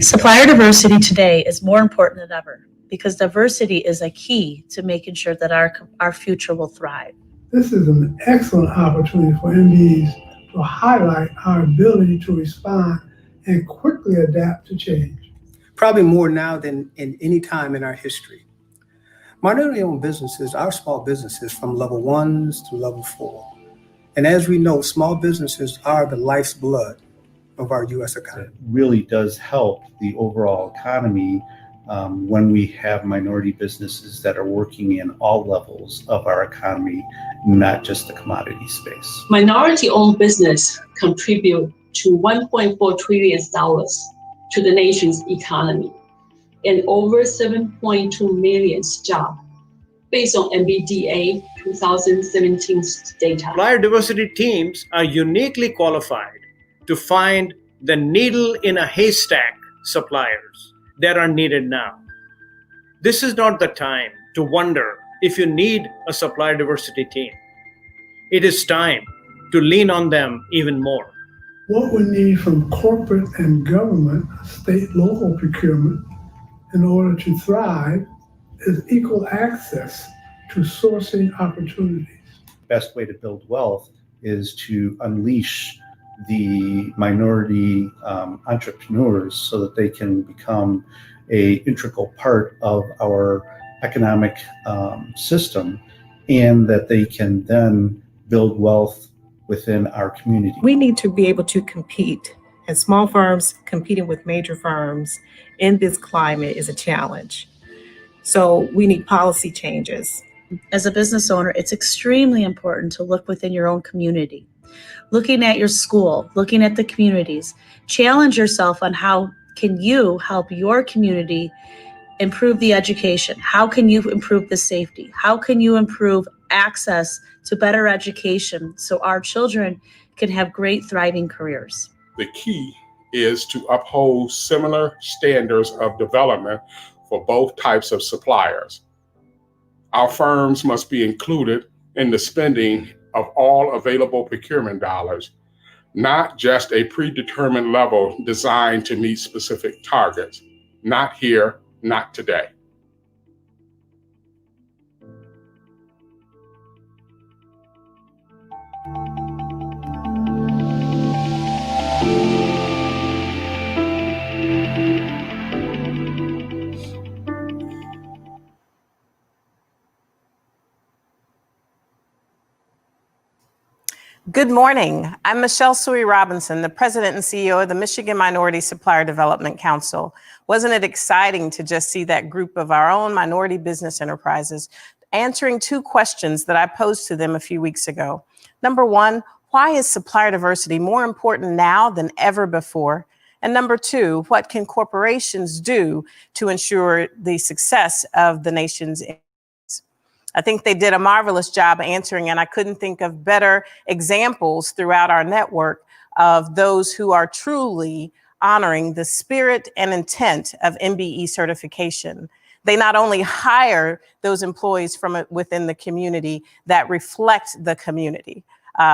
Supplier diversity today is more important than ever because diversity is a key to making sure that our future will thrive. This is an excellent opportunity for MBEs to highlight our ability to respond and quickly adapt to change. Probably more now than in any time in our history. Minority-owned businesses are small businesses from level 1s to level 4. And as we know, small businesses are the life's blood of our U.S. economy. It really does help the overall economy when we have minority businesses that are working in all levels of our economy, not just the commodity space. Minority-owned business contribute to $1.4 trillion to the nation's economy and over 7.2 million jobs, based on MBDA 2017 data. Supplier diversity teams are uniquely qualified to find the needle in a haystack suppliers that are needed now. This is not the time to wonder if you need a supplier diversity team. It is time to lean on them even more. What we need from corporate and government, state, local procurement, in order to thrive is equal access to sourcing opportunities. Best way to build wealth is to unleash the minority entrepreneurs so that they can become an integral part of our economic system, and that they can then build wealth within our community. We need to be able to compete, and small firms competing with major firms in this climate is a challenge. So we need policy changes. As a business owner, it's extremely important to look within your own community. Looking at your school, looking at the communities, challenge yourself on how can you help your community improve the education? How can you improve the safety? How can you improve access to better education so our children can have great, thriving careers? The key is to uphold similar standards of development for both types of suppliers. Our firms must be included in the spending of all available procurement dollars, not just a predetermined level designed to meet specific targets. Not here, not today. Good morning. I'm Michelle Sourie Robinson, the President and CEO of the Michigan Minority Supplier Development Council. Wasn't it exciting to just see that group of our own minority business enterprises answering two questions that I posed to them a few weeks ago. Number one, why is supplier diversity more important now than ever before? And number two, what can corporations do to ensure the success of the nation's industries? I think they did a marvelous job answering, and I couldn't think of better examples throughout our network of those who are truly honoring the spirit and intent of MBE certification. They not only hire those employees from within the community that reflect the community,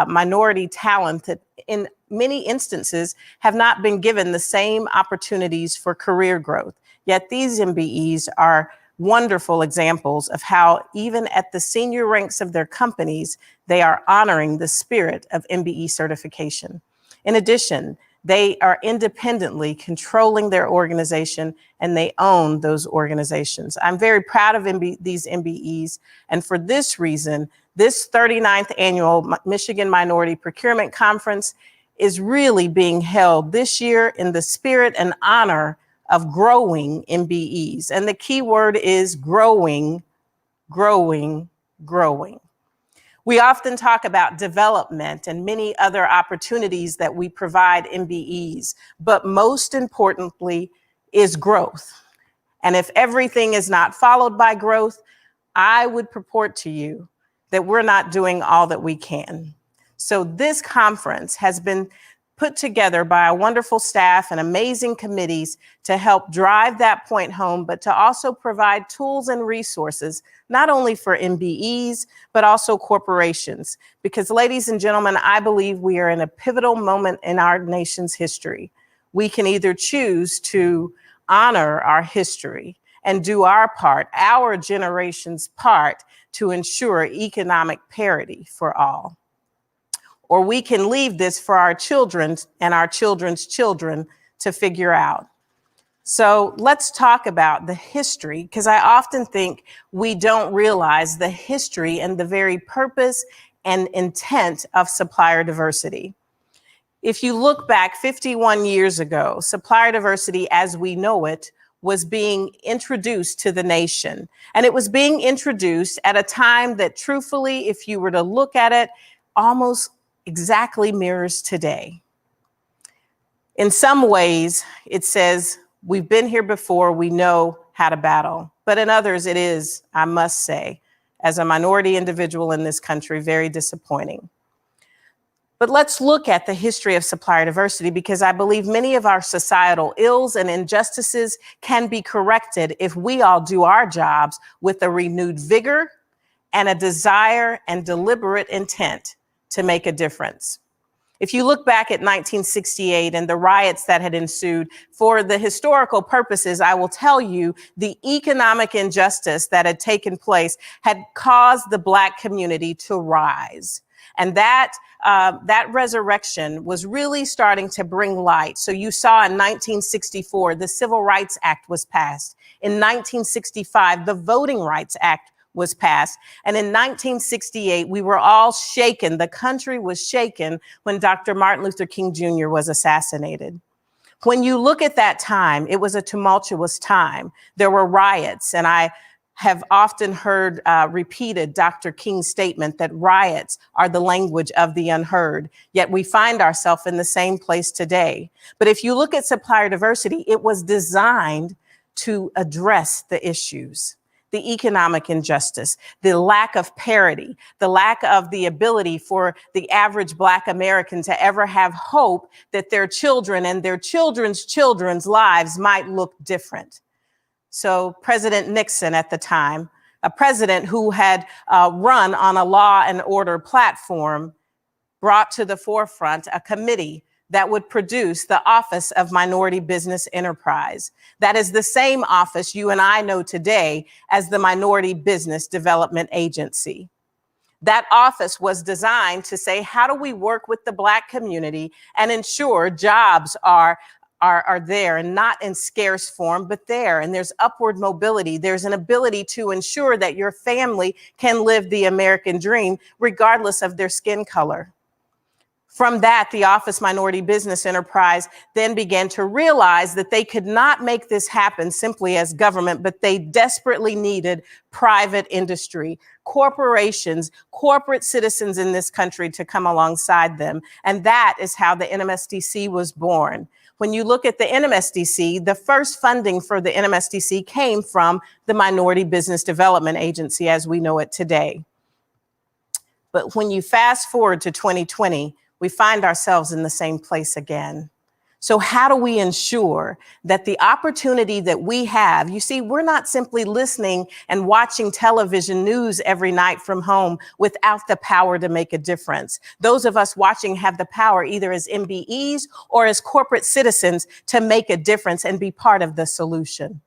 minority talent that in many instances have not been given the same opportunities for career growth. Yet these MBEs are wonderful examples of how even at the senior ranks of their companies, they are honoring the spirit of MBE certification. In addition, they are independently controlling their organization and they own those organizations. I'm very proud of these MBEs. And for this reason, this 39th annual Michigan Minority Procurement Conference is really being held this year in the spirit and honor of growing MBEs. And the key word is growing, growing, growing. We often talk about development and many other opportunities that we provide MBEs, but most importantly is growth. And if everything is not followed by growth, I would purport to you that we're not doing all that we can. So this conference has been put together by a wonderful staff and amazing committees to help drive that point home, but to also provide tools and resources, not only for MBEs, but also corporations. Because ladies and gentlemen, I believe we are in a pivotal moment in our nation's history. We can either choose to honor our history and do our part, our generation's part, to ensure economic parity for all. Or we can leave this for our children and our children's children to figure out. So let's talk about the history, because I often think we don't realize the history and the very purpose and intent of supplier diversity. If you look back 51 years ago, supplier diversity as we know it was being introduced to the nation. And it was being introduced at a time that, truthfully, if you were to look at it, almost exactly mirrors today. In some ways, it says, we've been here before, we know how to battle. But in others, it is, I must say, as a minority individual in this country, very disappointing. But let's look at the history of supplier diversity, because I believe many of our societal ills and injustices can be corrected if we all do our jobs with a renewed vigor and a desire and deliberate intent to make a difference. If you look back at 1968 and the riots that had ensued, for the historical purposes, I will tell you the economic injustice that had taken place had caused the Black community to rise. And that resurrection was really starting to bring light. So you saw in 1964, the Civil Rights Act was passed. In 1965, the Voting Rights Act was passed. And in 1968, we were all shaken. The country was shaken when Dr. Martin Luther King Jr. was assassinated. When you look at that time, it was a tumultuous time. There were riots, and I have often heard repeated Dr. King's statement that riots are the language of the unheard, yet we find ourselves in the same place today. But if you look at supplier diversity, it was designed to address the issues, the economic injustice, the lack of parity, the lack of the ability for the average Black American to ever have hope that their children and their children's children's lives might look different. So President Nixon at the time, a president who had run on a law and order platform, brought to the forefront a committee that would produce the Office of Minority Business Enterprise. That is the same office you and I know today as the Minority Business Development Agency. That office was designed to say, how do we work with the Black community and ensure jobs are there, and not in scarce form, but there. And there's upward mobility. There's an ability to ensure that your family can live the American dream, regardless of their skin color. From that, the Office Minority Business Enterprise then began to realize that they could not make this happen simply as government, but they desperately needed private industry, corporations, corporate citizens in this country to come alongside them. And that is how the NMSDC was born. When you look at the NMSDC, the first funding for the NMSDC came from the Minority Business Development Agency as we know it today. But when you fast forward to 2020, we find ourselves in the same place again. So how do we ensure that the opportunity that we have, you see, we're not simply listening and watching television news every night from home without the power to make a difference. Those of us watching have the power either as MBEs or as corporate citizens to make a difference and be part of the solution.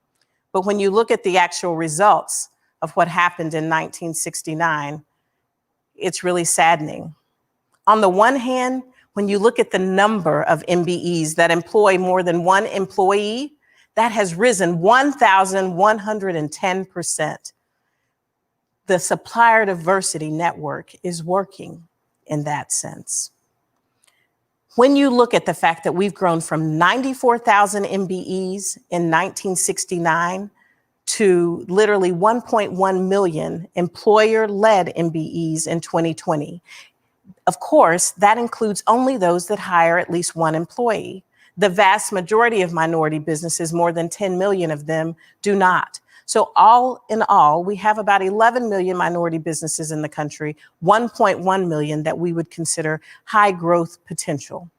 But when you look at the actual results of what happened in 1969, it's really saddening. On the one hand, when you look at the number of MBEs that employ more than one employee, that has risen 1,110%. The supplier diversity network is working in that sense. When you look at the fact that we've grown from 94,000 MBEs in 1969 to literally 1.1 million employer-led MBEs in 2020, of course, that includes only those that hire at least one employee. The vast majority of minority businesses, more than 10 million of them, do not. So all in all, we have about 11 million minority businesses in the country, 1.1 million that we would consider high growth potential.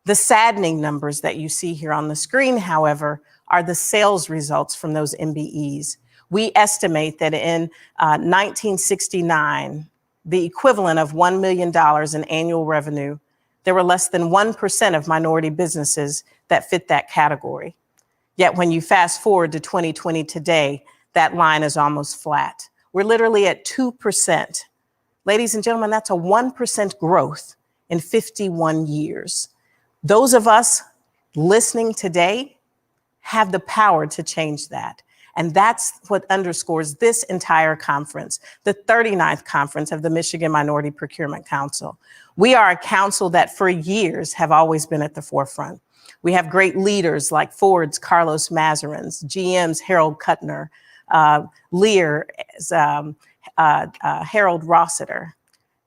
The saddening numbers that you see here on the screen, however, are the sales results from those MBEs. We estimate that in 1969, the equivalent of $1 million in annual revenue, there were less than 1% of minority businesses that fit that category. Yet when you fast forward to 2020 today, that line is almost flat. We're literally at 2%. Ladies and gentlemen, that's a 1% growth in 51 years. Those of us listening today have the power to change that. And that's what underscores this entire conference, the 39th conference of the Michigan Minority Procurement Council. We are a council that for years have always been at the forefront. We have great leaders like Ford's Carlos Mazarins, GM's Harold Kuttner, Lear's Harold Rossiter,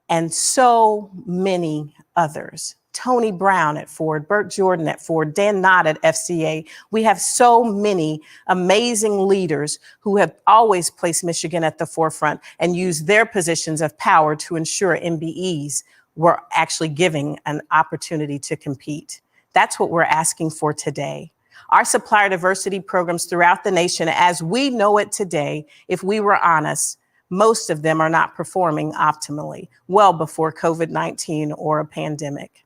and so many others. Tony Brown at Ford, Burt Jordan at Ford, Dan Knott at FCA. We have so many amazing leaders who have always placed Michigan at the forefront and used their positions of power to ensure MBEs were actually giving an opportunity to compete. That's what we're asking for today. Our supplier diversity programs throughout the nation, as we know it today, if we were honest, most of them are not performing optimally, well before COVID-19 or a pandemic.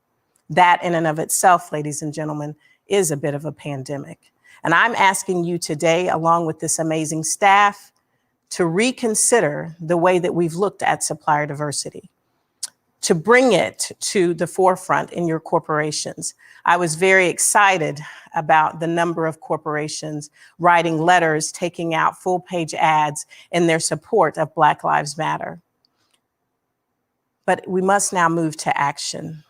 That in and of itself, ladies and gentlemen, is a bit of a pandemic. And I'm asking you today, along with this amazing staff, to reconsider the way that we've looked at supplier diversity, to bring it to the forefront in your corporations. I was very excited about the number of corporations writing letters, taking out full-page ads in their support of Black Lives Matter. But we must now move to action.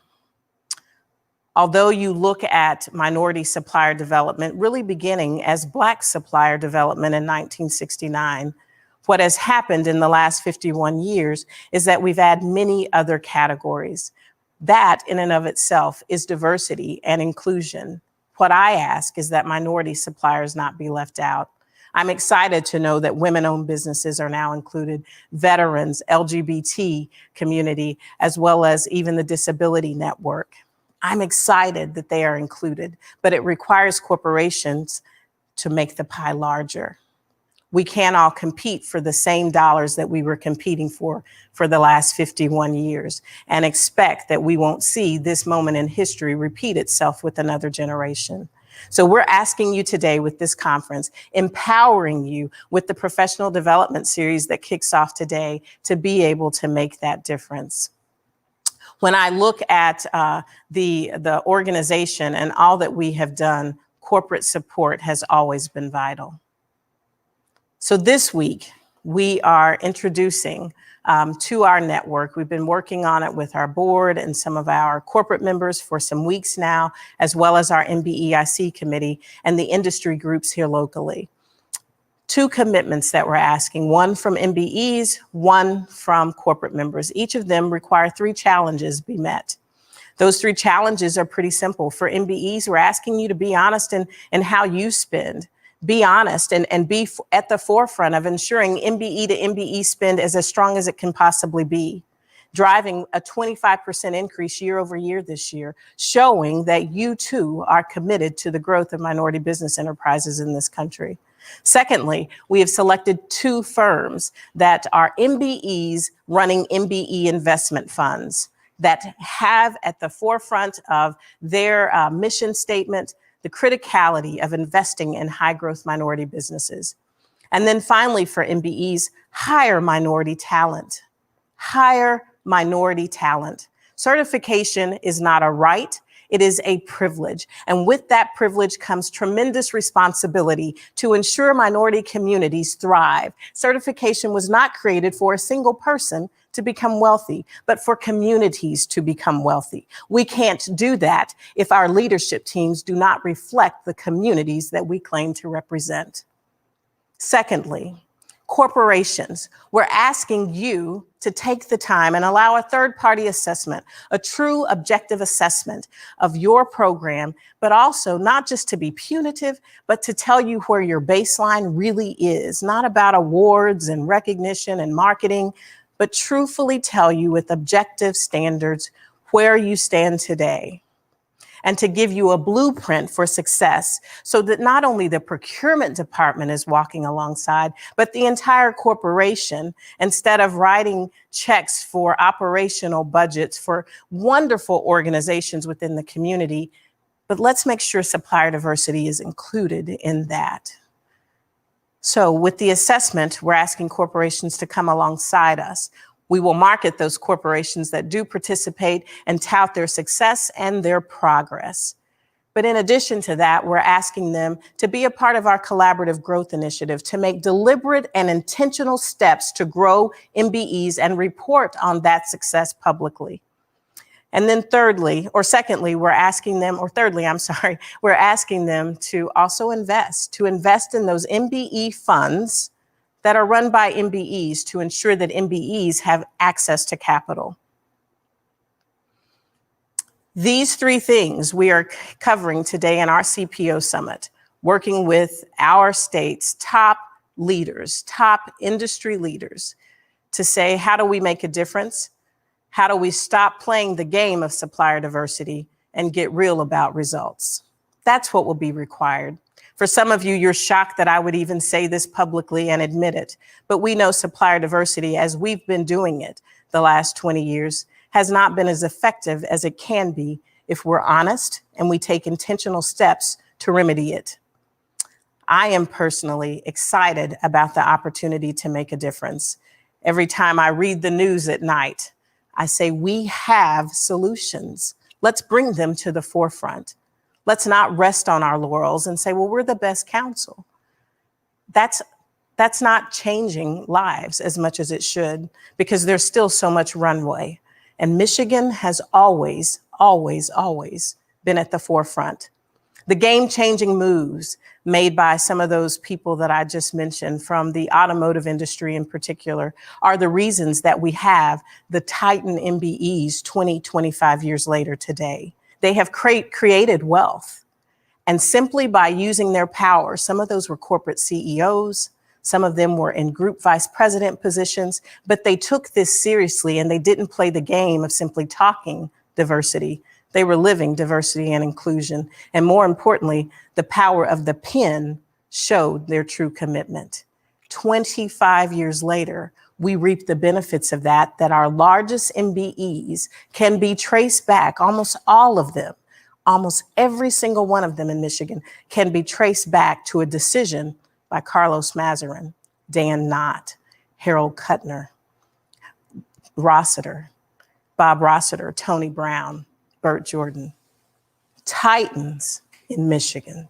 Although you look at minority supplier development really beginning as Black supplier development in 1969, what has happened in the last 51 years is that we've added many other categories. That in and of itself is diversity and inclusion. What I ask is that minority suppliers not be left out. I'm excited to know that women-owned businesses are now included, veterans, LGBT community, as well as even the Disability Network. I'm excited that they are included, but it requires corporations to make the pie larger. We can't all compete for the same dollars that we were competing for the last 51 years and expect that we won't see this moment in history repeat itself with another generation. So we're asking you today with this conference, empowering you with the professional development series that kicks off today to be able to make that difference. When I look at the organization and all that we have done, corporate support has always been vital. So this week, we are introducing to our network. We've been working on it with our board and some of our corporate members for some weeks now, as well as our MBEIC committee and the industry groups here locally. 2 commitments that we're asking, one from MBEs, one from corporate members. Each of them require 3 challenges be met. Those 3 challenges are pretty simple. For MBEs, we're asking you to be honest in how you spend. Be honest and be at the forefront of ensuring MBE to MBE spend is as strong as it can possibly be, driving a 25% increase year over year this year, showing that you too are committed to the growth of minority business enterprises in this country. Secondly, we have selected 2 firms that are MBEs running MBE investment funds that have at the forefront of their mission statement the criticality of investing in high growth minority businesses. And then finally, for MBEs, hire minority talent. Hire minority talent. Certification is not a right, it is a privilege. And with that privilege comes tremendous responsibility to ensure minority communities thrive. Certification was not created for a single person to become wealthy, but for communities to become wealthy. We can't do that if our leadership teams do not reflect the communities that we claim to represent. Secondly, corporations, we're asking you to take the time and allow a third-party assessment, a true objective assessment of your program, but also not just to be punitive, but to tell you where your baseline really is, not about awards and recognition and marketing, but truthfully tell you with objective standards where you stand today, and to give you a blueprint for success so that not only the procurement department is walking alongside, but the entire corporation, instead of writing checks for operational budgets for wonderful organizations within the community, but let's make sure supplier diversity is included in that. So with the assessment, we're asking corporations to come alongside us. We will market those corporations that do participate and tout their success and their progress. But in addition to that, we're asking them to be a part of our collaborative growth initiative, to make deliberate and intentional steps to grow MBEs and report on that success publicly. And then secondly, we're asking them to also invest in those MBE funds that are run by MBEs to ensure that MBEs have access to capital. These three things we are covering today in our CPO Summit, working with our state's top leaders, top industry leaders, to say, how do we make a difference? How do we stop playing the game of supplier diversity and get real about results? That's what will be required. For some of you, you're shocked that I would even say this publicly and admit it, but we know supplier diversity, as we've been doing it the last 20 years, has not been as effective as it can be if we're honest and we take intentional steps to remedy it. I am personally excited about the opportunity to make a difference. Every time I read the news at night, I say, we have solutions. Let's bring them to the forefront. Let's not rest on our laurels and say, well, we're the best counsel. That's not changing lives as much as it should, because there's still so much runway. And Michigan has always, always, always been at the forefront. The game-changing moves made by some of those people that I just mentioned, from the automotive industry in particular, are the reasons that we have the Titan MBEs 20, 25 years later today. They have created wealth. And simply by using their power, some of those were corporate CEOs, some of them were in group vice president positions, but they took this seriously and they didn't play the game of simply talking diversity. They were living diversity and inclusion. And more importantly, the power of the pen showed their true commitment. 25 years later, we reap the benefits of that our largest MBEs can be traced back, almost all of them, almost every single one of them in Michigan can be traced back to a decision by Carlos Mazarin, Dan Knott, Harold Kuttner, Bob Rossiter, Tony Brown, Burt Jordan, Titans in Michigan.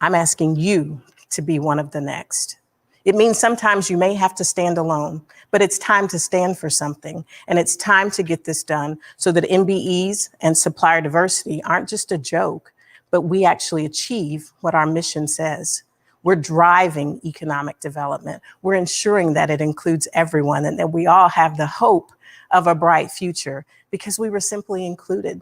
I'm asking you to be one of the next. It means sometimes you may have to stand alone, but it's time to stand for something. And it's time to get this done so that MBEs and supplier diversity aren't just a joke, but we actually achieve what our mission says. We're driving economic development. We're ensuring that it includes everyone and that we all have the hope of a bright future because we were simply included.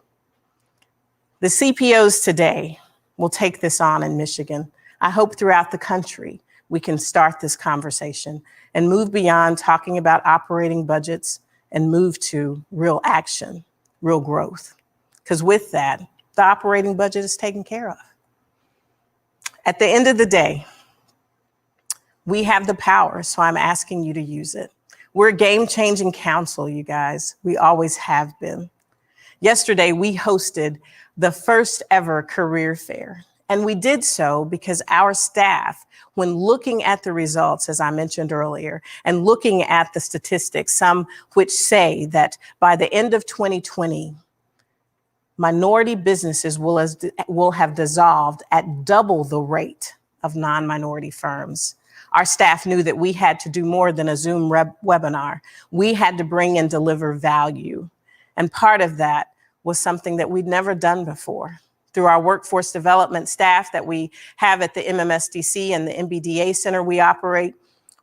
The CPOs today will take this on in Michigan. I hope throughout the country we can start this conversation and move beyond talking about operating budgets and move to real action, real growth. Because with that, the operating budget is taken care of. At the end of the day, we have the power, so I'm asking you to use it. We're a game-changing council, you guys. We always have been. Yesterday, we hosted the first ever career fair. And we did so because our staff, when looking at the results, as I mentioned earlier, and looking at the statistics, some which say that by the end of 2020, minority businesses will have dissolved at double the rate of non-minority firms. Our staff knew that we had to do more than a Zoom webinar. We had to bring and deliver value. And part of that was something that we'd never done before. Through our workforce development staff that we have at the MMSDC and the MBDA Center we operate,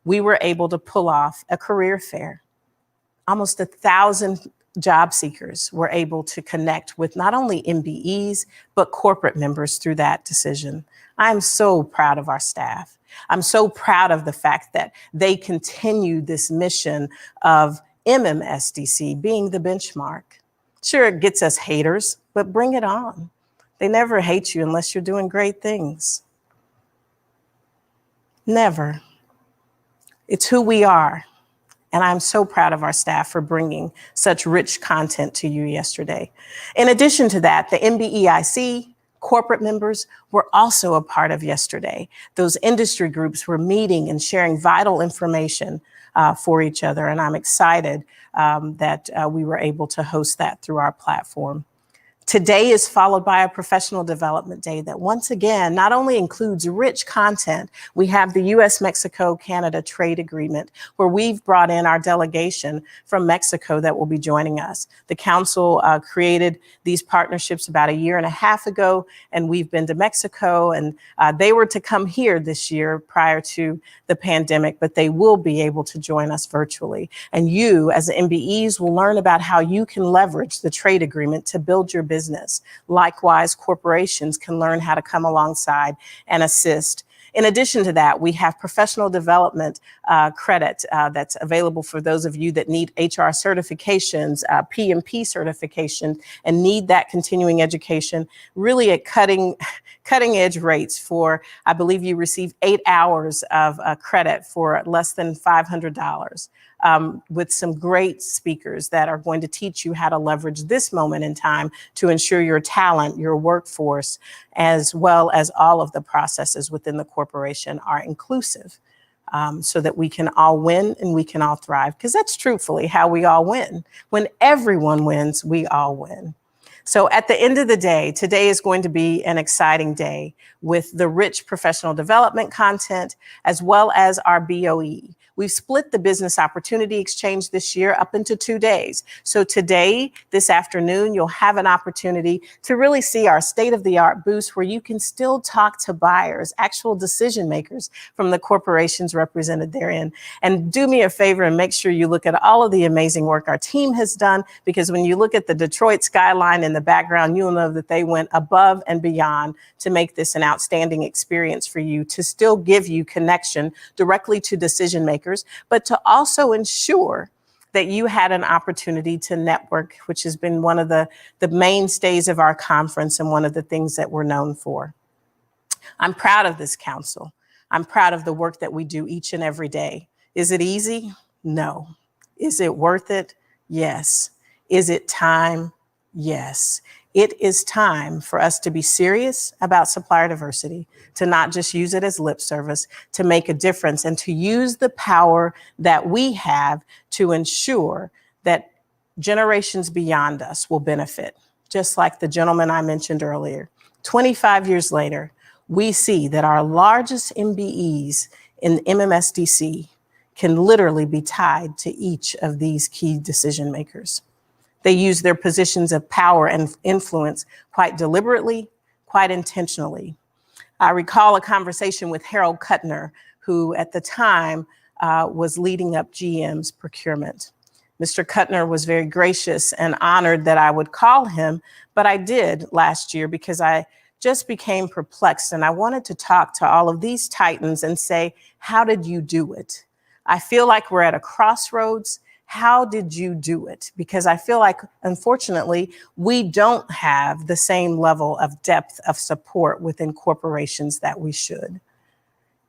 we were able to pull off a career fair. Almost 1,000 job seekers were able to connect with not only MBEs, but corporate members through that decision. I'm so proud of our staff. I'm so proud of the fact that they continue this mission of MMSDC being the benchmark. Sure, it gets us haters, but bring it on. They never hate you unless you're doing great things. Never. It's who we are. And I'm so proud of our staff for bringing such rich content to you yesterday. In addition to that, the MBEIC, Corporate members were also a part of yesterday. Those industry groups were meeting and sharing vital information for each other. And I'm excited that we were able to host that through our platform. Today is followed by a professional development day that once again not only includes rich content. We have the US-Mexico-Canada trade agreement where we've brought in our delegation from Mexico that will be joining us. The council created these partnerships about a year and a half ago, and we've been to Mexico, and they were to come here this year prior to the pandemic, but they will be able to join us virtually. And you as MBEs will learn about how you can leverage the trade agreement to build your business. Likewise, corporations can learn how to come alongside and assist. In addition to that, we have professional development credit that's available for those of you that need HR certifications, PMP certification, and need that continuing education, really at cutting edge rates for, I believe you receive 8 hours of credit for less than $500. With some great speakers that are going to teach you how to leverage this moment in time to ensure your talent, your workforce, as well as all of the processes within the corporation are inclusive, so that we can all win and we can all thrive. Because that's truthfully how we all win. When everyone wins, we all win. So at the end of the day, today is going to be an exciting day with the rich professional development content, as well as our BOE. We've split the Business Opportunity Exchange this year up into 2 days. So today, this afternoon, you'll have an opportunity to really see our state-of-the-art booths where you can still talk to buyers, actual decision makers from the corporations represented therein. And do me a favor and make sure you look at all of the amazing work our team has done, because when you look at the Detroit skyline in the background, you'll know that they went above and beyond to make this an outstanding experience for you, to still give you connection directly to decision makers, but to also ensure that you had an opportunity to network, which has been one of the mainstays of our conference and one of the things that we're known for. I'm proud of this council. I'm proud of the work that we do each and every day. Is it easy? No. Is it worth it? Yes. Is it time? Yes. It is time for us to be serious about supplier diversity, to not just use it as lip service, to make a difference and to use the power that we have to ensure that generations beyond us will benefit. Just like the gentleman I mentioned earlier, 25 years later, we see that our largest MBEs in MMSDC can literally be tied to each of these key decision makers. They use their positions of power and influence quite deliberately, quite intentionally. I recall a conversation with Harold Kuttner, who at the time was leading up GM's procurement. Mr. Kuttner was very gracious and honored that I would call him, but I did last year because I just became perplexed and I wanted to talk to all of these titans and say, how did you do it? I feel like we're at a crossroads. How did you do it? Because I feel like, unfortunately, we don't have the same level of depth of support within corporations that we should.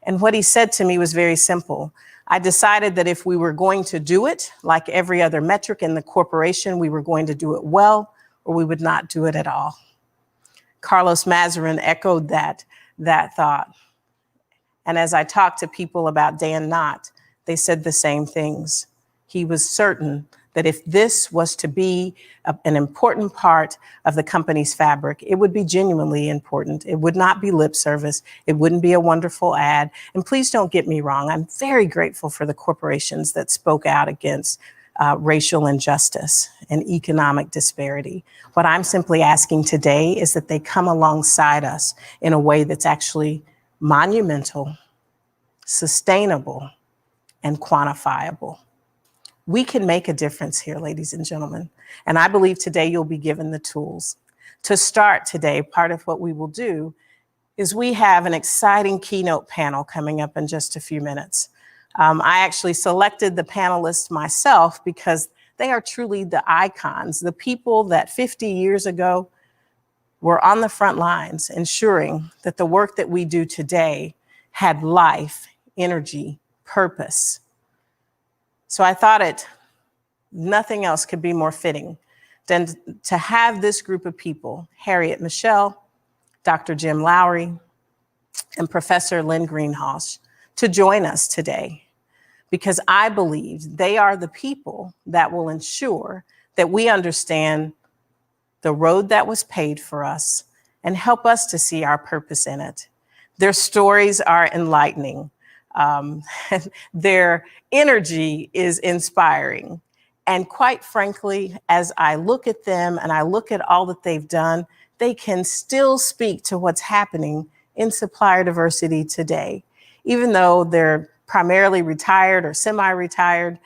And what he said to me was very simple. I decided that if we were going to do it, like every other metric in the corporation, we were going to do it well, or we would not do it at all. Carlos Mazarin echoed that thought. And as I talked to people about Dan Knott, they said the same things. He was certain that if this was to be an important part of the company's fabric, it would be genuinely important. It would not be lip service. It wouldn't be a wonderful ad. And please don't get me wrong. I'm very grateful for the corporations that spoke out against racial injustice and economic disparity. What I'm simply asking today is that they come alongside us in a way that's actually monumental, sustainable, and quantifiable. We can make a difference here, ladies and gentlemen. And I believe today you'll be given the tools. To start today, part of what we will do is we have an exciting keynote panel coming up in just a few minutes. I actually selected the panelists myself because they are truly the icons, the people that 50 years ago were on the front lines, ensuring that the work that we do today had life, energy, purpose. So I thought nothing else could be more fitting than to have this group of people, Harriet Michel, Dr. Jim Lowry, and Professor Len Greenhalgh to join us today, because I believe they are the people that will ensure that we understand the road that was paved for us and help us to see our purpose in it. Their stories are enlightening. Their energy is inspiring. And quite frankly, as I look at them and I look at all that they've done, they can still speak to what's happening in supplier diversity today. Even though they're primarily retired or semi-retired,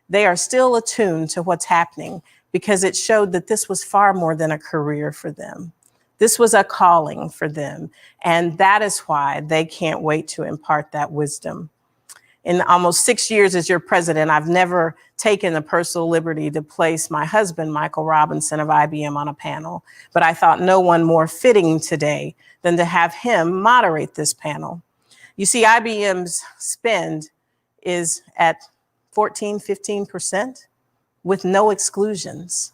they are still attuned to what's happening, because it showed that this was far more than a career for them. This was a calling for them. And that is why they can't wait to impart that wisdom. In almost 6 years as your president, I've never taken the personal liberty to place my husband, Michael Robinson of IBM, on a panel, but I thought no one more fitting today than to have him moderate this panel. You see, IBM's spend is at 14, 15% with no exclusions.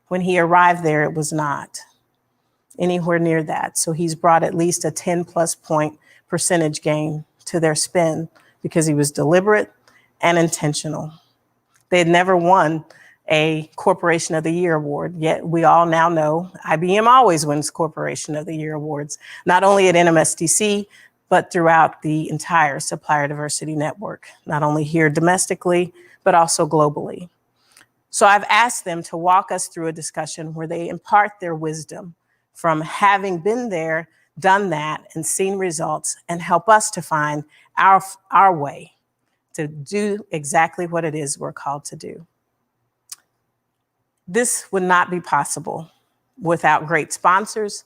When he arrived there, it was not anywhere near that. So he's brought at least a 10+ point percentage gain to their spend, because he was deliberate and intentional. They had never won a Corporation of the Year award, yet we all now know IBM always wins Corporation of the Year awards, not only at NMSDC, but throughout the entire supplier diversity network, not only here domestically, but also globally. So I've asked them to walk us through a discussion where they impart their wisdom from having been there, done that, and seen results, and help us to find our way to do exactly what it is we're called to do. This would not be possible without great sponsors,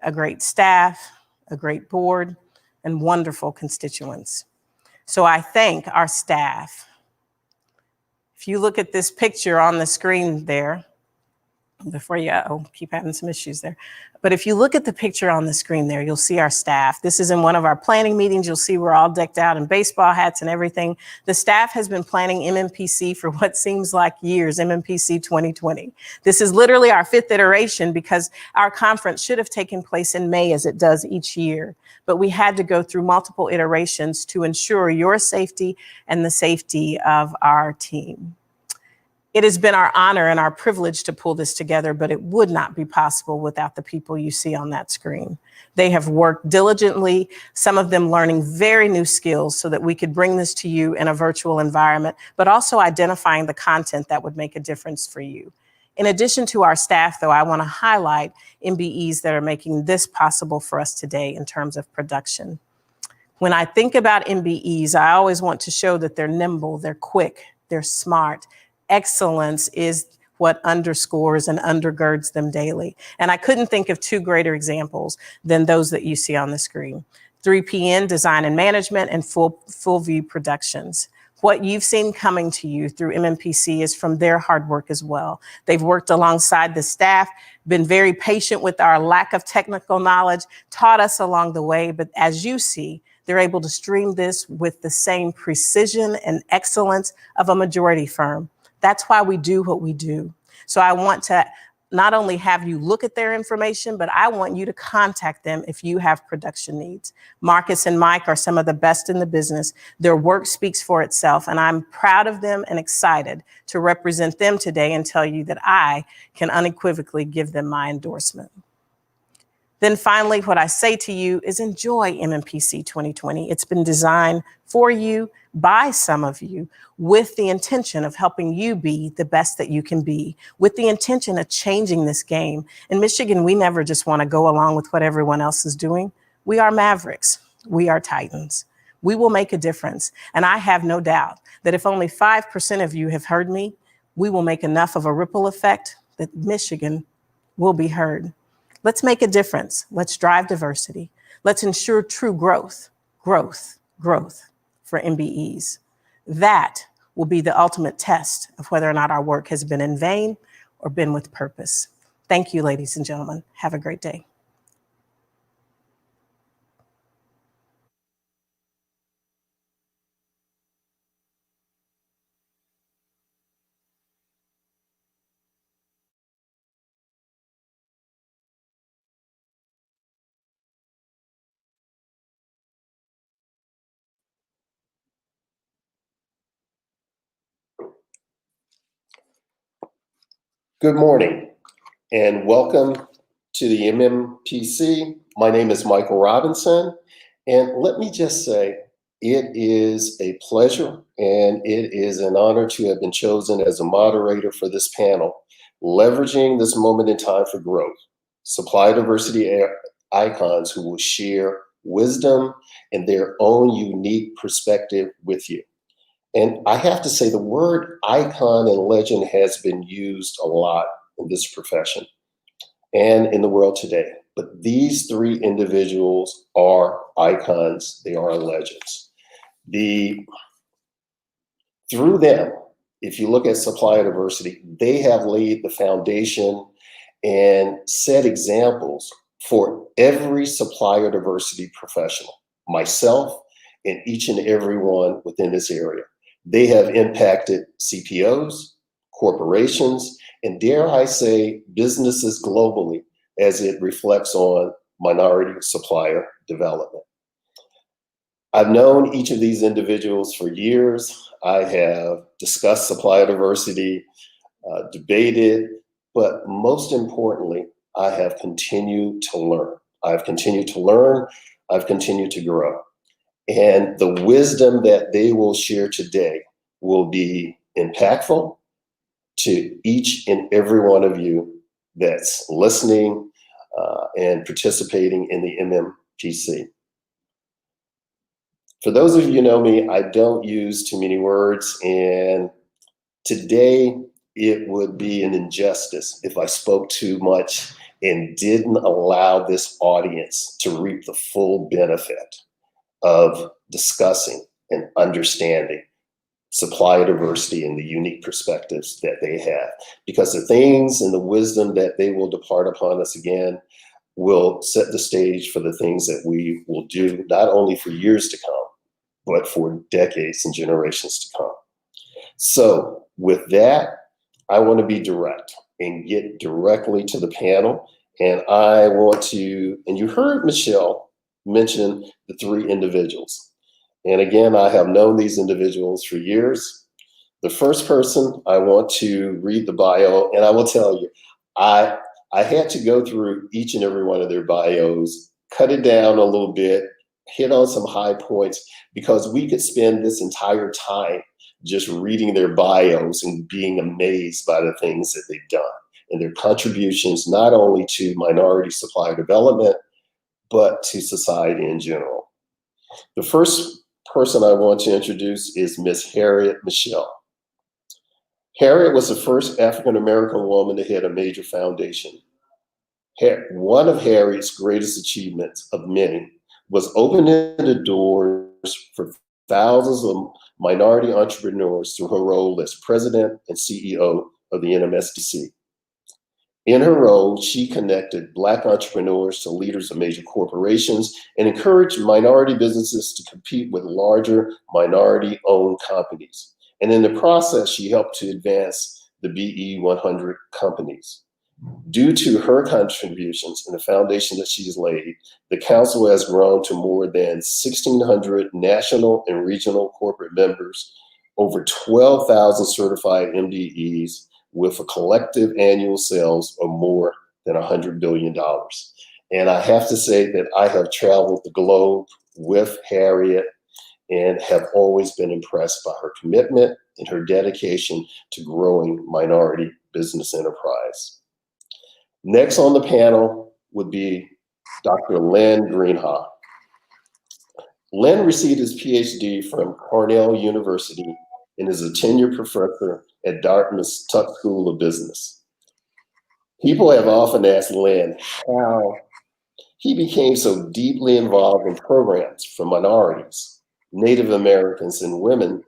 a great staff, a great board, and wonderful constituents. So I thank our staff. If you look at this picture on the screen there, before you keep having some issues there. But if you look at the picture on the screen there, you'll see our staff. This is in one of our planning meetings. You'll see we're all decked out in baseball hats and everything. The staff has been planning MMPC for what seems like years, MMPC 2020. This is literally our 5th iteration, because our conference should have taken place in May, as it does each year. But we had to go through multiple iterations to ensure your safety and the safety of our team. It has been our honor and our privilege to pull this together, but it would not be possible without the people you see on that screen. They have worked diligently, some of them learning very new skills so that we could bring this to you in a virtual environment, but also identifying the content that would make a difference for you. In addition to our staff, though, I want to highlight MBEs that are making this possible for us today in terms of production. When I think about MBEs, I always want to show that they're nimble, they're quick, they're smart. Excellence is what underscores and undergirds them daily. And I couldn't think of 2 greater examples than those that you see on the screen. 3PN, Design and Management, and Full View Productions. What you've seen coming to you through MMPC is from their hard work as well. They've worked alongside the staff, been very patient with our lack of technical knowledge, taught us along the way, but as you see, they're able to stream this with the same precision and excellence of a majority firm. That's why we do what we do. So I want to not only have you look at their information, but I want you to contact them if you have production needs. Marcus and Mike are some of the best in the business. Their work speaks for itself, and I'm proud of them and excited to represent them today and tell you that I can unequivocally give them my endorsement. Then finally, what I say to you is enjoy MMPC 2020. It's been designed for you, by some of you, with the intention of helping you be the best that you can be, with the intention of changing this game. In Michigan, we never just want to go along with what everyone else is doing. We are mavericks. We are titans. We will make a difference. And I have no doubt that if only 5% of you have heard me, we will make enough of a ripple effect that Michigan will be heard. Let's make a difference. Let's drive diversity. Let's ensure true growth for MBEs. That will be the ultimate test of whether or not our work has been in vain or been with purpose. Thank you, ladies and gentlemen. Have a great day. Good morning and welcome to the MMPC. My name is Michael Robinson, and let me just say it is a pleasure and it is an honor to have been chosen as a moderator for this panel, leveraging this moment in time for growth. Supply diversity icons who will share wisdom and their own unique perspective with you. And I have to say the word icon and legend has been used a lot in this profession and in the world today. But these three individuals are icons, they are legends. Through them, if you look at supplier diversity, they have laid the foundation and set examples for every supplier diversity professional, myself and each and every one within this area. They have impacted CPOs, corporations, and dare I say, businesses globally as it reflects on minority supplier development. I've known each of these individuals for years. I have discussed supplier diversity, debated, but most importantly, I have continued to learn. I've continued to learn, I've continued to grow. And the wisdom that they will share today will be impactful to each and every one of you that's listening and participating in the MMPC. For those of you who know me, I don't use too many words, and today it would be an injustice if I spoke too much and didn't allow this audience to reap the full benefit of discussing and understanding supplier diversity and the unique perspectives that they have. Because the things and the wisdom that they will depart upon us again will set the stage for the things that we will do, not only for years to come, but for decades and generations to come. So with that, I want to be direct and get directly to the panel. And I want to, and you heard Michelle mention the three individuals. And again, I have known these individuals for years. The first person, I want to read the bio, and I will tell you, I had to go through each and every one of their bios, cut it down a little bit, hit on some high points, because we could spend this entire time just reading their bios and being amazed by the things that they've done and their contributions, not only to minority supplier development, but to society in general. The first person I want to introduce is Miss Harriet Michel. Harriet was the first African-American woman to head a major foundation. One of Harriet's greatest achievements of many was opening the doors for thousands of minority entrepreneurs through her role as president and CEO of the MMPC. In her role, she connected Black entrepreneurs to leaders of major corporations and encouraged minority businesses to compete with larger minority-owned companies. And in the process, she helped to advance the BE 100 companies. Due to her contributions and the foundation that she's laid, the council has grown to more than 1,600 national and regional corporate members, over 12,000 certified MDEs, with a collective annual sales of more than $100 billion. And I have to say that I have traveled the globe with Harriet and have always been impressed by her commitment and her dedication to growing minority business enterprise. Next on the panel would be Dr. Len Greenhalgh. Len received his PhD from Cornell University and is a tenured professor at Dartmouth's Tuck School of Business. People have often asked Len how he became so deeply involved in programs for minorities, Native Americans, and women,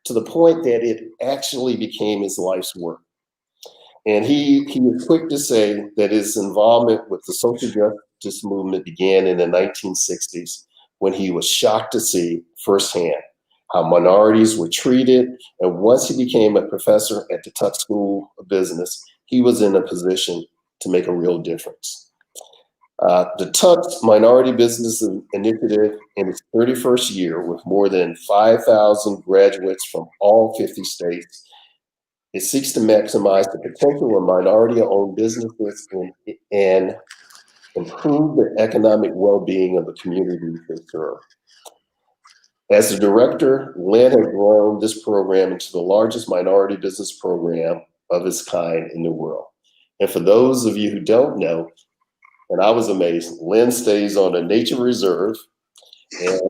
to the point that it actually became his life's work. And he was quick to say that his involvement with the social justice movement began in the 1960s, when he was shocked to see firsthand how minorities were treated. And once he became a professor at the Tuck School of Business, he was in a position to make a real difference. The Tuck's Minority Business Initiative, in its 31st year, with more than 5,000 graduates from all 50 states, It seeks to maximize the potential of minority-owned businesses and improve the economic well-being of the communities they serve. As the director, Len has grown this program into the largest minority business program of its kind in the world. And for those of you who don't know, and I was amazed, Len stays on a nature reserve, and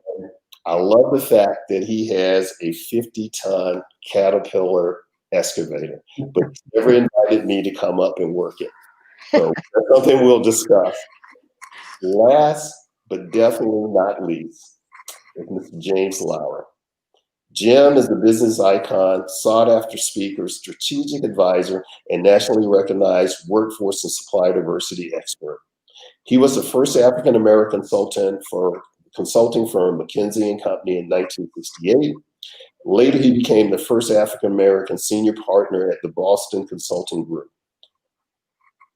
I love the fact that he has a 50-ton Caterpillar excavator, but he's never invited me to come up and work it. So that's something we'll discuss. Last, but definitely not least, is Mr. James Lowry. Jim is the business icon, sought-after speaker, strategic advisor, and nationally recognized workforce and supply diversity expert. He was the first African-American consultant for consulting firm McKinsey & Company in 1968. Later, he became the first African-American senior partner at the Boston Consulting Group.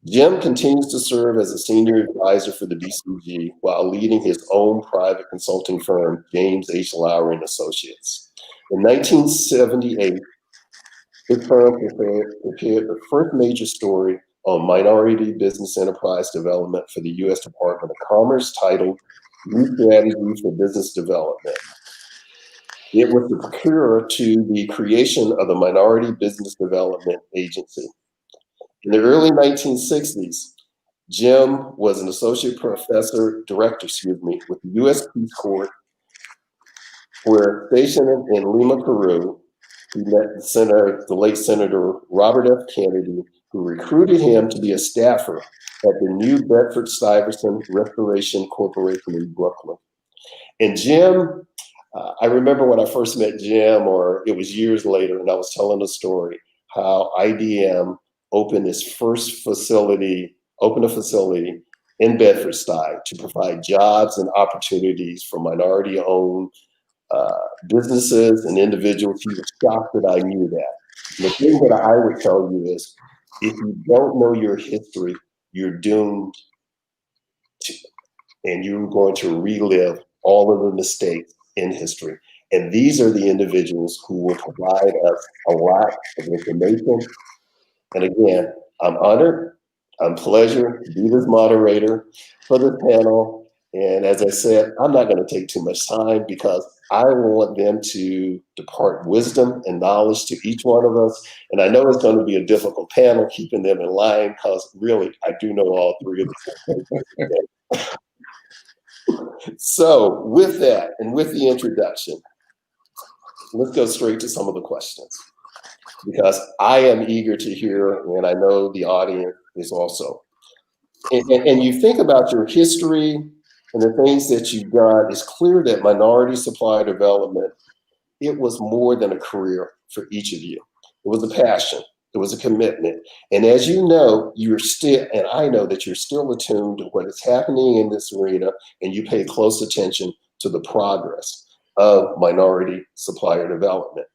Jim continues to serve as a senior advisor for the BCG while leading his own private consulting firm, James H. Lowry & Associates. In 1978, his firm prepared the first major story on minority business enterprise development for the U.S. Department of Commerce, titled New Strategies for Business Development. It was the procurer to the creation of the Minority Business Development Agency. In the early 1960s, Jim was an associate director, with the U.S. Peace Corps, where stationed in Lima, Peru, he met the late Senator Robert F. Kennedy, who recruited him to be a staffer at the New Bedford-Stuyvesant Restoration Corporation in Brooklyn. And Jim, I remember when I first met Jim, or it was years later, and I was telling a story, how IBM opened a facility in Bedford-Stuy to provide jobs and opportunities for minority-owned businesses and individuals. He was shocked that I knew that. And the thing that I would tell you is, if you don't know your history, you're doomed to, and you're going to relive all of the mistakes in history. And these are the individuals who will provide us a lot of information. And again, I'm honored, I'm pleasure to be this moderator for this panel. And as I said, I'm not going to take too much time because I want them to depart wisdom and knowledge to each one of us. And I know it's going to be a difficult panel, keeping them in line, because really, I do know all three of them. So with that, and with the introduction, let's go straight to some of the questions, because I am eager to hear, and I know the audience is also. And you think about your history and the things that you've done, it's clear that minority supply development, it was more than a career for each of you. It was a passion. It was a commitment. And as you know, you're still, and I know that you're still attuned to what is happening in this arena, and you pay close attention to the progress of minority supplier development.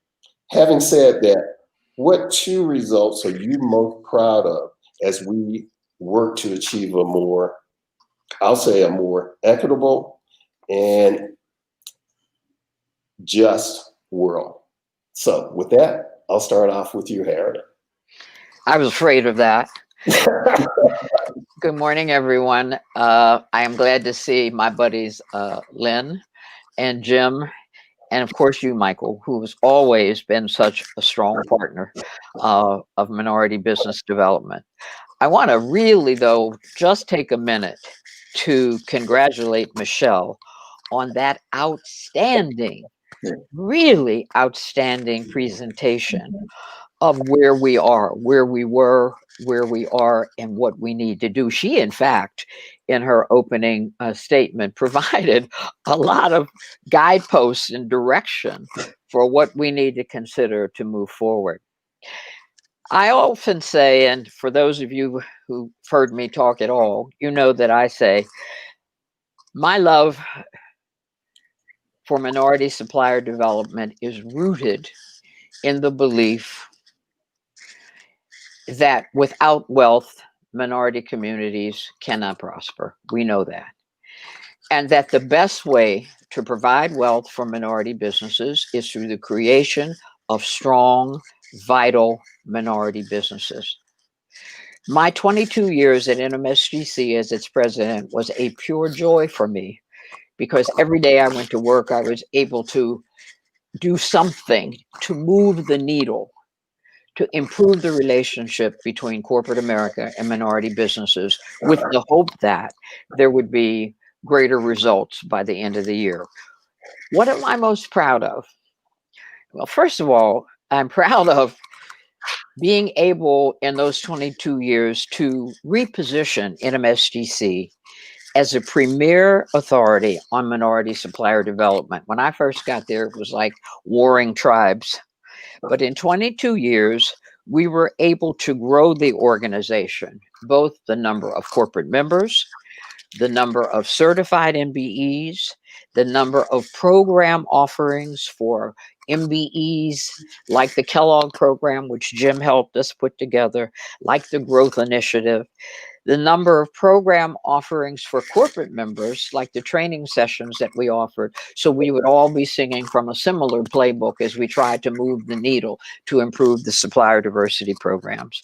Having said that, what two results are you most proud of as we work to achieve a more, I'll say, a more equitable and just world? So with that, I'll start off with you, Harriet. I was afraid of that. Good morning, everyone. I am glad to see my buddies Len and Jim, and of course you, Michael, who has always been such a strong partner of minority business development. I want to really, though, just take a minute to congratulate Michelle on that outstanding, really outstanding presentation of where we are, where we were, where we are, and what we need to do. She, in fact, in her opening statement, provided a lot of guideposts and direction for what we need to consider to move forward. I often say, and for those of you who've heard me talk at all, you know that I say, my love for minority supplier development is rooted in the belief that without wealth, minority communities cannot prosper. We know that. And that the best way to provide wealth for minority businesses is through the creation of strong, vital minority businesses. My 22 years at NMSGC as its president was a pure joy for me, because every day I went to work, I was able to do something to move the needle, to improve the relationship between corporate America and minority businesses, with the hope that there would be greater results by the end of the year. What am I most proud of? Well, first of all, I'm proud of being able in those 22 years to reposition NMSGC as a premier authority on minority supplier development. When I first got there, it was like warring tribes. But in 22 years, we were able to grow the organization, both the number of corporate members, the number of certified MBEs, the number of program offerings for MBEs, like the Kellogg program, which Jim helped us put together, like the Growth Initiative, the number of program offerings for corporate members, like the training sessions that we offered, so we would all be singing from a similar playbook as we tried to move the needle to improve the supplier diversity programs.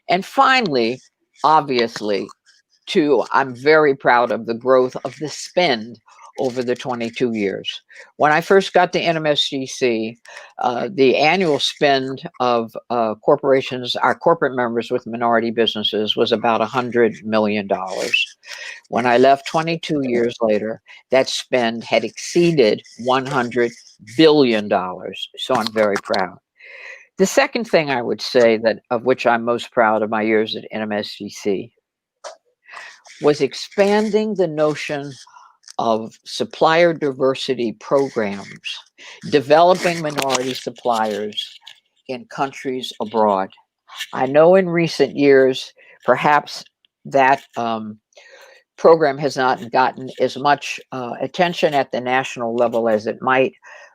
And finally, obviously, I'm very proud of the growth of the spend over the 22 years. When I first got to NMSGC, the annual spend of corporations, our corporate members with minority businesses, was about $100 million. When I left 22 years later, that spend had exceeded $100 billion. So I'm very proud. The second thing I would say that of which I'm most proud of my years at NMSGC was expanding the notion of supplier diversity programs, developing minority suppliers in countries abroad. I know in recent years, perhaps that program has not gotten as much attention at the national level as it might,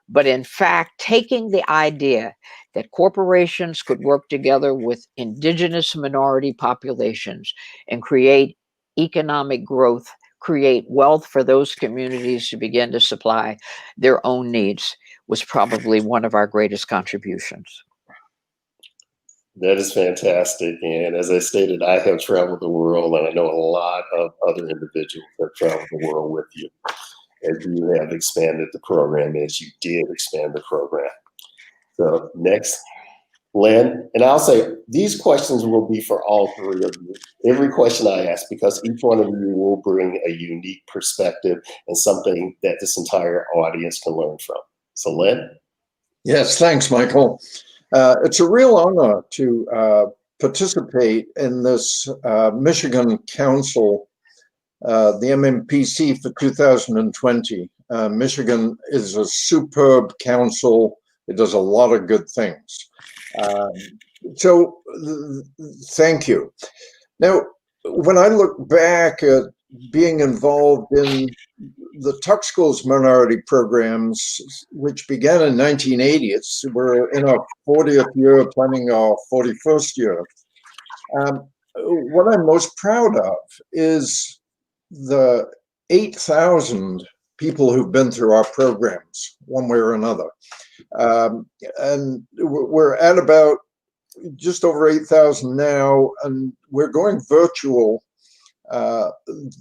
but in fact, taking the idea that corporations could work together with indigenous minority populations and create economic growth, create wealth for those communities to begin to supply their own needs, was probably one of our greatest contributions. That is fantastic. And as I stated, I have traveled the world, and I know a lot of other individuals have traveled the world with you as you have expanded the program, as you did expand the program. So next, Len, and I'll say these questions will be for all three of you. Every question I ask, because each one of you will bring a unique perspective and something that this entire audience can learn from. So Len? Yes, thanks, Michael. It's a real honor to participate in this Michigan Council, the MMPC for 2020. Michigan is a superb council. It does a lot of good things. So thank you. Now, when I look back at being involved in the Tuck School's minority programs, which began in 1980, we're in our 40th year, planning our 41st year. What I'm most proud of is the 8,000 people who've been through our programs, one way or another. And we're at about just over 8,000 now, and we're going virtual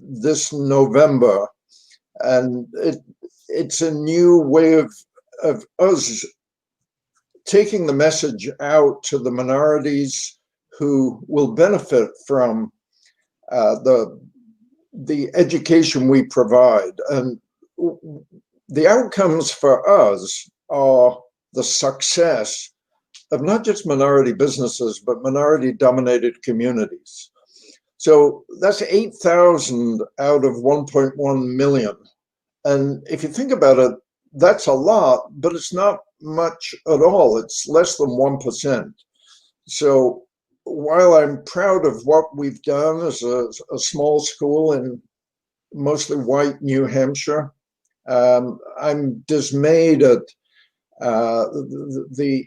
this November. And it's a new way of us taking the message out to the minorities who will benefit from the education we provide. And the outcomes for us are the success of not just minority businesses, but minority-dominated communities. So that's 8,000 out of 1.1 million. And if you think about it, that's a lot, but it's not much at all. It's less than 1%. So while I'm proud of what we've done as a small school in mostly white New Hampshire, I'm dismayed at the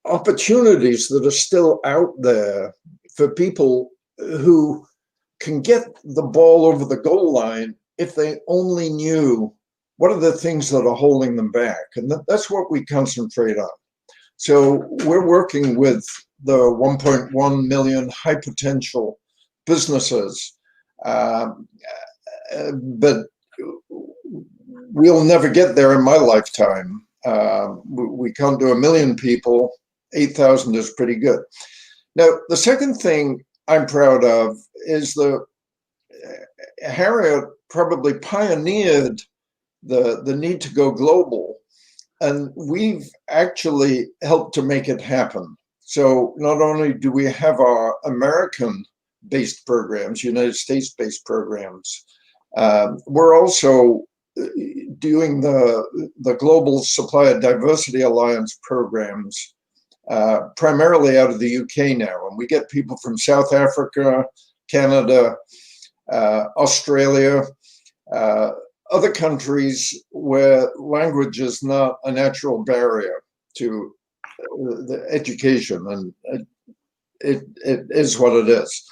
opportunities that are still out there for people who can get the ball over the goal line if they only knew what are the things that are holding them back. And that's what we concentrate on. So we're working with the 1.1 million high potential businesses, but we'll never get there in my lifetime. We can't do 1 million people. 8,000 is pretty good. Now, the second thing I'm proud of is Harriet probably pioneered the need to go global, and we've actually helped to make it happen. So not only do we have our American-based programs, United States-based programs, we're also doing the Global Supplier Diversity Alliance programs, primarily out of the UK now. And we get people from South Africa, Canada, Australia, other countries where language is not a natural barrier to the education, and it is what it is.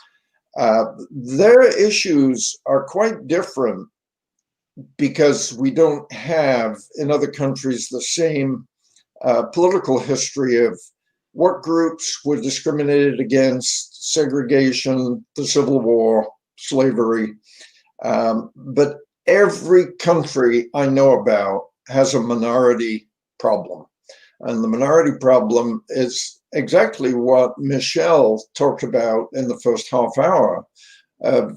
Their issues are quite different because we don't have in other countries the same political history of what groups were discriminated against, segregation, the Civil War, slavery. But every country I know about has a minority problem. And the minority problem is exactly what Michelle talked about in the first half hour, of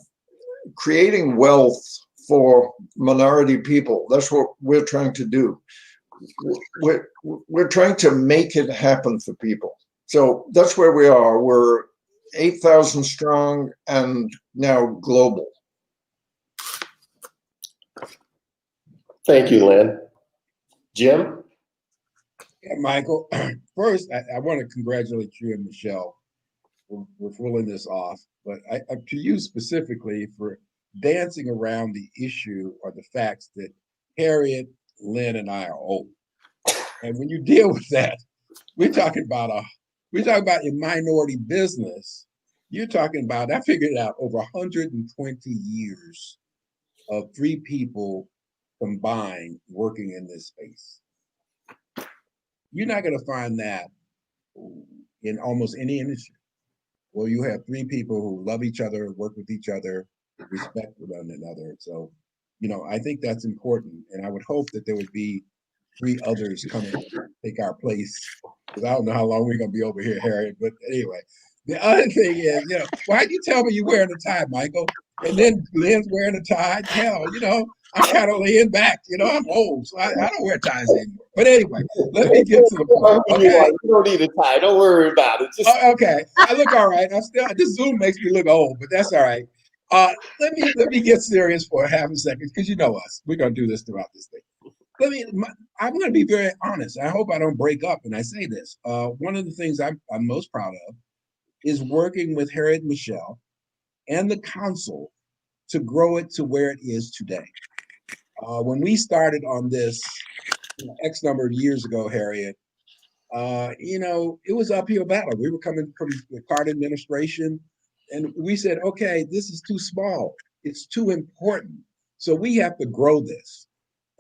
creating wealth for minority people. That's what we're trying to do. We're trying to make it happen for people. So that's where we are. We're 8,000 strong and now global. Thank you, Len. Jim? Yeah, Michael, first, I want to congratulate you and Michelle for pulling this off, but to you specifically for dancing around the issue or the facts that Harriet, Len, and I are old. And when you deal with that, we're talking about a minority business. You're talking about, I figured it out, over 120 years of 3 people combined working in this space. You're not going to find that in almost any industry where you have 3 people who love each other, work with each other, respect one another. So, I think that's important. And I would hope that there would be 3 others coming to take our place. Because I don't know how long we're going to be over here, Harriet. But anyway, the other thing is, why'd you tell me you're wearing a tie, Michael? And then Len's wearing a tie. Hell, I'm kind of laying back. I'm old, so I don't wear ties anymore. But anyway, let me get to the point. Okay, You don't need a tie. Don't worry about it. Okay, I look all right. This Zoom makes me look old, but that's all right. Let me get serious for half a second, because you know us. We're gonna do this throughout this thing. I'm gonna be very honest. I hope I don't break up when I say this. One of the things I'm most proud of is working with Harriet Michel and the council to grow it to where it is today. When we started on this X number of years ago, Harriet, it was uphill battle. We were coming from the Carter administration, and we said, okay, this is too small. It's too important. So we have to grow this.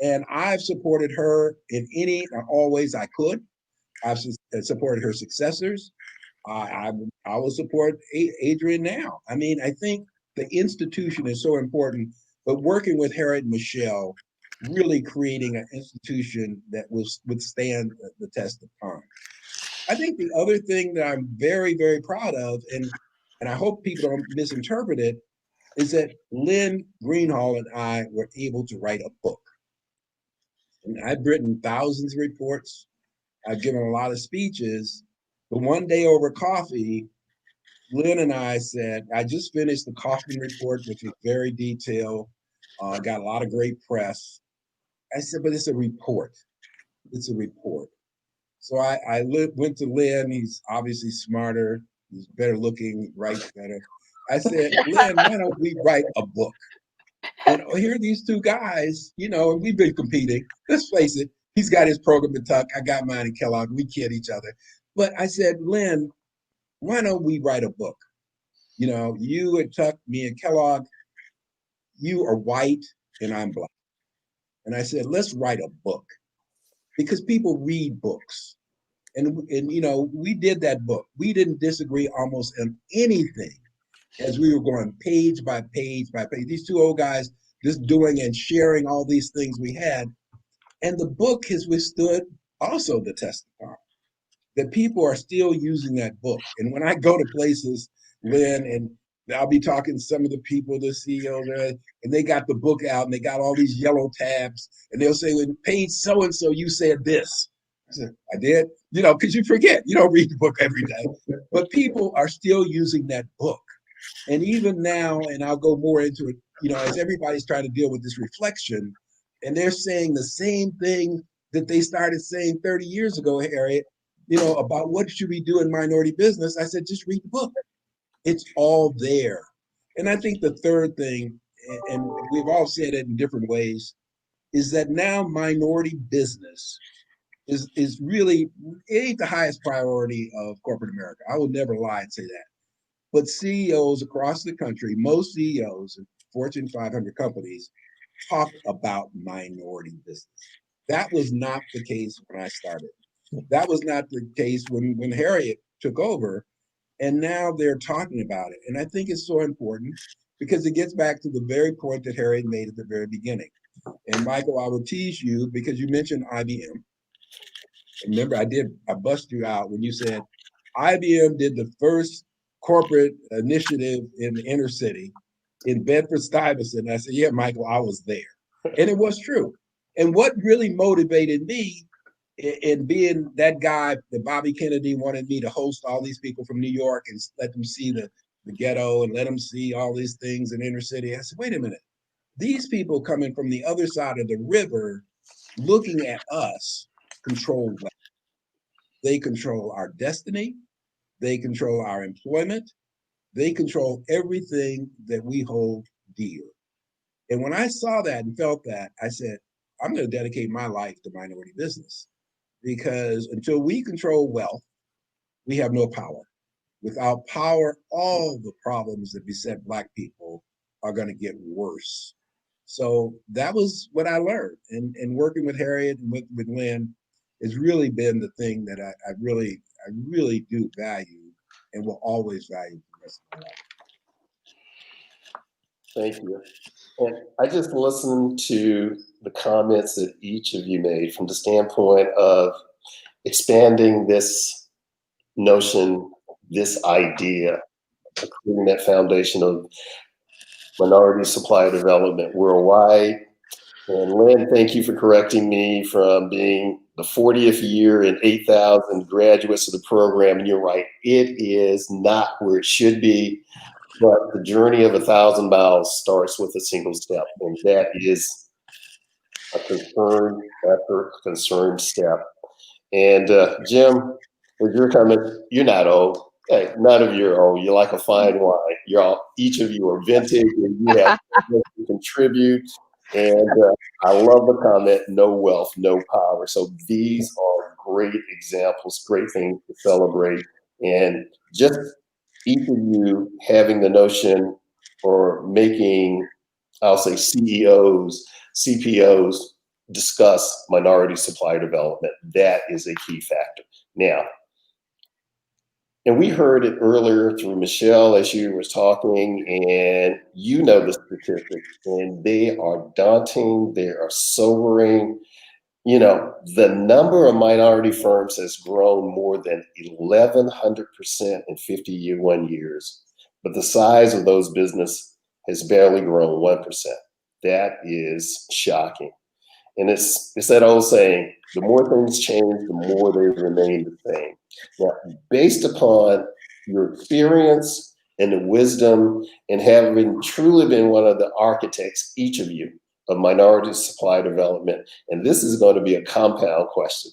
And I've supported her in any and all ways I could. I've supported her successors. I will support Adrian now. I think the institution is so important, but working with Harriet Michel, really creating an institution that will withstand the test of time. I think the other thing that I'm very, very proud of, and I hope people don't misinterpret it, is that Len Greenhalgh and I were able to write a book. And I've written thousands of reports. I've given a lot of speeches, but one day over coffee, Len and I said, I just finished the Kaufman report, which was very detailed, got a lot of great press. I said, but it's a report. It's a report. So I went to Len. He's obviously smarter. He's better looking, writes better. I said, Len, why don't we write a book? And here are these 2 guys, and we've been competing. Let's face it, he's got his program in Tuck. I got mine in Kellogg. We kid each other. But I said, Len, why don't we write a book? You at Tuck, me at Kellogg, you are white and I'm black. And I said, let's write a book, because people read books. And you know, we did that book. We didn't disagree almost on anything as we were going page by page by page. These two old guys just doing and sharing all these things we had. And the book has withstood also the test of time. That people are still using that book. And when I go to places, Lynn, and I'll be talking to some of the people, the CEOs, and they got the book out and they got all these yellow tabs, and they'll say, "When page so and so, you said this." I said, "I did," you know, because you forget. You don't read the book every day, but people are still using that book. And even now, and I'll go more into it, you know, as everybody's trying to deal with this reflection, and they're saying the same thing that they started saying 30 years ago, Harriet, you know, about what should we do in minority business. I said, just read the book. It's all there. And I think the third thing, and we've all said it in different ways, is that now minority business is really, it ain't the highest priority of corporate America. I will never lie and say that. But CEOs across the country, most CEOs of Fortune 500 companies talk about minority business. That was not the case when I started. That was not the case when Harriet took over. And now they're talking about it. And I think it's so important because it gets back to the very point that Harriet made at the very beginning. And Michael, I will tease you because you mentioned IBM. Remember, I bust you out when you said IBM did the first corporate initiative in the inner city in Bedford-Stuyvesant. I said, yeah, Michael, I was there. And it was true. And what really motivated me in being that guy that Bobby Kennedy wanted me to host all these people from New York and let them see the ghetto and let them see all these things in inner city. I said, wait a minute. These people coming from the other side of the river looking at us control wealth. They control our destiny. They control our employment. They control everything that we hold dear. And when I saw that and felt that, I said, I'm going to dedicate my life to minority business. Because until we control wealth, we have no power. Without power, all the problems that beset Black people are going to get worse. So that was what I learned. And working with Harriet and with Len has really been the thing that I really do value and will always value for the rest of my life. Thank you. And I just listened to the comments that each of you made from the standpoint of expanding this notion, this idea, creating that foundation of minority supply development worldwide. And Len, thank you for correcting me from being the 40th year and 8,000 graduates of the program. And you're right, it is not where it should be. But the journey of 1,000 miles starts with a single step, and that is a concerned effort, a concerned step. And Jim, with your comment, you're not old. Hey, none of you are old. You're like a fine wine. Each of you are vintage, and you have to contribute. And I love the comment, no wealth, no power. So these are great examples, great things to celebrate. And just each of you having the notion or making, I'll say CEOs, CPOs discuss minority supply development. That is a key factor. Now, and we heard it earlier through Michelle as you was talking, and you know the statistics, and they are daunting, they are sobering. You know, the number of minority firms has grown more than 1,100% in 51 years, but the size of those business has barely grown 1%. That is shocking. And it's that old saying, the more things change, the more they remain the same. Now, based upon your experience and the wisdom and having truly been one of the architects, each of you, of minority supply development, and this is going to be a compound question.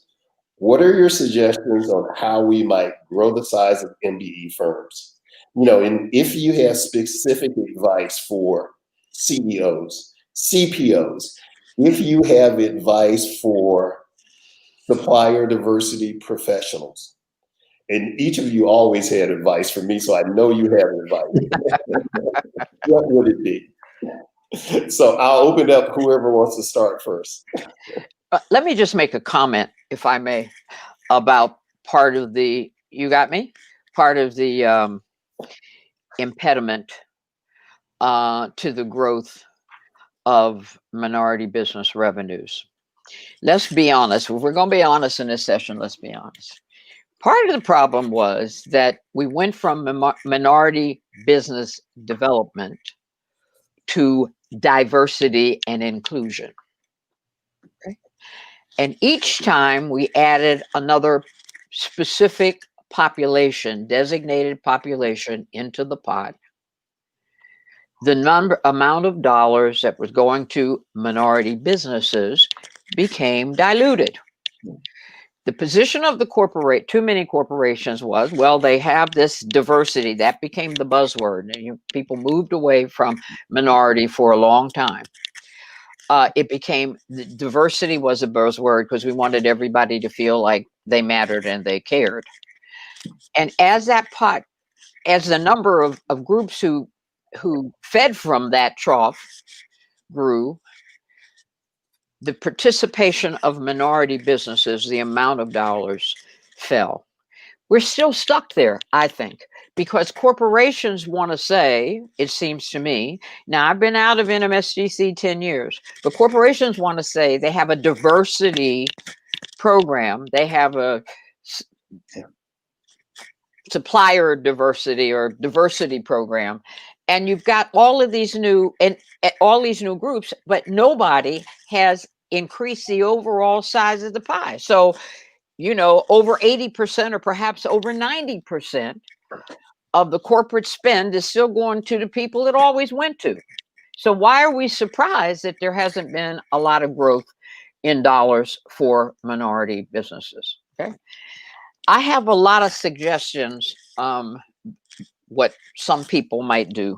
What are your suggestions on how we might grow the size of MBE firms? You know, and if you have specific advice for CEOs, CPOs, if you have advice for supplier diversity professionals, and each of you always had advice for me, so I know you have advice. What would it be? So I'll open up whoever wants to start first. Let me just make a comment, if I may, about part of the, you got me? Part of the impediment to the growth of minority business revenues. Let's be honest. If we're going to be honest in this session, let's be honest. Part of the problem was that we went from minority business development to diversity and inclusion. Okay. And each time we added another specific population, designated population into the pot, the amount of dollars that was going to minority businesses became diluted. The position of the too many corporations was, well, they have this diversity. That became the buzzword. And people moved away from minority for a long time. Diversity was a buzzword because we wanted everybody to feel like they mattered and they cared. And as the number of groups who fed from that trough grew, the participation of minority businesses, the amount of dollars fell. We're still stuck there, I think, because corporations want to say, it seems to me, now I've been out of NMSDC 10 years, but corporations want to say they have a diversity program. They have a supplier diversity or diversity program. And you've got all of these new groups, but nobody has increased the overall size of the pie. So, over 80% or perhaps over 90% of the corporate spend is still going to the people it always went to. So why are we surprised that there hasn't been a lot of growth in dollars for minority businesses? Okay. I have a lot of suggestions what some people might do,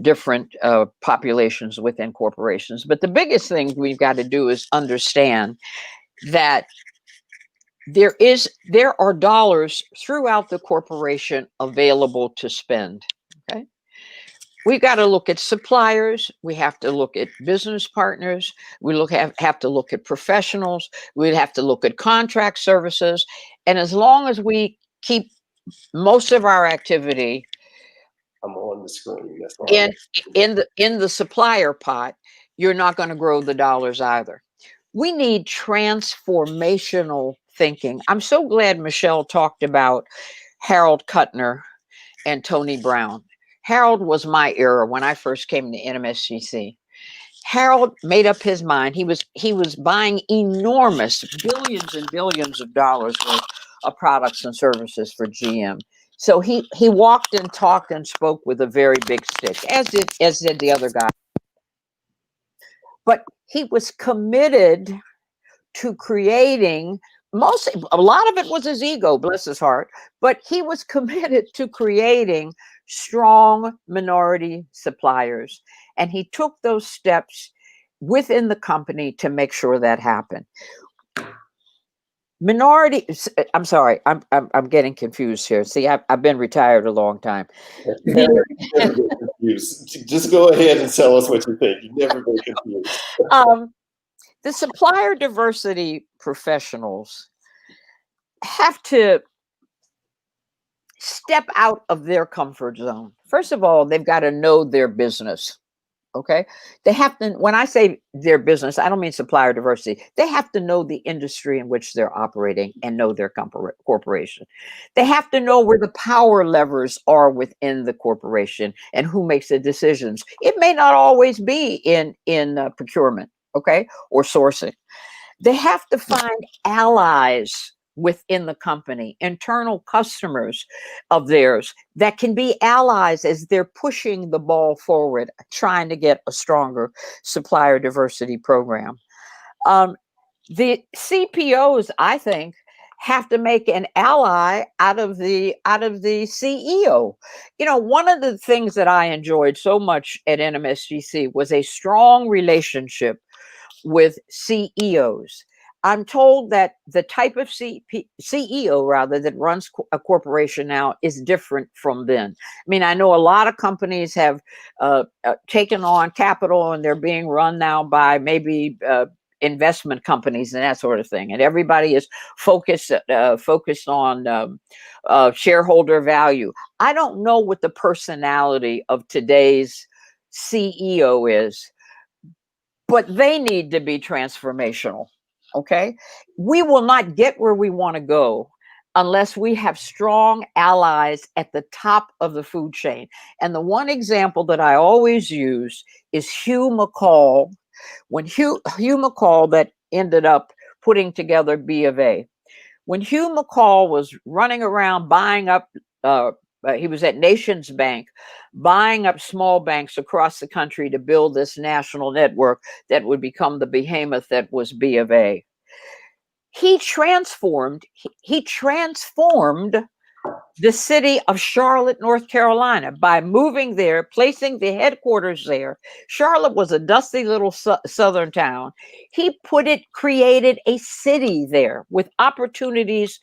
different populations within corporations. But the biggest thing we've got to do is understand that there are dollars throughout the corporation available to spend. Okay. We've got to look at suppliers. We have to look at business partners. We have to look at professionals. We'd have to look at contract services. And as long as we keep most of our activity I'm on the screen. That's all. in the supplier pot, you're not going to grow the dollars either. We need transformational thinking. I'm so glad Michelle talked about Harold Kuttner and Tony Brown. Harold was my era when I first came to NMSGC. Harold made up his mind. He was buying enormous billions and billions of dollars worth of products and services for GM. So he walked and talked and spoke with a very big stick, as did the other guy. But he was committed to creating a lot of it was his ego, bless his heart, but he was committed to creating strong minority suppliers. And he took those steps within the company to make sure that happened. I'm sorry, I'm getting confused here. See, I've been retired a long time. Never get confused. Just go ahead and tell us what you think. You never get confused. The supplier diversity professionals have to step out of their comfort zone. First of all, they've got to know their business. Okay. They have to, when I say their business, I don't mean supplier diversity. They have to know the industry in which they're operating and know their corporation. They have to know where the power levers are within the corporation and who makes the decisions. It may not always be in procurement, okay, or sourcing. They have to find allies within the company, internal customers of theirs that can be allies as they're pushing the ball forward, trying to get a stronger supplier diversity program. The CPOs, I think, have to make an ally out of the CEO. One of the things that I enjoyed so much at NMSGC was a strong relationship with CEOs. I'm told that the type of CEO that runs a corporation now is different from then. I mean, I know a lot of companies have taken on capital and they're being run now by maybe investment companies and that sort of thing, and everybody is focused on shareholder value. I don't know what the personality of today's CEO is, but they need to be transformational. Okay, we will not get where we want to go unless we have strong allies at the top of the food chain. And the one example that I always use is Hugh McCall. When Hugh McCall, that ended up putting together B of A, when Hugh McCall was running around buying up, he was at Nations Bank, buying up small banks across the country to build this national network that would become the behemoth that was B of A. He transformed the city of Charlotte, North Carolina, by moving there, placing the headquarters there. Charlotte was a dusty little southern town. He created a city there with opportunities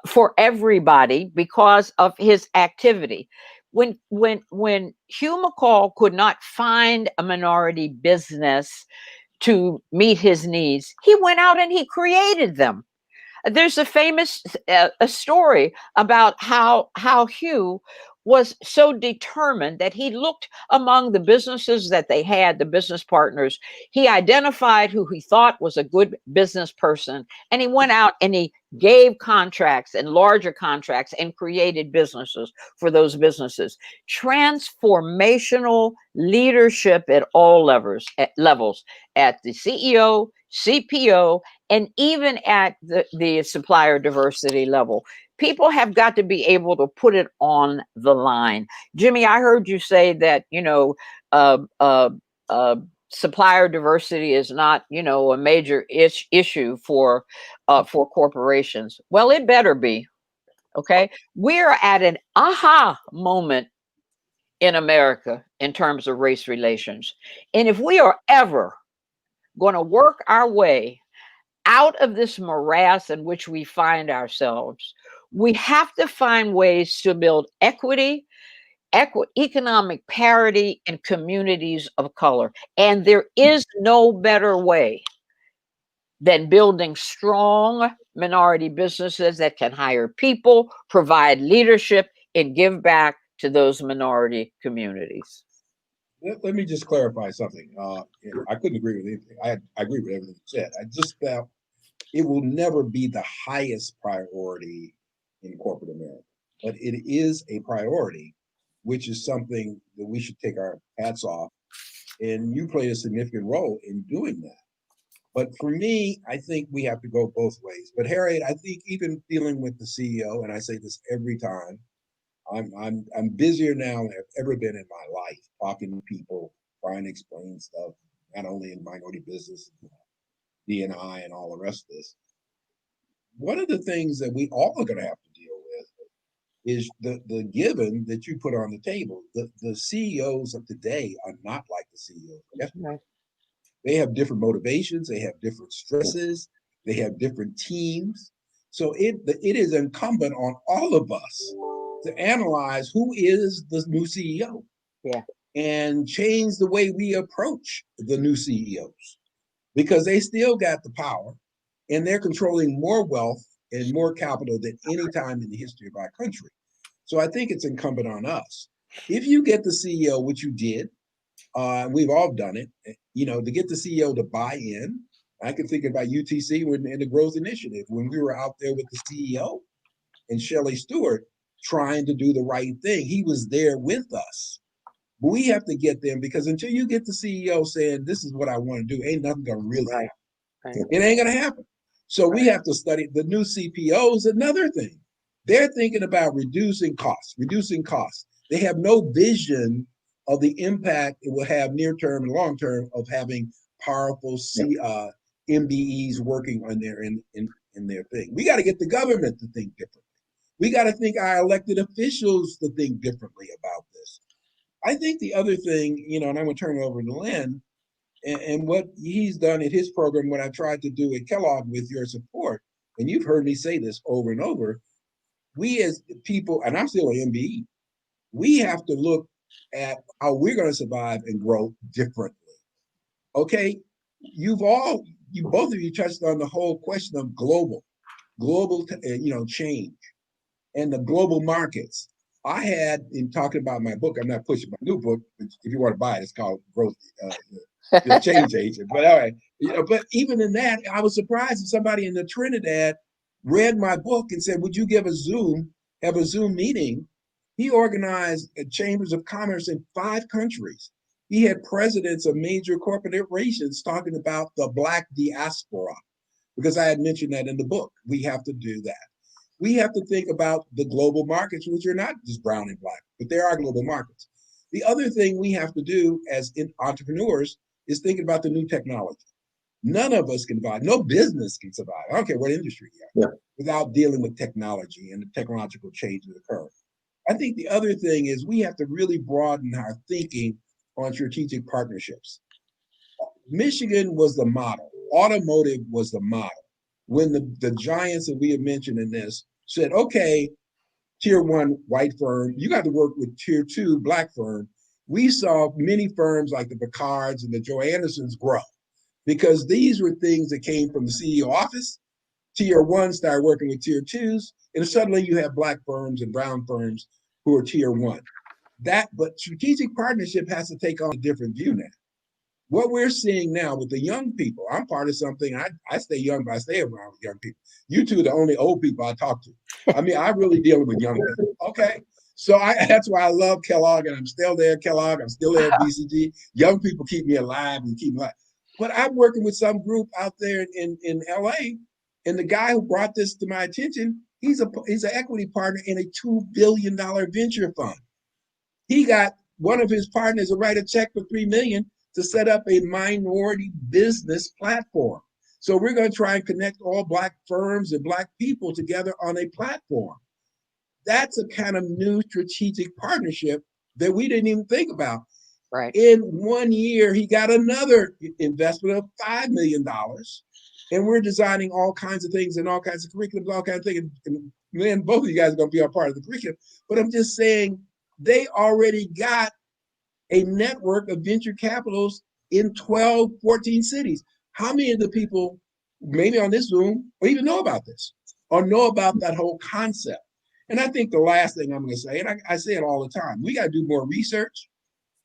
for everybody because of his activity. When Hugh McCall could not find a minority business to meet his needs, he went out and he created them. There's a famous a story about how Hugh was so determined that he looked among the businesses that they had, the business partners. He identified who he thought was a good business person, and he went out and he gave contracts and larger contracts and created businesses for those businesses. Transformational leadership at all levels, at the CEO, CPO, and even at the supplier diversity level. People have got to be able to put it on the line. Jimmy, I heard you say that, supplier diversity is not, a major issue for corporations. Well, it better be. Okay. We're at an aha moment in America in terms of race relations. And if we are ever going to work our way out of this morass in which we find ourselves, we have to find ways to build equity, economic parity in communities of color. And there is no better way than building strong minority businesses that can hire people, provide leadership, and give back to those minority communities. Let me just clarify something. I couldn't agree with anything. I agree with everything you said. I just felt it will never be the highest priority in corporate America, but it is a priority, which is something that we should take our hats off. And you play a significant role in doing that. But for me, I think we have to go both ways. But Harriet, I think even dealing with the CEO, and I say this every time, I'm busier now than I've ever been in my life, talking to people, trying to explain stuff, not only in minority business, D&I, and all the rest of this. One of the things that we all are going to have to deal with is the given that you put on the table. The CEOs of today are not like the CEOs of yesterday. They have different motivations, they have different stresses, they have different teams. So it is incumbent on all of us to analyze who is the new CEO, and change the way we approach the new CEOs, because they still got the power and they're controlling more wealth and more capital than any time in the history of our country. So I think it's incumbent on us. If you get the CEO, which you did, we've all done it, to get the CEO to buy in. I can think about UTC in the growth initiative, when we were out there with the CEO and Shelley Stewart trying to do the right thing. He was there with us. But we have to get them, because until you get the CEO saying, this is what I want to do, ain't nothing going to really happen. Right. It ain't going to happen. So we have to study the new CPOs. Another thing, they're thinking about reducing costs. They have no vision of the impact it will have near term and long term of having powerful MBEs working on in their thing. We got to get the government to think differently. We got to think our elected officials to think differently about this. I think the other thing, and I'm going to turn it over to Len, and what he's done in his program, what I tried to do at Kellogg with your support, and you've heard me say this over and over, we as people, and I'm still an MBE, we have to look at how we're going to survive and grow differently. Okay, you both of you touched on the whole question of global, change and the global markets. I had, in talking about my book, I'm not pushing my new book, but if you want to buy it, it's called Growth, Change Agent. But all right, but even in that, I was surprised if somebody in the Trinidad read my book and said, would you have a Zoom meeting? He organized chambers of commerce in 5 countries. He had presidents of major corporations talking about the Black diaspora, because I had mentioned that in the book. We have to do that. We have to think about the global markets, which are not just brown and black, but there are global markets. The other thing we have to do as entrepreneurs is thinking about the new technology. None of us can survive. No business can survive. I don't care what industry you are, without dealing with technology and the technological changes that occur. I think the other thing is we have to really broaden our thinking on strategic partnerships. Michigan was the model. Automotive was the model. When the giants that we have mentioned in this said, okay, tier 1 white firm, you got to work with tier 2 black firm. We saw many firms like the Picards and the Joe Andersons grow, because these were things that came from the CEO office. Tier 1 started working with tier 2s, and suddenly you have black firms and brown firms who are tier 1. But strategic partnership has to take on a different view now. What we're seeing now with the young people, I'm part of something, I stay young, but I stay around with young people. You two are the only old people I talk to. I mean, I'm really dealing with young people, okay? So that's why I love Kellogg, and I'm still there at Kellogg, I'm still there at BCG. Young people keep me alive and keep me alive. But I'm working with some group out there in LA, and the guy who brought this to my attention, he's an equity partner in a $2 billion venture fund. He got one of his partners to write a check for $3 million to set up a minority business platform. So we're going to try and connect all black firms and black people together on a platform. That's a kind of new strategic partnership that we didn't even think about. Right. In 1 year, he got another investment of $5 million. And we're designing all kinds of things and all kinds of curriculums, all kinds of things. And then both of you guys are going to be a part of the curriculum. But I'm just saying, they already got a network of venture capitals in 12, 14 cities. How many of the people, maybe on this Zoom, or even know about this, or know about that whole concept? And I think the last thing I'm going to say, and I say it all the time, we got to do more research.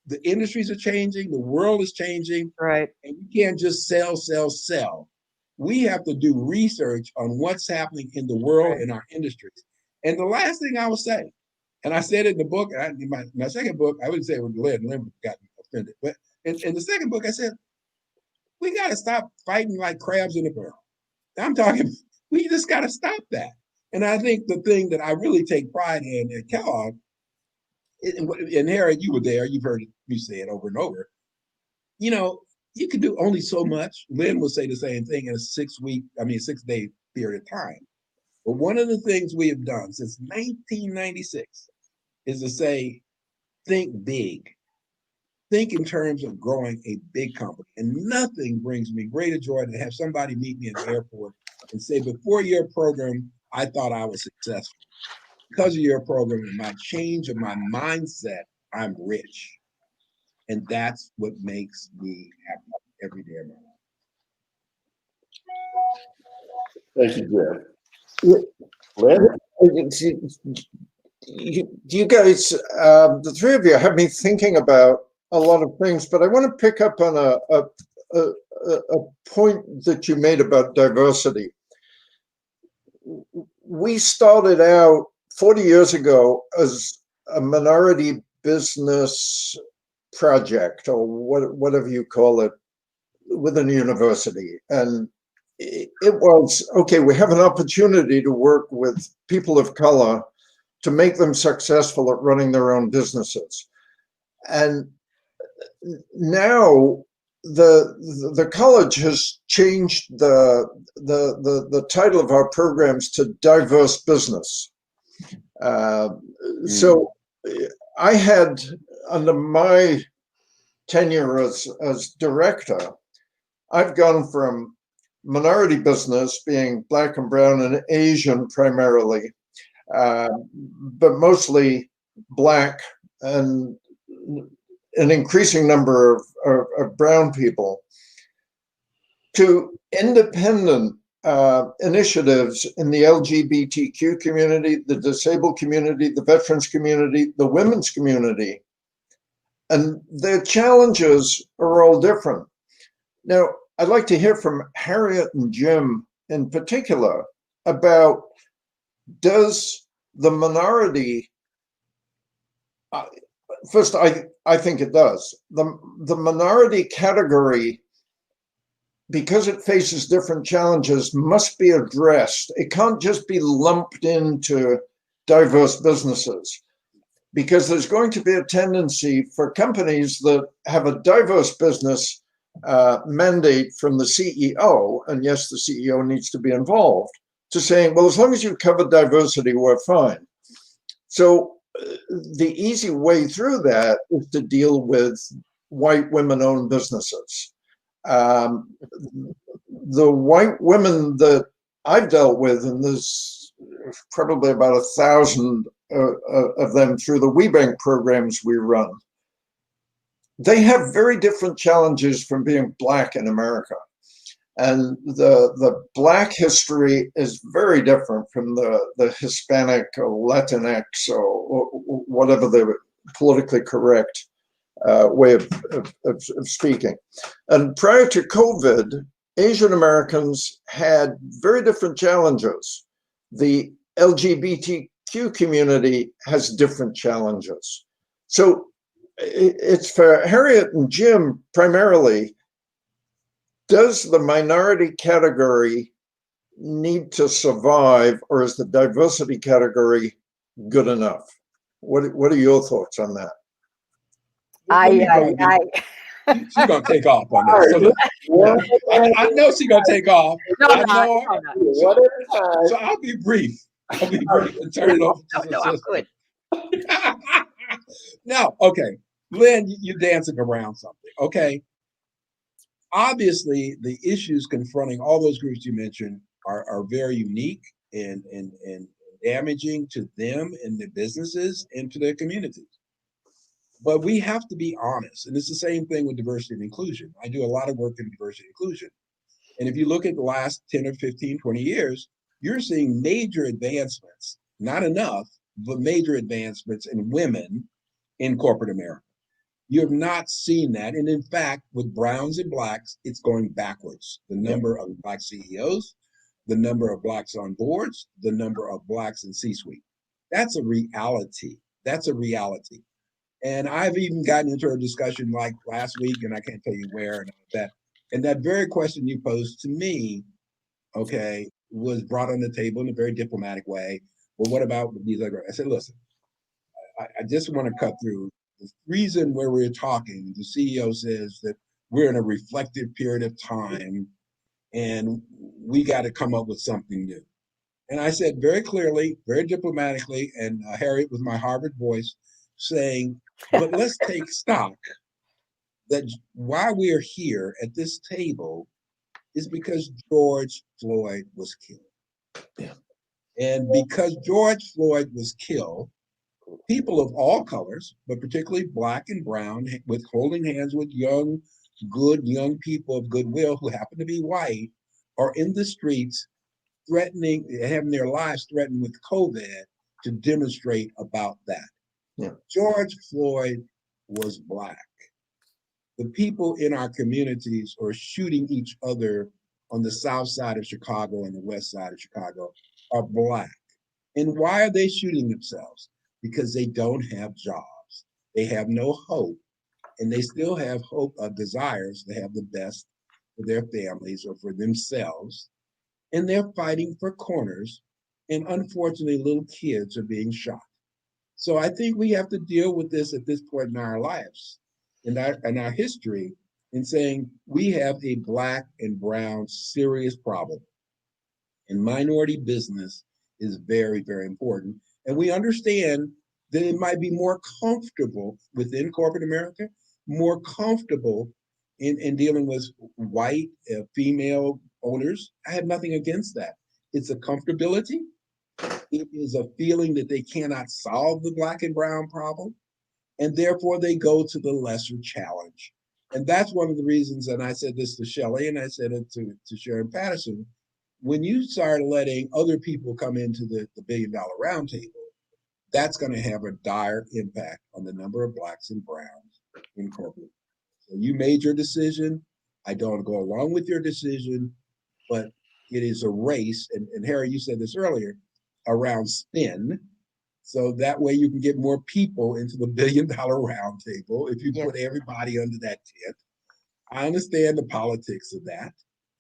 The industries are changing, the world is changing, right? And we can't just sell. We have to do research on what's happening in the world, in our industries. And the last thing I will say, and I said it in the book, in my second book, I wouldn't say it with Len got offended, but in the second book, I said, we got to stop fighting like crabs in a barrel. I'm talking, we just got to stop that. And I think the thing that I really take pride in at Kellogg, and Harriet, you were there, you've heard me say it over and over, you can do only so much. Len will say the same thing in a 6-day period of time. But one of the things we have done since 1996 is to say, think big. Think in terms of growing a big company. And nothing brings me greater joy than to have somebody meet me in the airport and say, before your program, I thought I was successful. Because of your program and my change of my mindset, I'm rich. And that's what makes me happy every day of my life. Thank you, Jim. Len? You guys, the three of you have me thinking about a lot of things, but I want to pick up on a point that you made about diversity. We started out 40 years ago as a minority business project, or whatever you call it, within a university. And it was, okay, we have an opportunity to work with people of color to make them successful at running their own businesses. And now the college has changed the title of our programs to diverse business. So I had, under my tenure as director, I've gone from minority business, being Black and brown and Asian primarily, but mostly Black and an increasing number of brown people, to independent initiatives in the LGBTQ community, the disabled community, the veterans community, the women's community. And their challenges are all different. Now, I'd like to hear from Harriet and Jim in particular about, does the minority, first, I think it does. The minority category, because it faces different challenges, must be addressed. It can't just be lumped into diverse businesses, because there's going to be a tendency for companies that have a diverse business mandate from the CEO, and yes, the CEO needs to be involved, to saying, well, as long as you cover diversity, we're fine. So the easy way through that is to deal with white women-owned businesses. The white women that I've dealt with, and there's probably about 1,000 of them through the WeBank programs we run, they have very different challenges from being Black in America. And the Black history is very different from the Hispanic or Latinx or whatever the politically correct way of speaking. And prior to COVID, Asian Americans had very different challenges. The LGBTQ community has different challenges. So it's for Harriet and Jim primarily, does the minority category need to survive, or is the diversity category good enough? What are your thoughts on that? She's gonna take off on that. So I know she's gonna take off. I know her. So I'll be brief. I'll be brief and turn it over to the sister. Now, okay, Len, you're dancing around something. Okay. Obviously, the issues confronting all those groups you mentioned are very unique and damaging to them and their businesses and to their communities. But we have to be honest, and it's the same thing with diversity and inclusion. I do a lot of work in diversity and inclusion. And if you look at the last 10 or 15, 20 years, you're seeing major advancements, not enough, but major advancements in women in corporate America. You have not seen that. And in fact, with browns and Blacks, it's going backwards. The number of Black CEOs, the number of Blacks on boards, the number of Blacks in C-suite. That's a reality. That's a reality. And I've even gotten into a discussion like last week, and I can't tell you where and all that. And that very question you posed to me, okay, was brought on the table in a very diplomatic way. Well, what about these other? I said, listen, I just want to cut through. The reason where we're talking, the CEO says that we're in a reflective period of time and we got to come up with something new. And I said very clearly, very diplomatically, and Harriet was my Harvard voice, saying, but let's take stock that why we are here at this table is because George Floyd was killed. Yeah. And because George Floyd was killed, people of all colors, but particularly Black and brown, with holding hands with good young people of goodwill who happen to be white, are in the streets threatening, having their lives threatened with COVID to demonstrate about that. Yeah. George Floyd was Black. The people in our communities are shooting each other on the south side of Chicago and the west side of Chicago are Black. And why are they shooting themselves? Because they don't have jobs. They have no hope. And they still have hope desires to have the best for their families or for themselves. And they're fighting for corners. And unfortunately, little kids are being shot. So I think we have to deal with this at this point in our lives, in our history, in saying we have a Black and brown serious problem. And minority business is very, very important. And we understand that it might be more comfortable within corporate America, more comfortable in dealing with white female owners. I have nothing against that. It's a comfortability. It is a feeling that they cannot solve the Black and brown problem. And therefore they go to the lesser challenge. And that's one of the reasons, and I said this to Shelley and I said it to Sharon Patterson, when you start letting other people come into the $1 billion roundtable, that's going to have a dire impact on the number of Blacks and Browns in corporate. So you made your decision. I don't go along with your decision, but it is a race. And Harry, you said this earlier, around spin. So that way you can get more people into the $1 billion roundtable if you put everybody under that tent. I understand the politics of that.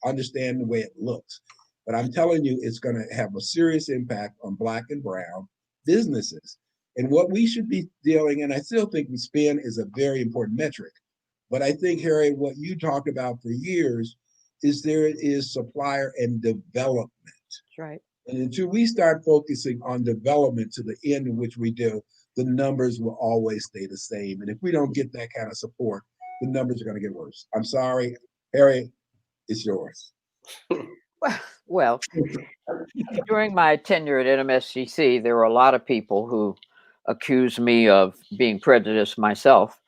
I understand the way it looks. But I'm telling you, it's going to have a serious impact on Black and Brown businesses. And what we should be dealing, and I still think the spin is a very important metric. But I think, Harry, what you talked about for years is there is supplier and development. That's right. And until we start focusing on development to the end in which we do, the numbers will always stay the same. And if we don't get that kind of support, the numbers are going to get worse. I'm sorry, Harry, it's yours. Well, during my tenure at NMSCC, there were a lot of people who accused me of being prejudiced myself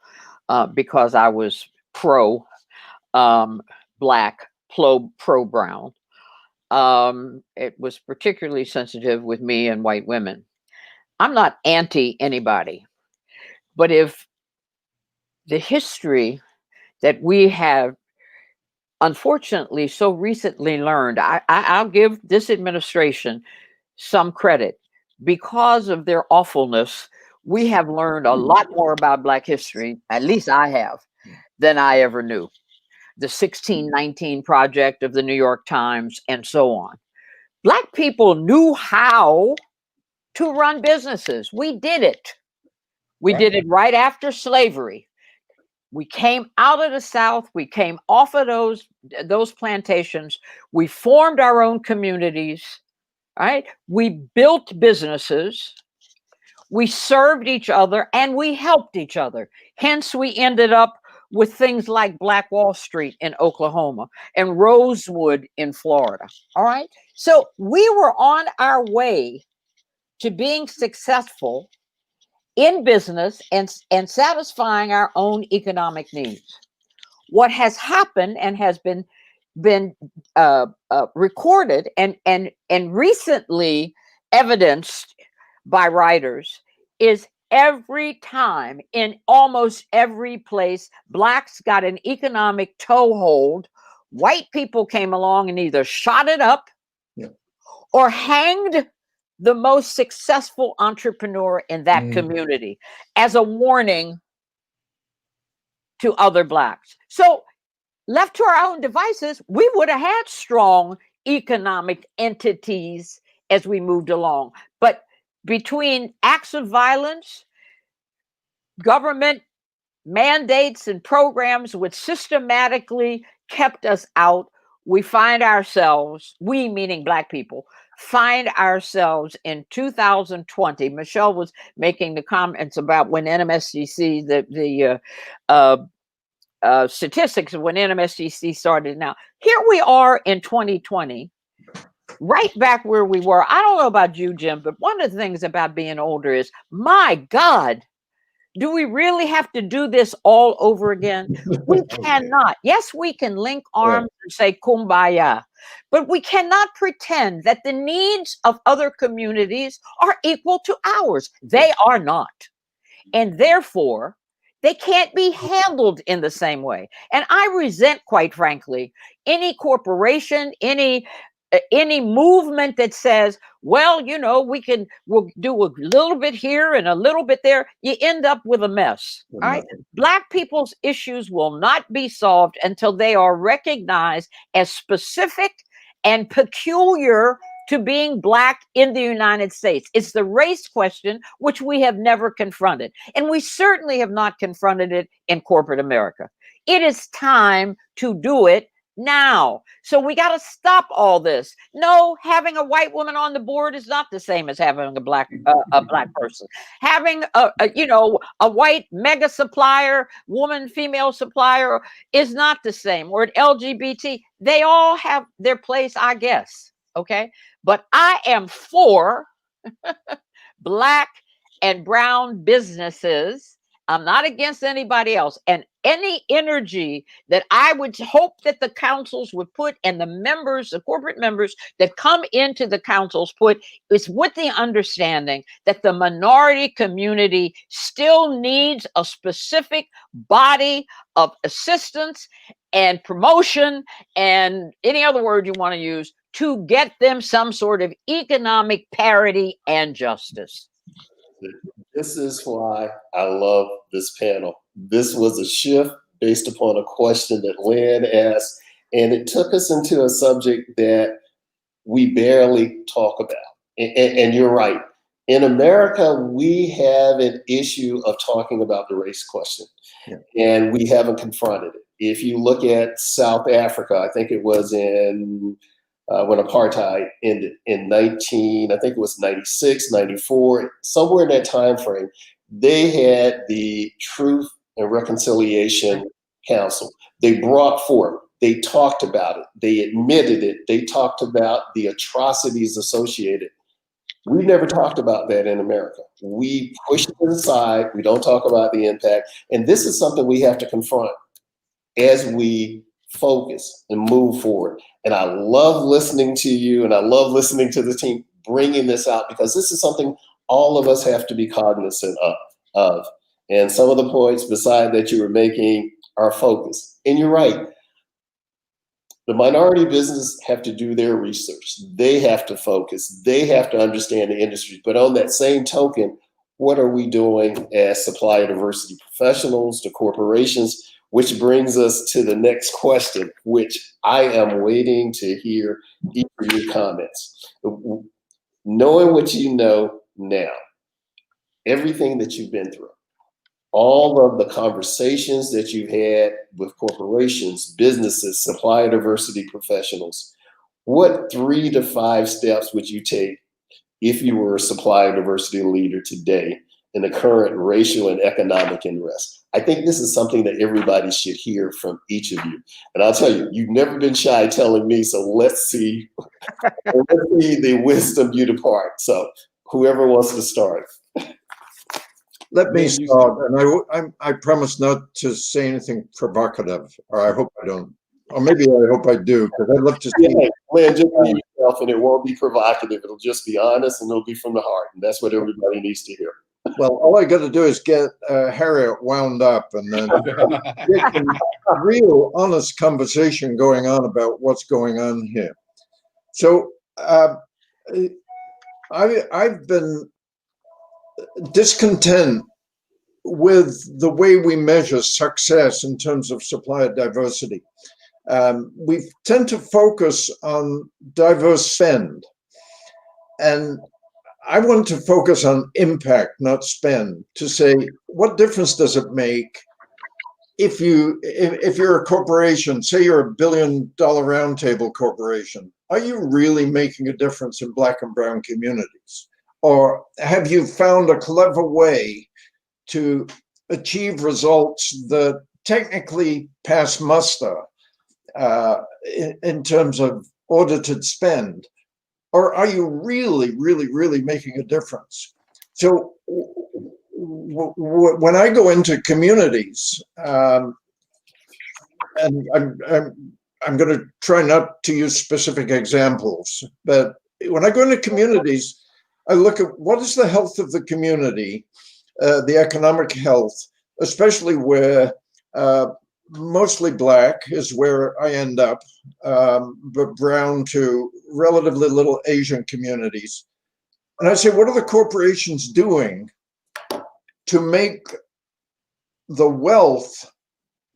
because I was pro Black, pro Brown. It was particularly sensitive with me and white women. I'm not anti anybody, but if the history that we have unfortunately so recently learned, I'll give this administration some credit. Because of their awfulness, we have learned a lot more about Black history, at least I have, than I ever knew. The 1619 Project of the New York Times and so on. Black people knew how to run businesses. We did it. We did it right after slavery. We came out of the South. We came off of those plantations. We formed our own communities, right? We built businesses. We served each other and we helped each other. Hence, we ended up with things like Black Wall Street in Oklahoma and Rosewood in Florida. All right. So we were on our way to being successful in business and satisfying our own economic needs. What has happened and has been recorded and recently evidenced by writers is every time in almost every place Blacks got an economic toehold, white people came along and either shot it up or hanged the most successful entrepreneur in that community as a warning to other Blacks. So left to our own devices, we would have had strong economic entities as we moved along. But between acts of violence, government mandates and programs which systematically kept us out, we find ourselves, we meaning Black people, find ourselves in 2020. Michelle was making the comments about when NMSCC, the statistics of when NMSCC started. Now, here we are in 2020, right back where we were. I don't know about you, Jim, but one of the things about being older is, my God, do we really have to do this all over again? We cannot. Yes, we can link arms and say kumbaya, but we cannot pretend that the needs of other communities are equal to ours. They are not. And therefore, they can't be handled in the same way. And I resent, quite frankly, any corporation, any movement that says, well, you know, we'll do a little bit here and a little bit there. You end up with a mess. All right. Black people's issues will not be solved until they are recognized as specific and peculiar to being Black in the United States. It's the race question, which we have never confronted. And we certainly have not confronted it in corporate America. It is time to do it now. So we got to stop all this. No, having a white woman on the board is not the same as having a black person. Having a white mega supplier, woman, female supplier is not the same. Or an LGBT, they all have their place, I guess. Okay, but I am for Black and brown businesses. I'm not against anybody else. And any energy that I would hope that the councils would put, and the members, the corporate members that come into the councils put, is with the understanding that the minority community still needs a specific body of assistance and promotion and any other word you want to use to get them some sort of economic parity and justice. This is why I love this panel. This was a shift based upon a question that Len asked, and it took us into a subject that we barely talk about. And you're right. In America, we have an issue of talking about the race question, and we haven't confronted it. If you look at South Africa, I think it was in when apartheid ended in I think it was 96, 94, somewhere in that time frame, they had the Truth and Reconciliation Council. They brought forth, they talked about it, they admitted it, they talked about the atrocities associated. We've never talked about that in America. We push it aside, we don't talk about the impact, and this is something we have to confront as we focus and move forward. And I love listening to you, and I love listening to the team bringing this out, because this is something all of us have to be cognizant of. And some of the points beside that you were making are focus. And you're right. The minority businesses have to do their research. They have to focus. They have to understand the industry. But on that same token, what are we doing as supplier diversity professionals, the corporations? Which brings us to the next question, which I am waiting to hear each of your comments. Knowing what you know now, everything that you've been through, all of the conversations that you've had with corporations, businesses, supplier diversity professionals, what 3 to 5 steps would you take if you were a supplier diversity leader today in the current racial and economic unrest? I think this is something that everybody should hear from each of you. And I'll tell you, you've never been shy telling me, so let's see the wisdom you depart. So whoever wants to start. Let me start, and I promise not to say anything provocative, or I hope I don't, or maybe I hope I do, because I'd love to see. Yeah, Len, just be yourself, and it won't be provocative. It'll just be honest, and it'll be from the heart, and that's what everybody needs to hear. Well, all I got to do is get Harriet wound up, and then get a real, honest conversation going on about what's going on here. So I've been discontent with the way we measure success in terms of supplier diversity. We tend to focus on diverse spend, and I want to focus on impact, not spend, to say, what difference does it make if you're a corporation, say you're $1 billion roundtable corporation, are you really making a difference in Black and brown communities? Or have you found a clever way to achieve results that technically pass muster in terms of audited spend? Or are you really, really, really making a difference? So when I go into communities, and I'm going to try not to use specific examples, but when I go into communities, I look at what is the health of the community, the economic health, especially where mostly Black is where I end up, but brown to relatively little Asian communities. And I say, what are the corporations doing to make the wealth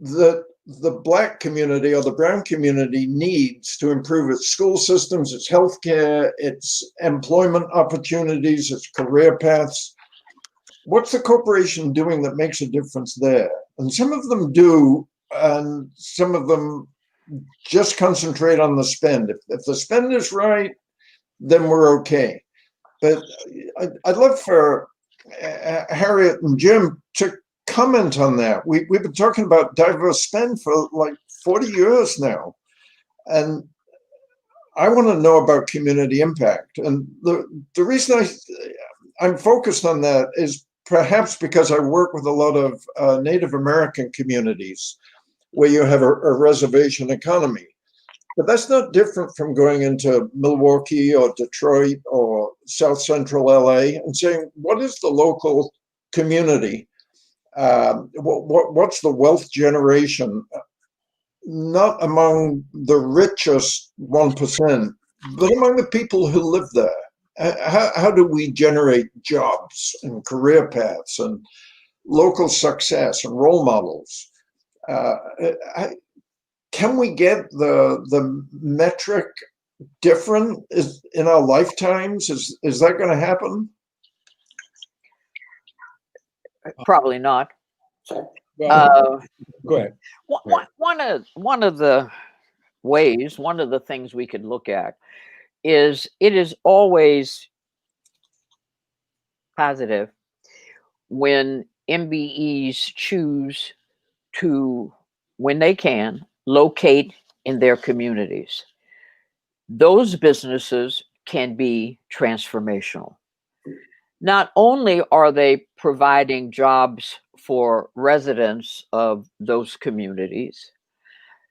that the Black community or the brown community needs to improve its school systems, its healthcare, its employment opportunities, its career paths? What's the corporation doing that makes a difference there? And some of them do, and some of them just concentrate on the spend. If the spend is right, then we're okay. But I'd love for Harriet and Jim to comment on that. We've been talking about diverse spend for like 40 years now. And I want to know about community impact. And the reason I'm focused on that is perhaps because I work with a lot of Native American communities where you have a reservation economy. But that's not different from going into Milwaukee or Detroit or South Central LA and saying, what is the local community? What's the wealth generation? Not among the richest 1%, but among the people who live there. How do we generate jobs and career paths and local success and role models? Can we get the metric different in our lifetimes? Is that going to happen? Probably not. Well, go ahead. One of the ways, one of the things we could look at is it is always positive when MBEs choose to, when they can, locate in their communities. Those businesses can be transformational. Not only are they providing jobs for residents of those communities,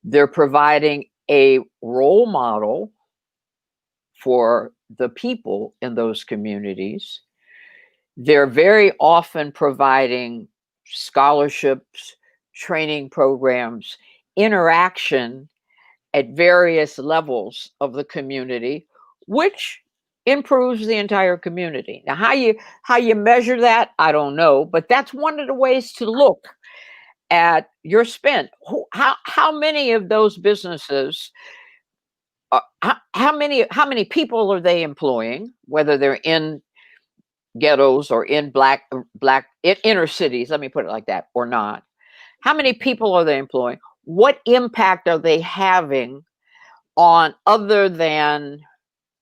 they're providing a role model for the people in those communities. They're very often providing scholarships, training programs, interaction at various levels of the community, which improves the entire community. Now, how you measure that, I don't know, but that's one of the ways to look at your spend. How many of those businesses, how many people are they employing, whether they're in ghettos or in black inner cities, let me put it like that, or not? How many people are they employing? What impact are they having on other than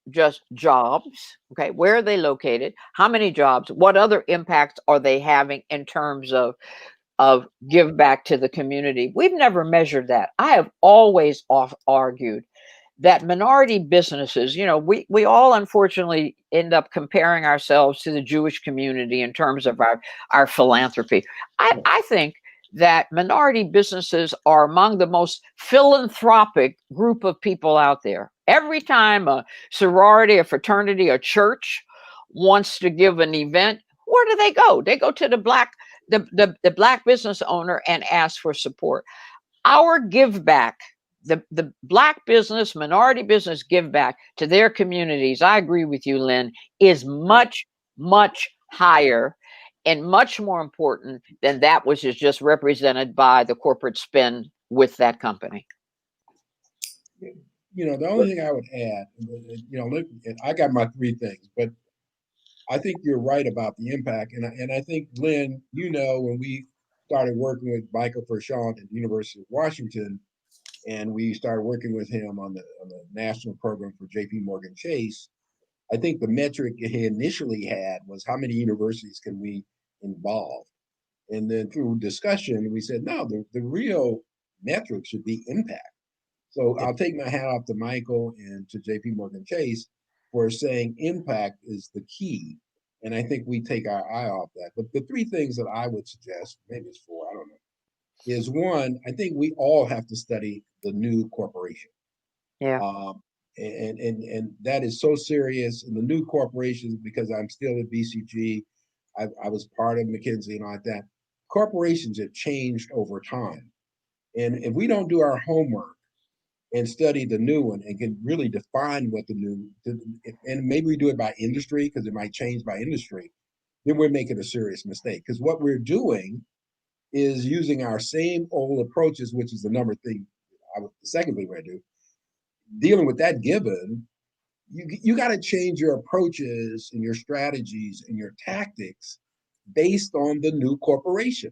just jobs? Okay, where are they located? How many jobs? What other impacts are they having in terms of give back to the community? We've never measured that. I have always argued that minority businesses, we all unfortunately end up comparing ourselves to the Jewish community in terms of our philanthropy. I think that minority businesses are among the most philanthropic group of people out there. Every time a sorority, a fraternity, a church wants to give an event, where do they go? They go to the black business owner and ask for support. Our give back, the black business, minority business give back to their communities, I agree with you, Len, is much, much higher and much more important than that which is just represented by the corporate spend with that company. The only thing I would add, look, I got my three things, but I think you're right about the impact. And I think, Len, when we started working with Michael Fershant at the University of Washington, and we started working with him on the national program for JP Morgan Chase, I think the metric he initially had was how many universities can we involve? And then through discussion, we said, no, the real metric should be impact. So I'll take my hat off to Michael and to JP Morgan Chase for saying impact is the key. And I think we take our eye off that. But the three things that I would suggest, maybe it's four, I don't know, is one, I think we all have to study the new corporation. Yeah. And that is so serious. And the new corporations, because I'm still at BCG, I was part of McKinsey and all like that. Corporations have changed over time. And if we don't do our homework and study the new one and can really define what the new, and maybe we do it by industry because it might change by industry, then we're making a serious mistake. Because what we're doing is using our same old approaches, which is the second thing we're gonna do, dealing with that given, you got to change your approaches and your strategies and your tactics based on the new corporation.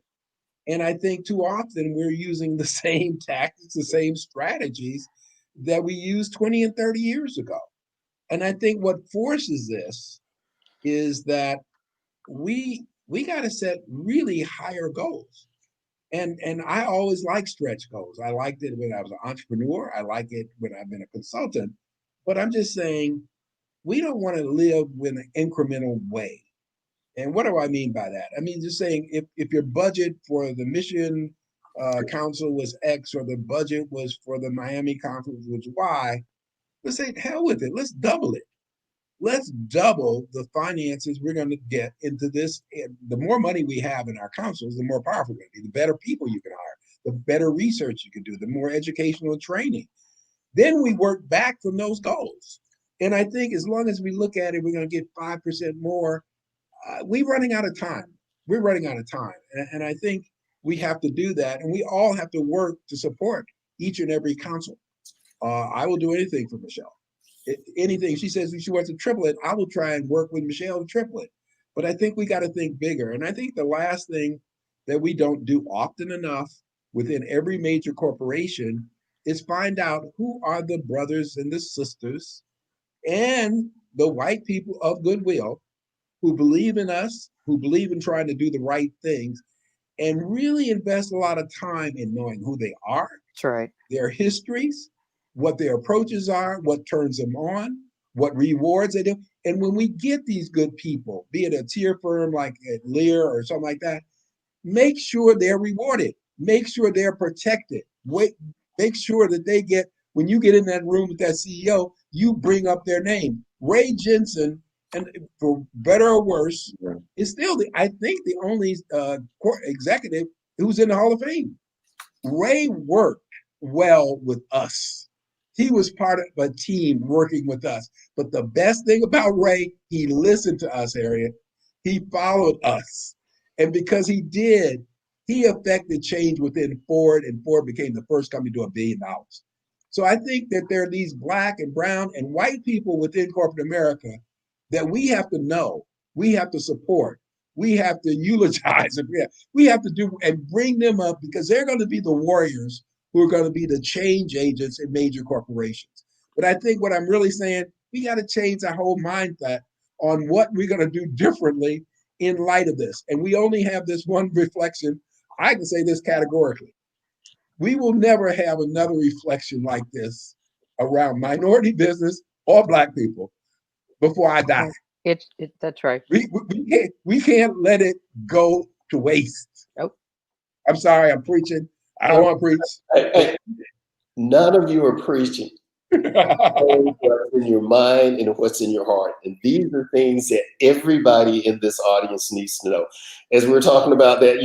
And I think too often we're using the same tactics, the same strategies that we used 20 and 30 years ago. And I think what forces this is that we got to set really higher goals. And I always like stretch goals. I liked it when I was an entrepreneur. I like it when I've been a consultant. But I'm just saying, we don't want to live in an incremental way. And what do I mean by that? I mean, just saying if your budget for the Mission Council was X, or the budget was for the Miami Conference was Y, let's say, hell with it. Let's double it. Let's double the finances we're going to get into this. And the more money we have in our councils, the more powerful we're going to be, the better people you can hire, the better research you can do, the more educational training. Then we work back from those goals. And I think as long as we look at it, we're going to get 5% more. We're running out of time. We're running out of time. And I think we have to do that. And we all have to work to support each and every council. I will do anything for Michelle. Anything. She says she wants to triple it, I will try and work with Michelle to triple it. But I think we got to think bigger. And I think the last thing that we don't do often enough within every major corporation is find out who are the brothers and the sisters and the white people of goodwill who believe in us, who believe in trying to do the right things, and really invest a lot of time in knowing who they are. That's right. Their histories, what their approaches are, what turns them on, what rewards they do. And when we get these good people, be it a tier firm like at Lear or something like that, make sure they're rewarded. Make sure they're protected. Make sure that they get, when you get in that room with that CEO, you bring up their name. Ray Jensen, and for better or worse, is still, I think, the only executive who's in the Hall of Fame. Ray worked well with us. He was part of a team working with us. But the best thing about Ray, he listened to us, Harriet. He followed us. And because he did, he affected change within Ford, and Ford became the first company to do $1 billion. So I think that there are these Black and brown and white people within corporate America that we have to know, we have to support, we have to eulogize, we have to do and bring them up, because they're going to be the warriors who are going to be the change agents in major corporations. But I think what I'm really saying, we got to change our whole mindset on what we're going to do differently in light of this. And we only have this one reflection. I can say this categorically. We will never have another reflection like this around minority business or Black people before I die. That's right. We can't let it go to waste. Nope. I'm sorry, I'm preaching. I don't want to preach. Hey, none of you are preaching. What's in your mind and what's in your heart. And these are things that everybody in this audience needs to know. As we're talking about that,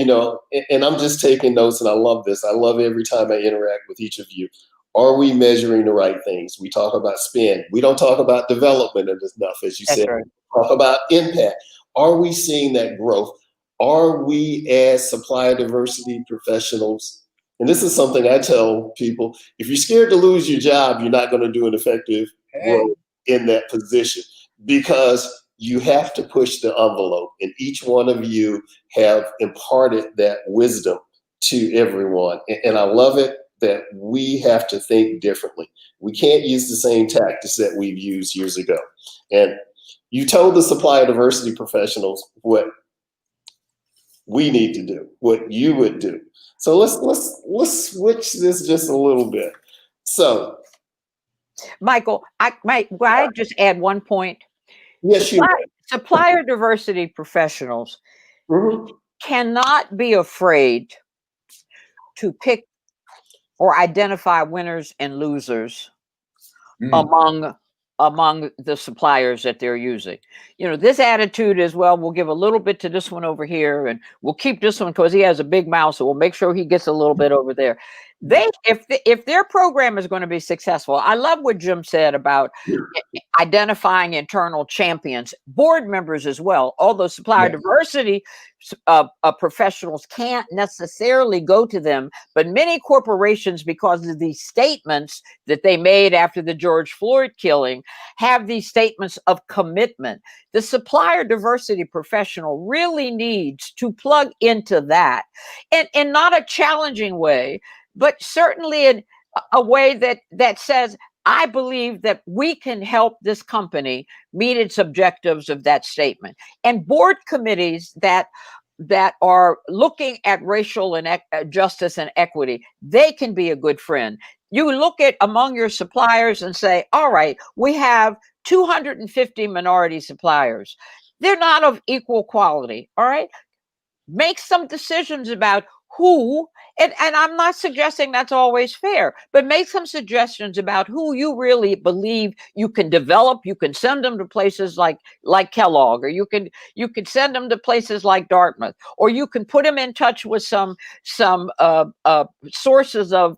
and I'm just taking notes, and I love this. I love every time I interact with each of you. Are we measuring the right things? We talk about spend. We don't talk about development enough, as you said. Right. We talk about impact. Are we seeing that growth? Are we, as supplier diversity professionals, and this is something I tell people, if you're scared to lose your job, you're not going to do an effective role in that position, because you have to push the envelope, and each one of you have imparted that wisdom to everyone. And I love it that we have to think differently. We can't use the same tactics that we've used years ago. And you told the supplier diversity professionals what we need to do, what you would do. So let's switch this just a little bit. So, Michael, I just add one point? Yes, supplier diversity professionals cannot be afraid to pick or identify winners and losers among the suppliers that they're using. This attitude is, well, we'll give a little bit to this one over here, and we'll keep this one because he has a big mouth, so we'll make sure he gets a little bit over there. If their program is going to be successful, I love what Jim said about identifying internal champions, board members as well. Although supplier diversity professionals can't necessarily go to them, but many corporations, because of these statements that they made after the George Floyd killing, have these statements of commitment. The supplier diversity professional really needs to plug into that, and not a challenging way, but certainly in a way that says, I believe that we can help this company meet its objectives of that statement. And board committees that are looking at racial and justice and equity, they can be a good friend. You look at among your suppliers and say, all right, we have 250 minority suppliers. They're not of equal quality, all right? Make some decisions about who, and I'm not suggesting that's always fair, but make some suggestions about who you really believe you can develop. You can send them to places like Kellogg, or you can send them to places like Dartmouth, or you can put them in touch with some sources of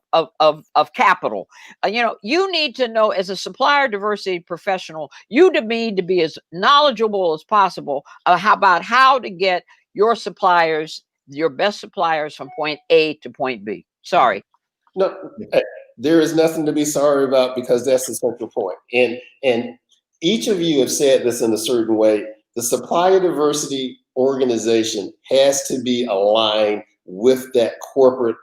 capital. You need to know, as a supplier diversity professional, you need to be as knowledgeable as possible about how to get your suppliers, your best suppliers, from point A to point B. Sorry. No, there is nothing to be sorry about, because that's the central point. And each of you have said this in a certain way. The supplier diversity organization has to be aligned with that corporate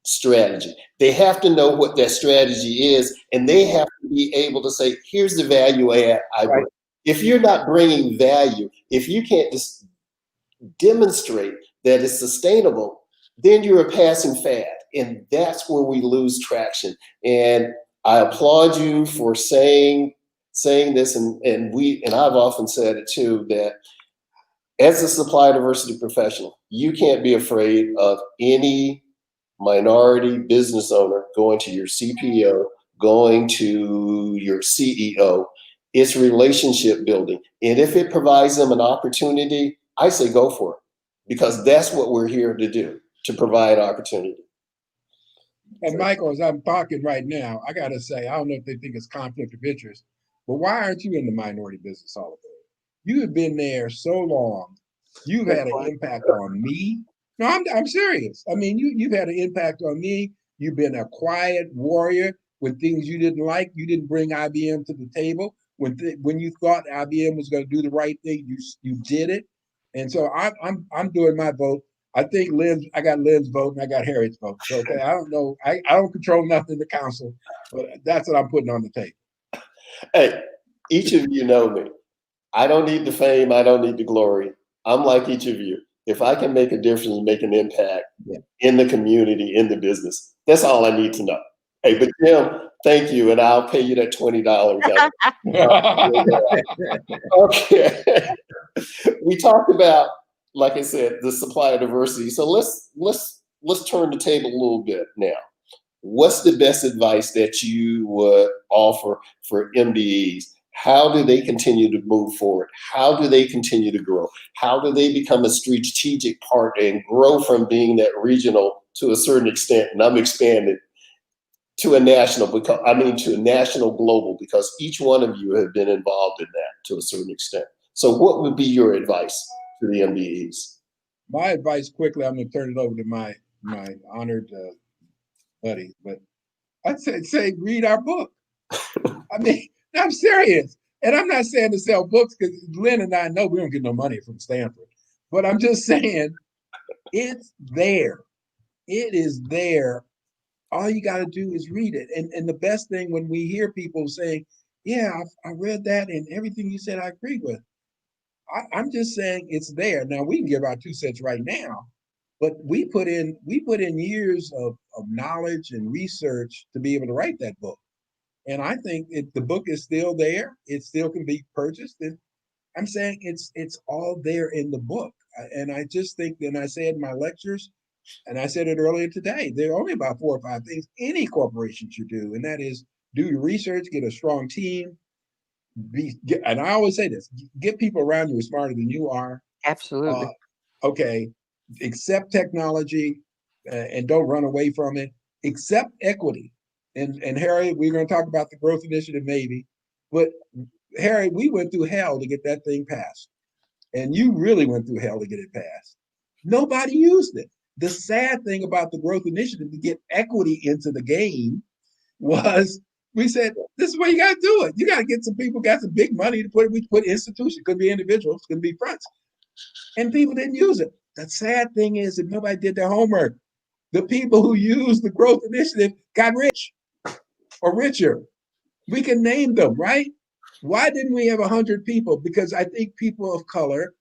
strategy. They have to know what that strategy is, and they have to be able to say, here's the value add I bring. Right. If you're not bringing value, if you can't just demonstrate that it's sustainable, then you're a passing fad, and that's where we lose traction. And I applaud you for saying this, and I've often said it too, that as a supply diversity professional, you can't be afraid of any minority business owner going to your CPO, going to your CEO. It's relationship building, and if it provides them an opportunity, I say go for it, because that's what we're here to do, to provide opportunity. And Michael, as I'm talking right now, I got to say, I don't know if they think it's conflict of interest, but why aren't you in the Minority Business Hall of Fame? You have been there so long. You've had an impact on me. No, I'm serious. I mean, you've had an impact on me. You've been a quiet warrior when things you didn't like. You didn't bring IBM to the table. When you thought IBM was going to do the right thing, you did it. And so I'm doing my vote. I think I got Len's vote and I got Harriet's vote. So, okay, I don't know. I don't control nothing in the council, but that's what I'm putting on the table. Hey, each of you know me. I don't need the fame. I don't need the glory. I'm like each of you. If I can make a difference and make an impact in the community, in the business, that's all I need to know. Hey, but Jim, thank you, and I'll pay you that $20. Okay. We talked about, like I said, the supplier diversity. So let's turn the table a little bit now. What's the best advice that you would offer for MDEs? How do they continue to move forward? How do they continue to grow? How do they become a strategic partner and grow from being that regional to a certain extent? And I'm expanding to a national, global, because each one of you have been involved in that to a certain extent. So what would be your advice to the MDEs? My advice, quickly, I'm going to turn it over to my honored buddy, but I'd say read our book. I mean, I'm serious. And I'm not saying to sell books, because Len and I know we don't get no money from Stanford. But I'm just saying it's there. It is there. All you got to do is read it. And the best thing when we hear people saying, yeah, I read that and everything you said I agree with. I'm just saying it's there. Now, we can give our 2 cents right now, but we put in years of knowledge and research to be able to write that book. And I think the book is still there. It still can be purchased. And I'm saying it's all there in the book. And I just think, and I say it in my lectures, and I said it earlier today, there are only about 4 or 5 things any corporation should do. And that is do your research, get a strong team. And I always say this, get people around you who are smarter than you are. Absolutely. Okay. Accept technology and don't run away from it. Accept equity. And Harry, we're going to talk about the growth initiative maybe, but Harry, we went through hell to get that thing passed. And you really went through hell to get it passed. Nobody used it. The sad thing about the growth initiative to get equity into the game was we said, this is where you got to do it. You got to get some people, got some big money to put institutions, could be individuals, could be fronts. And people didn't use it. The sad thing is that nobody did their homework. The people who used the growth initiative got rich or richer. We can name them, right? Why didn't we have 100 people? Because I think people of color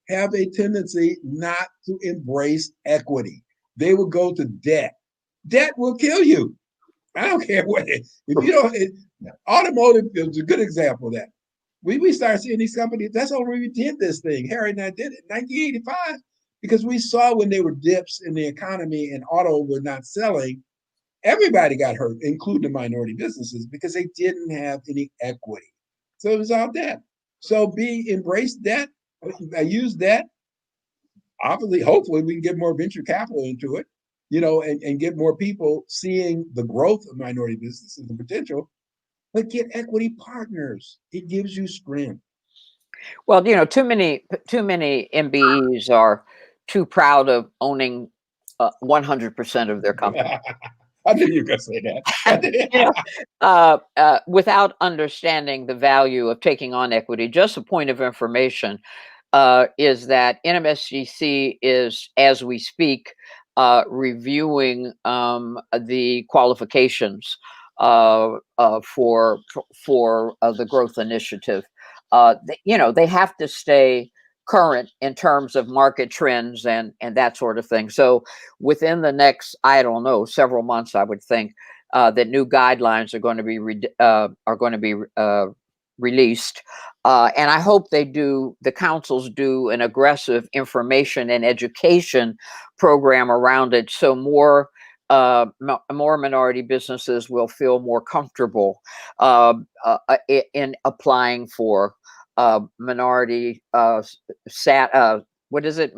have a tendency not to embrace equity. They will go to debt. Debt will kill you. I don't care what it is. If you don't, automotive is a good example of that. We started seeing these companies. That's how we did this thing. Harry and I did it in 1985 because we saw when there were dips in the economy and auto were not selling, everybody got hurt, including the minority businesses, because they didn't have any equity. So it was all debt. So embrace debt, use debt. Obviously, hopefully we can get more venture capital into it, and get more people seeing the growth of minority businesses, the potential, but get equity partners. It gives you strength. Well, too many MBEs are too proud of owning 100% of their company. I knew you were going to say that. Without understanding the value of taking on equity. Just a point of information is that NMSGC is, as we speak, reviewing the qualifications for the growth initiative. They have to stay current in terms of market trends and that sort of thing. So within the next, I don't know, several months, I would think that new guidelines are going to be released. And I hope the councils do an aggressive information and education program around it, so more minority businesses will feel more comfortable in applying for minority what is it?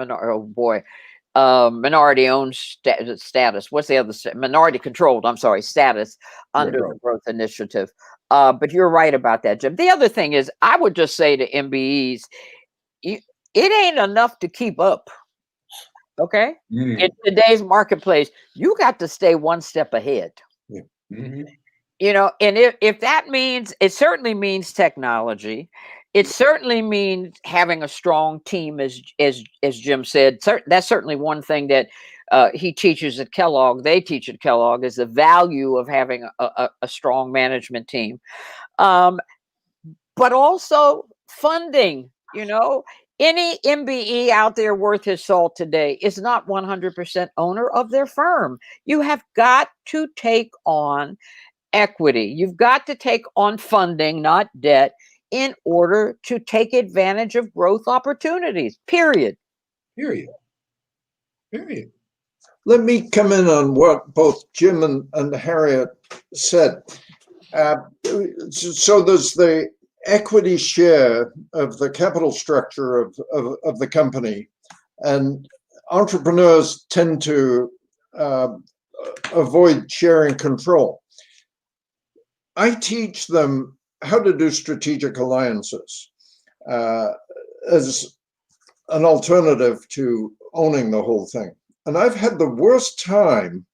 Minority owned status. What's the other minority controlled? I'm sorry, status under the growth initiative. But you're right about that, Jim. The other thing is, I would just say to MBEs, it ain't enough to keep up. Okay, in today's marketplace, you got to stay one step ahead. Yeah. Mm-hmm. And if that means, it certainly means technology. It certainly means having a strong team, as Jim said. That's certainly one thing that he teaches at Kellogg. They teach at Kellogg is the value of having a strong management team, but also funding. Any MBE out there worth his salt today is not 100% owner of their firm. You have got to take on equity. You've got to take on funding, not debt, in order to take advantage of growth opportunities, period. Let me come in on what both Jim and Harriet said. So there's the equity share of the capital structure of the company, and entrepreneurs tend to avoid sharing control. I teach them how to do strategic alliances as an alternative to owning the whole thing. And I've had the worst time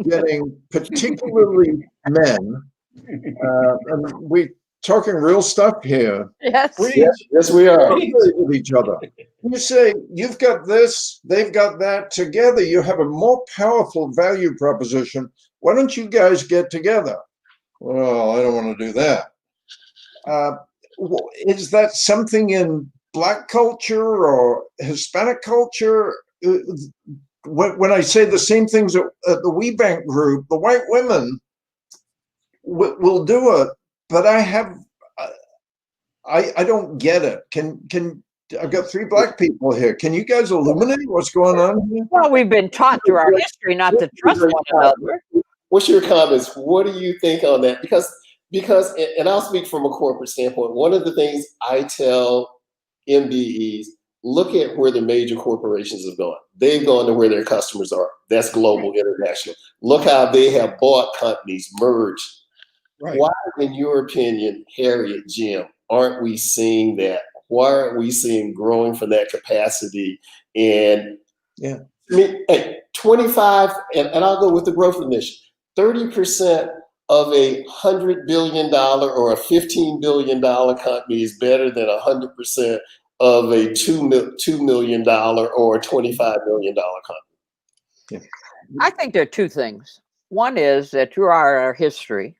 getting particularly men, and we talking real stuff here. Yes, yes, we are. With each other. You say, you've got this, they've got that. Together, you have a more powerful value proposition. Why don't you guys get together? Well, I don't want to do that. Is that something in Black culture or Hispanic culture? When I say the same things at the WeBank group, the white women will do it, but I don't get it. I've got 3 Black people here. Can you guys illuminate what's going on here? Well, we've been taught through our history not to trust one another. What's your comments? What do you think on that? Because, and I'll speak from a corporate standpoint, one of the things I tell MBEs, look at where the major corporations have gone. They've gone to where their customers are. That's global, international. Look how they have bought companies, merged. Right. Why, in your opinion, Harriet, Jim, aren't we seeing that? Why aren't we seeing growing from that capacity? And I mean, hey, 25, and I'll go with the growth initiative, 30% of a $100 billion or a $15 billion company is better than 100% of a $2 million or a $25 million company. Yeah. I think there are 2 things. One is that through our history,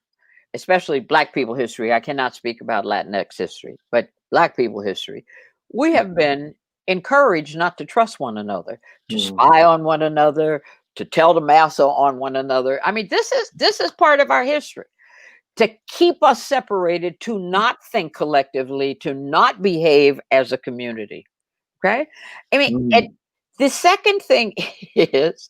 especially Black people history, I cannot speak about Latinx history, but Black people history, we have been encouraged not to trust one another, to spy on one another, to tell the massa on one another. I mean, this is part of our history. to keep us separated, to not think collectively, to not behave as a community. Okay? I mean, and the second thing is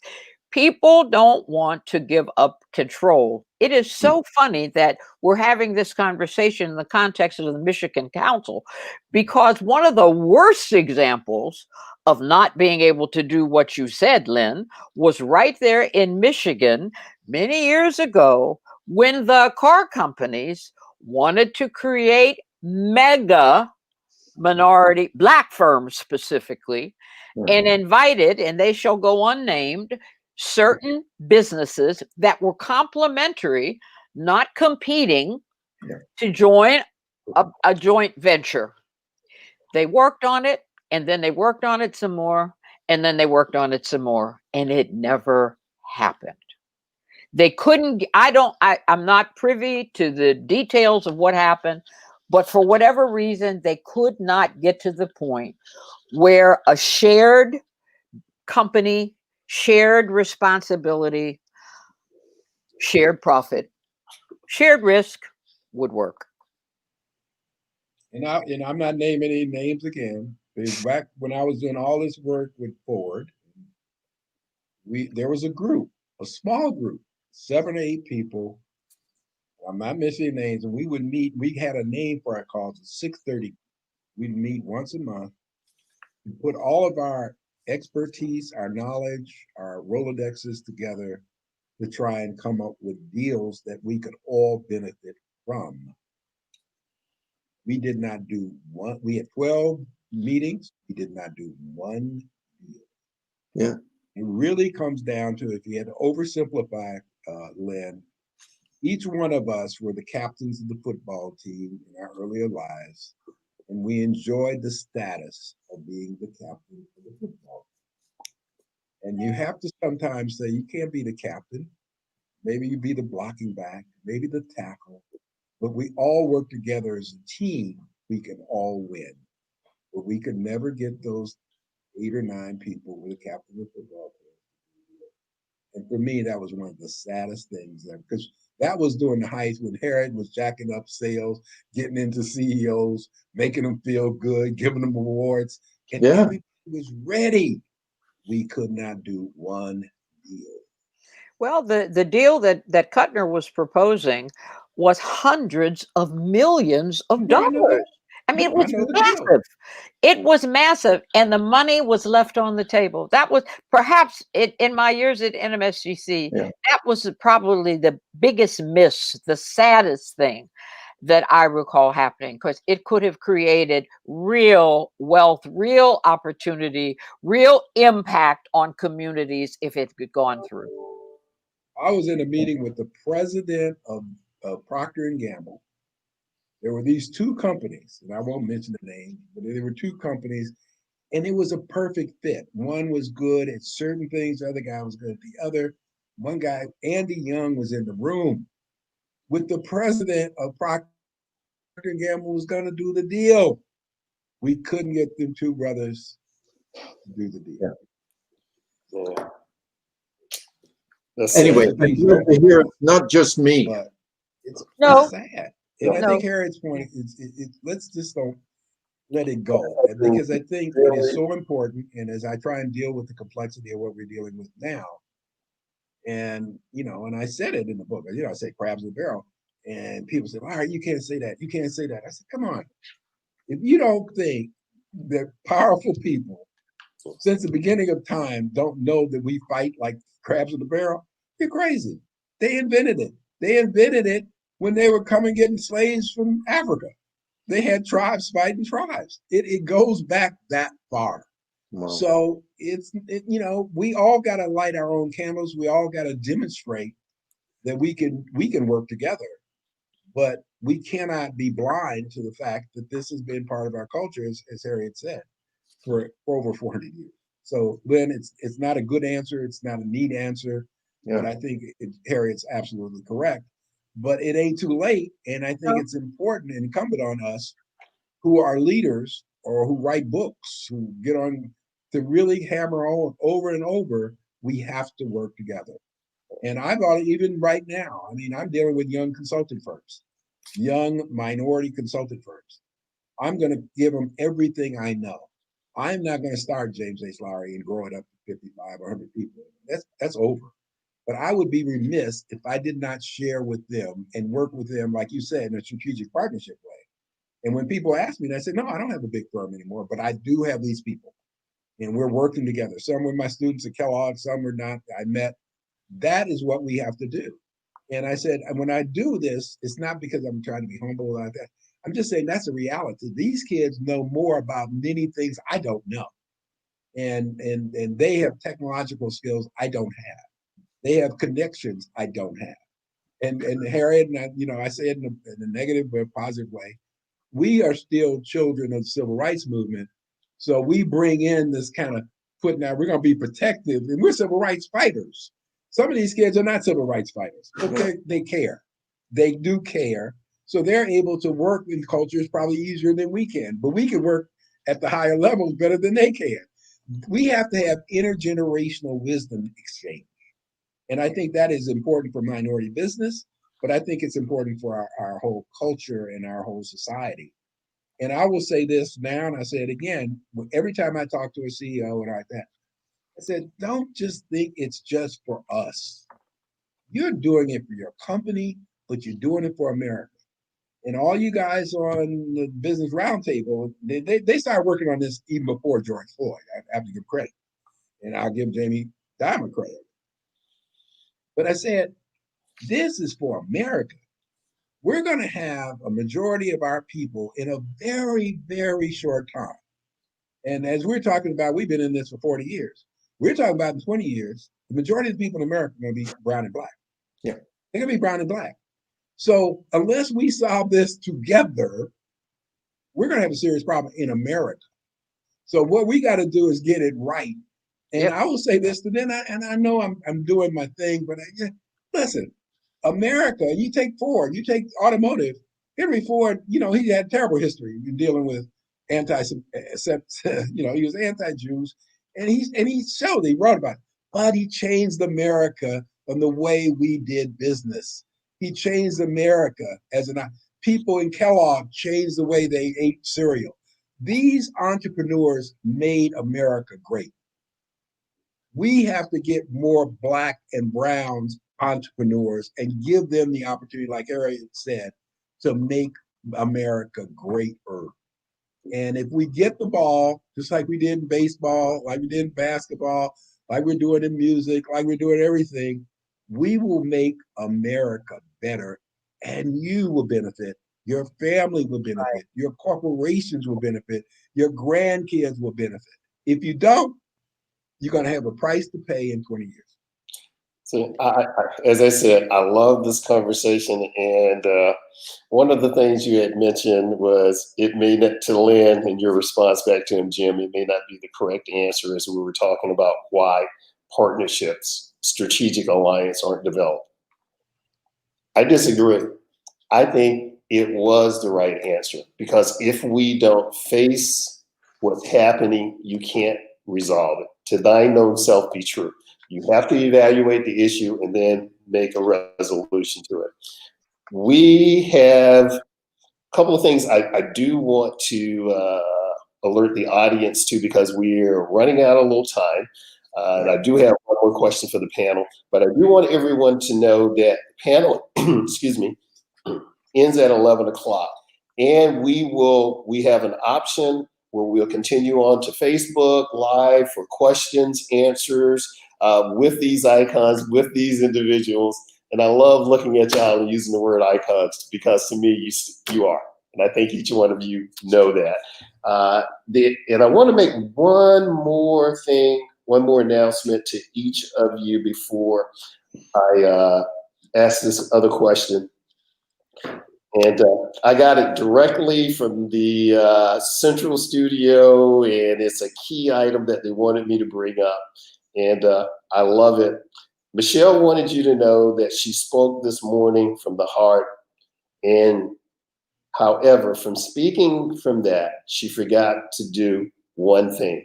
people don't want to give up control. It is so funny that we're having this conversation in the context of the Michigan Council, because one of the worst examples of not being able to do what you said, Len, was right there in Michigan many years ago when the car companies wanted to create mega minority Black firms specifically, and invited, and they shall go unnamed, certain businesses that were complementary, not competing, to join a joint venture. They worked on it, and then they worked on it some more, and then they worked on it some more, and it never happened. They couldn't, I'm not privy to the details of what happened, but for whatever reason, they could not get to the point where a shared company, shared responsibility, shared profit, shared risk would work. And I'm not naming any names again. Back when I was doing all this work with Ford, there was a group, a small group, 7 or 8 people. I'm not mentioning names, and we would meet. We had a name for our calls at 6:30. We'd meet once a month, put all of our expertise, our knowledge, our Rolodexes together to try and come up with deals that we could all benefit from. We did not do one. We had 12 meetings. We did not do one deal. Yeah. It really comes down to, if you had to oversimplify, Len, each one of us were the captains of the football team in our earlier lives, and we enjoyed the status of being the captain of the football team. And you have to sometimes say, you can't be the captain. Maybe you be the blocking back, maybe the tackle, but we all work together as a team. We can all win, but we could never get those 8 or 9 people with the captain of the football team. And for me, that was one of the saddest things, because that was during the heights when Harriet was jacking up sales, getting into CEOs, making them feel good, giving them awards, and everybody was ready. We could not do one deal. Well, the deal that Kuttner was proposing was hundreds of millions of dollars. I mean, it was massive. It was massive, and the money was left on the table. That was perhaps in my years at NMSGC, that was probably the biggest miss, the saddest thing that I recall happening, because it could have created real wealth, real opportunity, real impact on communities if it had gone through. I was in a meeting with the president of Procter & Gamble. There were these 2 companies, and I won't mention the name, but there were 2 companies, and it was a perfect fit. One was good at certain things, the other guy was good at the other. One guy, Andy Young, was in the room with the president of Procter & Gamble was going to do the deal. We couldn't get them 2 brothers to do the deal. Yeah. Anyway, here, not just me. But it's No. sad. And I think Harriet's point is, let's just don't let it go, because I think it is so important. And as I try and deal with the complexity of what we're dealing with now, and and I said it in the book, I say crabs in the barrel, and people say, all right, you can't say that. You can't say that. I said, come on. If you don't think that powerful people since the beginning of time don't know that we fight like crabs in the barrel, you're crazy. They invented it. They invented it when they were coming getting slaves from Africa. They had tribes fighting tribes. It goes back that far. Wow. So we all got to light our own candles. We all got to demonstrate that we can work together, but we cannot be blind to the fact that this has been part of our culture, as Harriet said, for over 400 years. So, Len, it's not a good answer. It's not a neat answer, but I think Harriet's absolutely correct. But it ain't too late, and I think it's important and incumbent on us who are leaders or who write books, who get on to really hammer on over and over, we have to work together. And I've already, even right now, I mean, I'm dealing with young consulting firms, young minority consulting firms. I'm going to give them everything I know. I'm not going to start James H. Lowry and grow it up to 55 or 100 people. That's over. But I would be remiss if I did not share with them and work with them, like you said, in a strategic partnership way. And when people ask me, I say, no, I don't have a big firm anymore, but I do have these people. And we're working together. Some were my students at Kellogg, some were not. I met. That is what we have to do. And I said, and when I do this, it's not because I'm trying to be humble like that. I'm just saying that's a reality. These kids know more about many things I don't know. And they have technological skills I don't have. They have connections I don't have. And Harriet, and I say it in a negative but positive way, we are still children of the civil rights movement. So we bring in this kind of putting out, we're going to be protective, and we're civil rights fighters. Some of these kids are not civil rights fighters, but they care. They do care. So they're able to work in cultures probably easier than we can, but we can work at the higher levels better than they can. We have to have intergenerational wisdom exchange. And I think that is important for minority business, but I think it's important for our whole culture and our whole society. And I will say this now, and I say it again, every time I talk to a CEO and like that, I said, don't just think it's just for us. You're doing it for your company, but you're doing it for America. And all you guys on the Business Roundtable, they started working on this even before George Floyd. I have to give credit. And I'll give Jamie Dimon credit. But I said, this is for America. We're going to have a majority of our people in a very, very short time. And as we're talking about, we've been in this for 40 years. We're talking about in 20 years, the majority of the people in America are going to be brown and black. Yeah. They're going to be brown and black. So unless we solve this together, we're going to have a serious problem in America. So what we got to do is get it right. And I will say this to them, and I know I'm doing my thing, but listen, America, you take Ford, you take automotive. Henry Ford, he had terrible history dealing with he was anti-Jews, and he showed, he wrote about it, but he changed America from the way we did business. He changed America people in Kellogg changed the way they ate cereal. These entrepreneurs made America great. We have to get more Black and Browns entrepreneurs and give them the opportunity, like Harriet said, to make America greater. And if we get the ball, just like we did in baseball, like we did in basketball, like we're doing in music, like we're doing everything, we will make America better, and you will benefit. Your family will benefit. Your corporations will benefit. Your grandkids will benefit. If you don't, you're going to have a price to pay in 20 years. So, as I said, I love this conversation. And one of the things you had mentioned was it may not, to Len, and your response back to him, Jim, it may not be the correct answer as we were talking about why partnerships, strategic alliance aren't developed. I disagree. I think it was the right answer, because if we don't face what's happening, you can't resolve it. To thine own self be true. You have to evaluate the issue and then make a resolution to it. We have a couple of things I do want to alert the audience to, because we're running out of a little time. And I do have one more question for the panel, but I do want everyone to know that the panel, excuse me, ends at 11 o'clock. And we have an option where we'll continue on to Facebook Live for questions, answers, with these icons, with these individuals. And I love looking at y'all and using the word icons, because to me, you are. And I think each one of you know that. And I want to make one more announcement to each of you before I ask this other question. And I got it directly from the Central Studio, and it's a key item that they wanted me to bring up. And I love it. Michelle wanted you to know that she spoke this morning from the heart. And however, from speaking from that, she forgot to do one thing.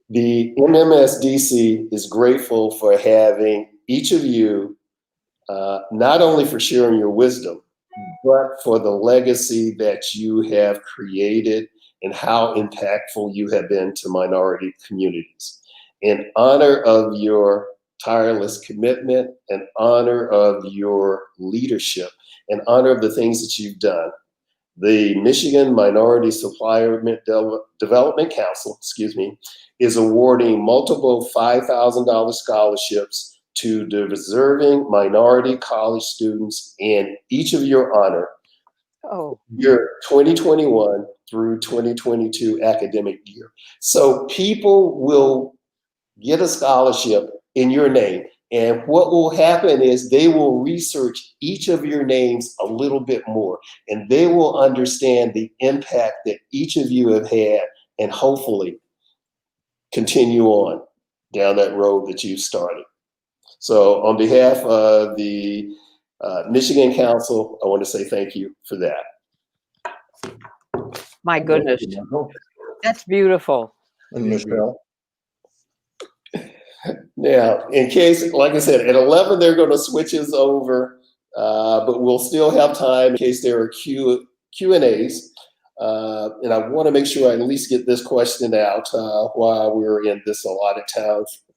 The MMSDC is grateful for having each of you, not only for sharing your wisdom, but for the legacy that you have created and how impactful you have been to minority communities. In honor of your tireless commitment, in honor of your leadership, in honor of the things that you've done, the Michigan Minority Supplier Development Council, is awarding multiple $5,000 scholarships to deserving minority college students in each of your honor, your 2021 through 2022 academic year. So people will get a scholarship in your name. And what will happen is they will research each of your names a little bit more, and they will understand the impact that each of you have had, and hopefully continue on down that road that you've started. So on behalf of the Michigan Council, I want to say thank you for that. My goodness, that's beautiful. And Michelle. Now, in case, like I said, at 11, they're going to switch us over, but we'll still have time in case there are Q&As. And I want to make sure I at least get this question out while we're in this allotted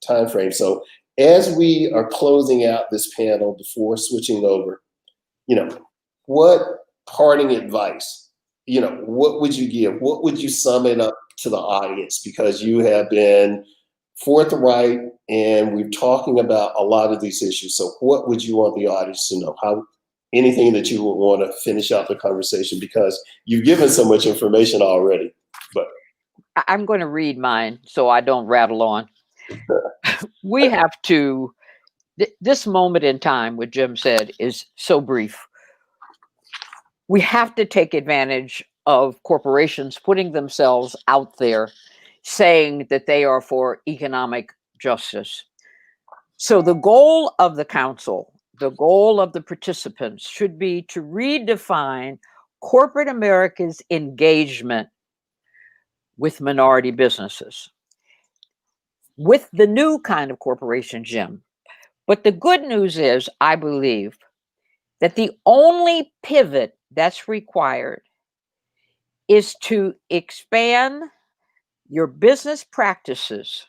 time frame. So as we are closing out this panel before switching over, what parting advice, what would you give? What would you sum it up to the audience? Because you have been forthright and we're talking about a lot of these issues. So what would you want the audience to know? Anything that you would want to finish out the conversation, because you've given so much information already. But I'm going to read mine so I don't rattle on. We have to, this moment in time, what Jim said, is so brief. We have to take advantage of corporations putting themselves out there saying that they are for economic justice. So the goal of the council, the goal of the participants should be to redefine corporate America's engagement with minority businesses, with the new kind of corporation, Jim. But the good news is, I believe, that the only pivot that's required is to expand your business practices,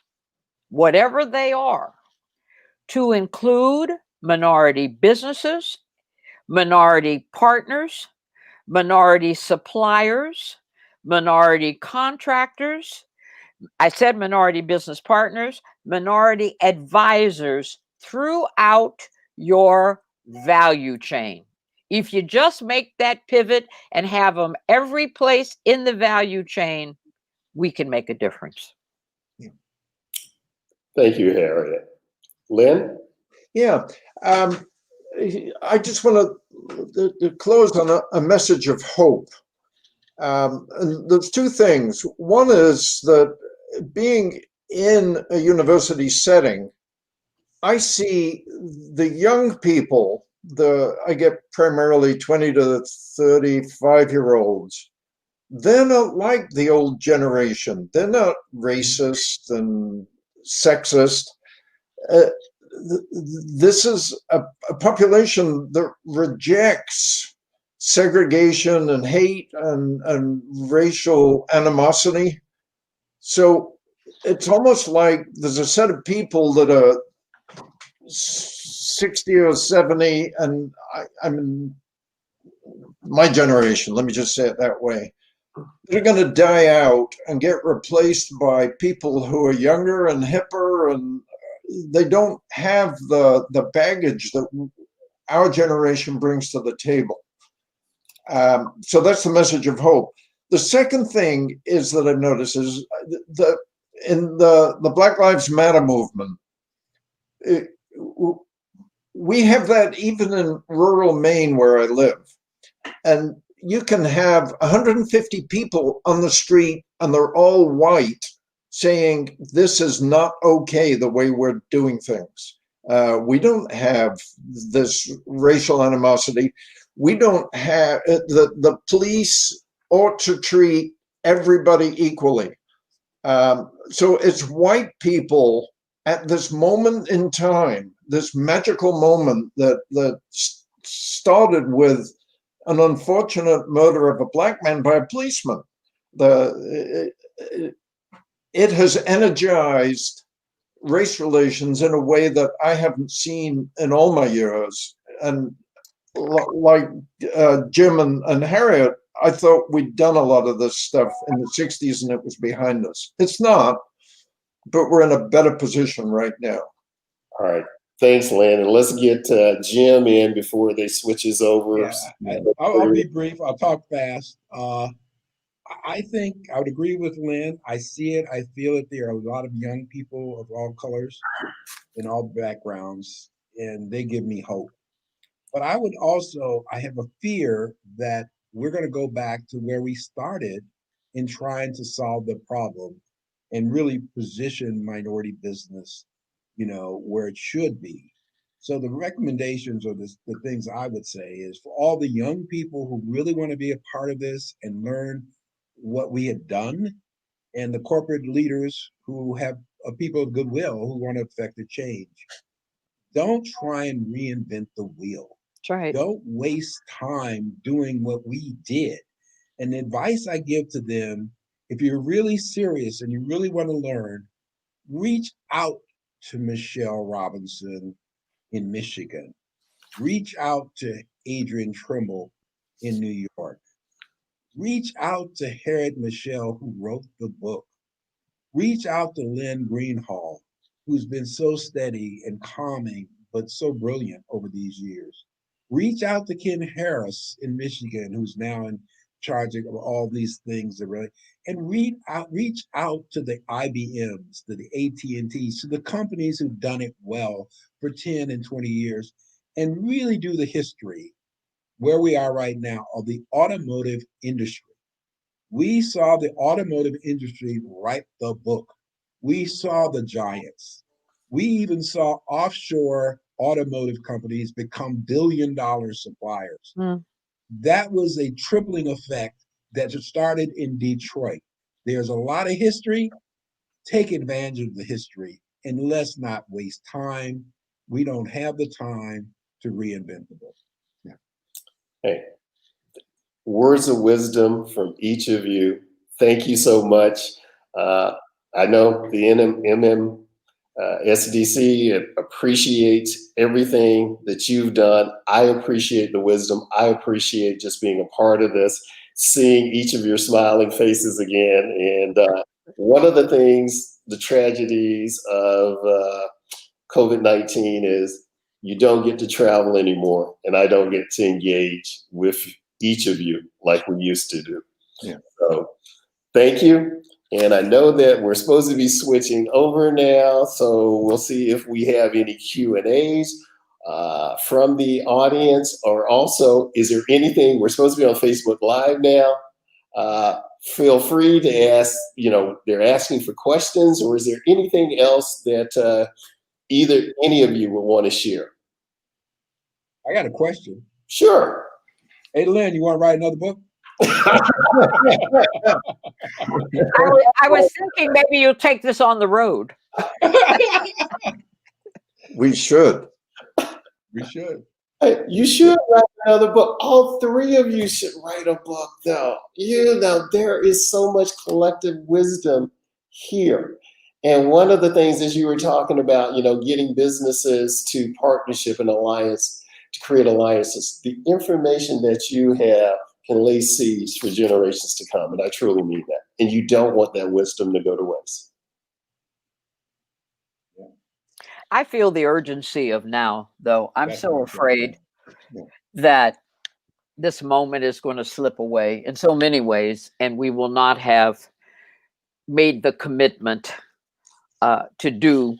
whatever they are, to include minority businesses, minority partners, minority suppliers, minority contractors. I said minority business partners, minority advisors throughout your value chain. If you just make that pivot and have them every place in the value chain, we can make a difference. Thank you, Harriet. Len? Yeah, I just want to close on a message of hope. And there's two things. One is that being in a university setting, I see the young people, I get primarily 20 to 35-year-olds. They're not like the old generation. They're not racist and sexist. This is a population that rejects segregation and hate and racial animosity. So it's almost like there's a set of people that are 60 or 70, and I'm my generation, let me just say it that way. They're going to die out and get replaced by people who are younger and hipper, and they don't have the baggage that our generation brings to the table. So that's the message of hope. The second thing is that I've noticed is in the Black Lives Matter movement, we have that even in rural Maine where I live. And you can have 150 people on the street and they're all white saying this is not okay the way we're doing things. We don't have this racial animosity. We don't have the police ought to treat everybody equally. So it's white people at this moment in time this magical moment that started with an unfortunate murder of a black man by a policeman. It has energized race relations in a way that I haven't seen in all my years. And like Jim and Harriet, I thought we'd done a lot of this stuff in the 60s and it was behind us. It's not, but we're in a better position right now. All right. Thanks, Len. And let's get Jim in before they switches over. Yeah, I'll be brief. I'll talk fast. I think I would agree with Len. I see it. I feel it. There are a lot of young people of all colors and all backgrounds, and they give me hope. But I have a fear that we're going to go back to where we started in trying to solve the problem and really position minority business, where it should be. So the recommendations or the things I would say is for all the young people who really want to be a part of this and learn what we have done, and the corporate leaders who have people of goodwill who want to affect the change. Don't try and reinvent the wheel. That's right. Don't waste time doing what we did. And the advice I give to them, if you're really serious and you really want to learn, reach out to Michelle Robinson in Michigan. Reach out to Adrian Trimble in New York. Reach out to Harriet Michel, who wrote the book. Reach out to Len Greenhalgh, who's been so steady and calming, but so brilliant over these years. Reach out to Ken Harris in Michigan, who's now in charge of all these things. And reach out to the IBMs, to the AT&Ts, to the companies who've done it well for 10 and 20 years, and really do the history where we are right now of the automotive industry. We saw the automotive industry write the book. We saw the giants. We even saw offshore automotive companies become billion-dollar suppliers. That was a tripling effect that started in Detroit. There's a lot of history. Take advantage of the history, and let's not waste time. We don't have the time to reinvent the book. Hey, words of wisdom from each of you. Thank you so much. I know the SDC appreciates everything that you've done. I appreciate the wisdom. I appreciate just being a part of this, seeing each of your smiling faces again. And one of the things, the tragedies of COVID-19 is you don't get to travel anymore, and I don't get to engage with each of you like we used to do. Yeah. So thank you. And I know that we're supposed to be switching over now, so we'll see if we have any Q&As from the audience, or also, is there anything, we're supposed to be on Facebook Live now. Feel free to ask, they're asking for questions, or is there anything else that any of you would want to share? I got a question. Sure. Hey, Len, you want to write another book? I was thinking maybe you'll take this on the road. We should. We should. You should write another book. All three of you should write a book, though. There is so much collective wisdom here. And one of the things, as you were talking about, getting businesses to partnership and alliance, to create alliances, the information that you have can lay seeds for generations to come. And I truly mean that. And you don't want that wisdom to go to waste. I feel the urgency of now, though. I'm so afraid that this moment is going to slip away in so many ways, and we will not have made the commitment to do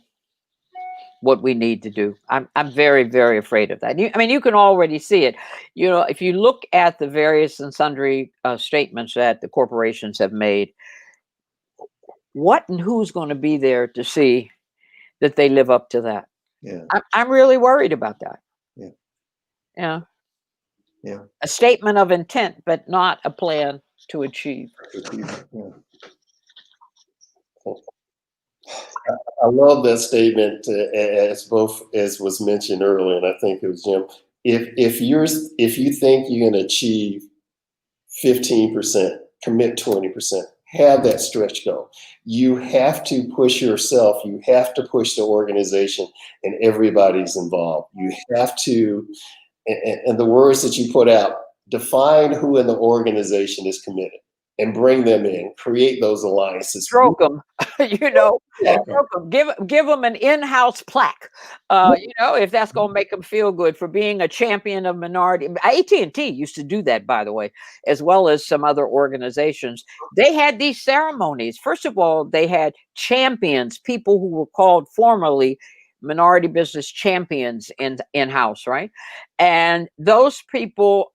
what we need to do. I'm very, very afraid of that. You can already see it. If you look at the various and sundry statements that the corporations have made, what and who's going to be there to see that they live up to that? Yeah. I'm really worried about that. Yeah. Yeah. Yeah. A statement of intent, but not a plan to achieve. Yeah. I love that statement, as was mentioned earlier, and I think it was Jim. If you think you're going to achieve 15%, commit 20%, have that stretch goal. You have to push yourself. You have to push the organization, and everybody's involved. You have to, and the words that you put out, define who in the organization is committed and bring them in, create those alliances. Stroke them, stroke them. Give them an in-house plaque, if that's going to make them feel good for being a champion of minority. AT&T used to do that, by the way, as well as some other organizations. They had these ceremonies. First of all, they had champions, people who were called formerly minority business champions in-house, right? And those people,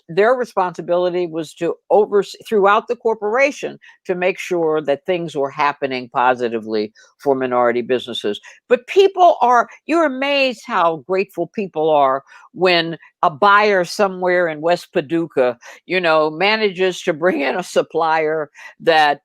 their responsibility was to oversee throughout the corporation to make sure that things were happening positively for minority businesses. But you're amazed how grateful people are when a buyer somewhere in West Paducah, manages to bring in a supplier that,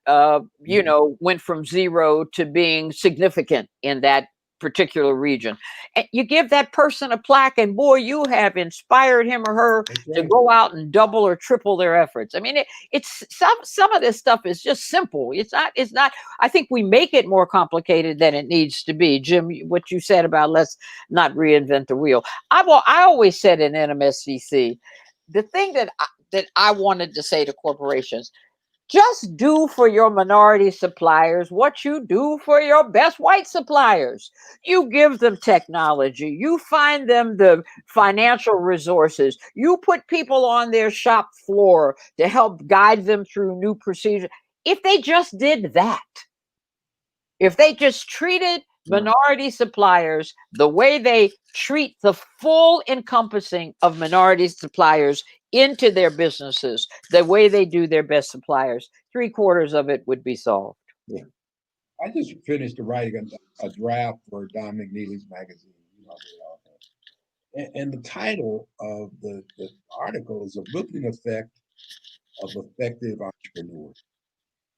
went from zero to being significant in that particular region. And you give that person a plaque, and boy, you have inspired him or her to go out and double or triple their efforts. I mean, it's some of this stuff is just simple. It's not, I think we make it more complicated than it needs to be. Jim, what you said about let's not reinvent the wheel. I always said in NMSCC, the thing that I wanted to say to corporations, just do for your minority suppliers what you do for your best white suppliers. You give them technology. You find them the financial resources. You put people on their shop floor to help guide them through new procedures. If they just did that, if they just treated minority suppliers the way they treat the full encompassing of minority suppliers into their businesses, the way they do their best suppliers, 3/4 of it would be solved. Yeah. I just finished writing a draft for Don McNeely's magazine. And the title of the article is A Rippling Effect of Effective Entrepreneurs.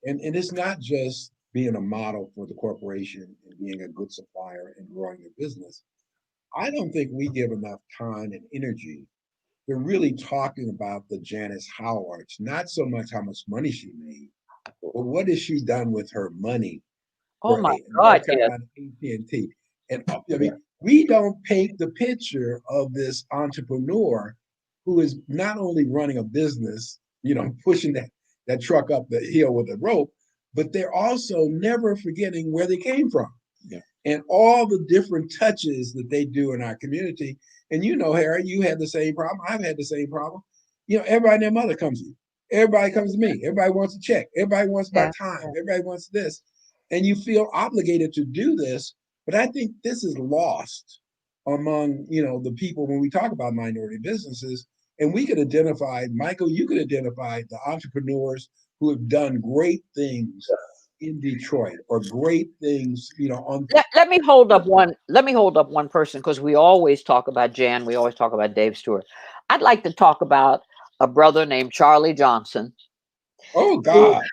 And it's not just being a model for the corporation and being a good supplier and growing your business. I don't think we give enough time and energy to really talking about the Janice Howards, not so much how much money she made, but what has she done with her money? Oh my God, yes. AT&T. And I mean, we don't paint the picture of this entrepreneur who is not only running a business, pushing that truck up the hill with a rope, but they're also never forgetting where they came from. Yeah. And all the different touches that they do in our community. And Harry, you had the same problem. I've had the same problem. Everybody and their mother comes to you. Everybody comes to me. Everybody wants a check. Everybody wants my time. Everybody wants this. And you feel obligated to do this. But I think this is lost among, the people when we talk about minority businesses. And we could identify, Michael, you could identify the entrepreneurs who have done great things in Detroit or great things, Let me hold up one person, because we always talk about Jan, we always talk about Dave Stewart. I'd like to talk about a brother named Charlie Johnson. Oh God.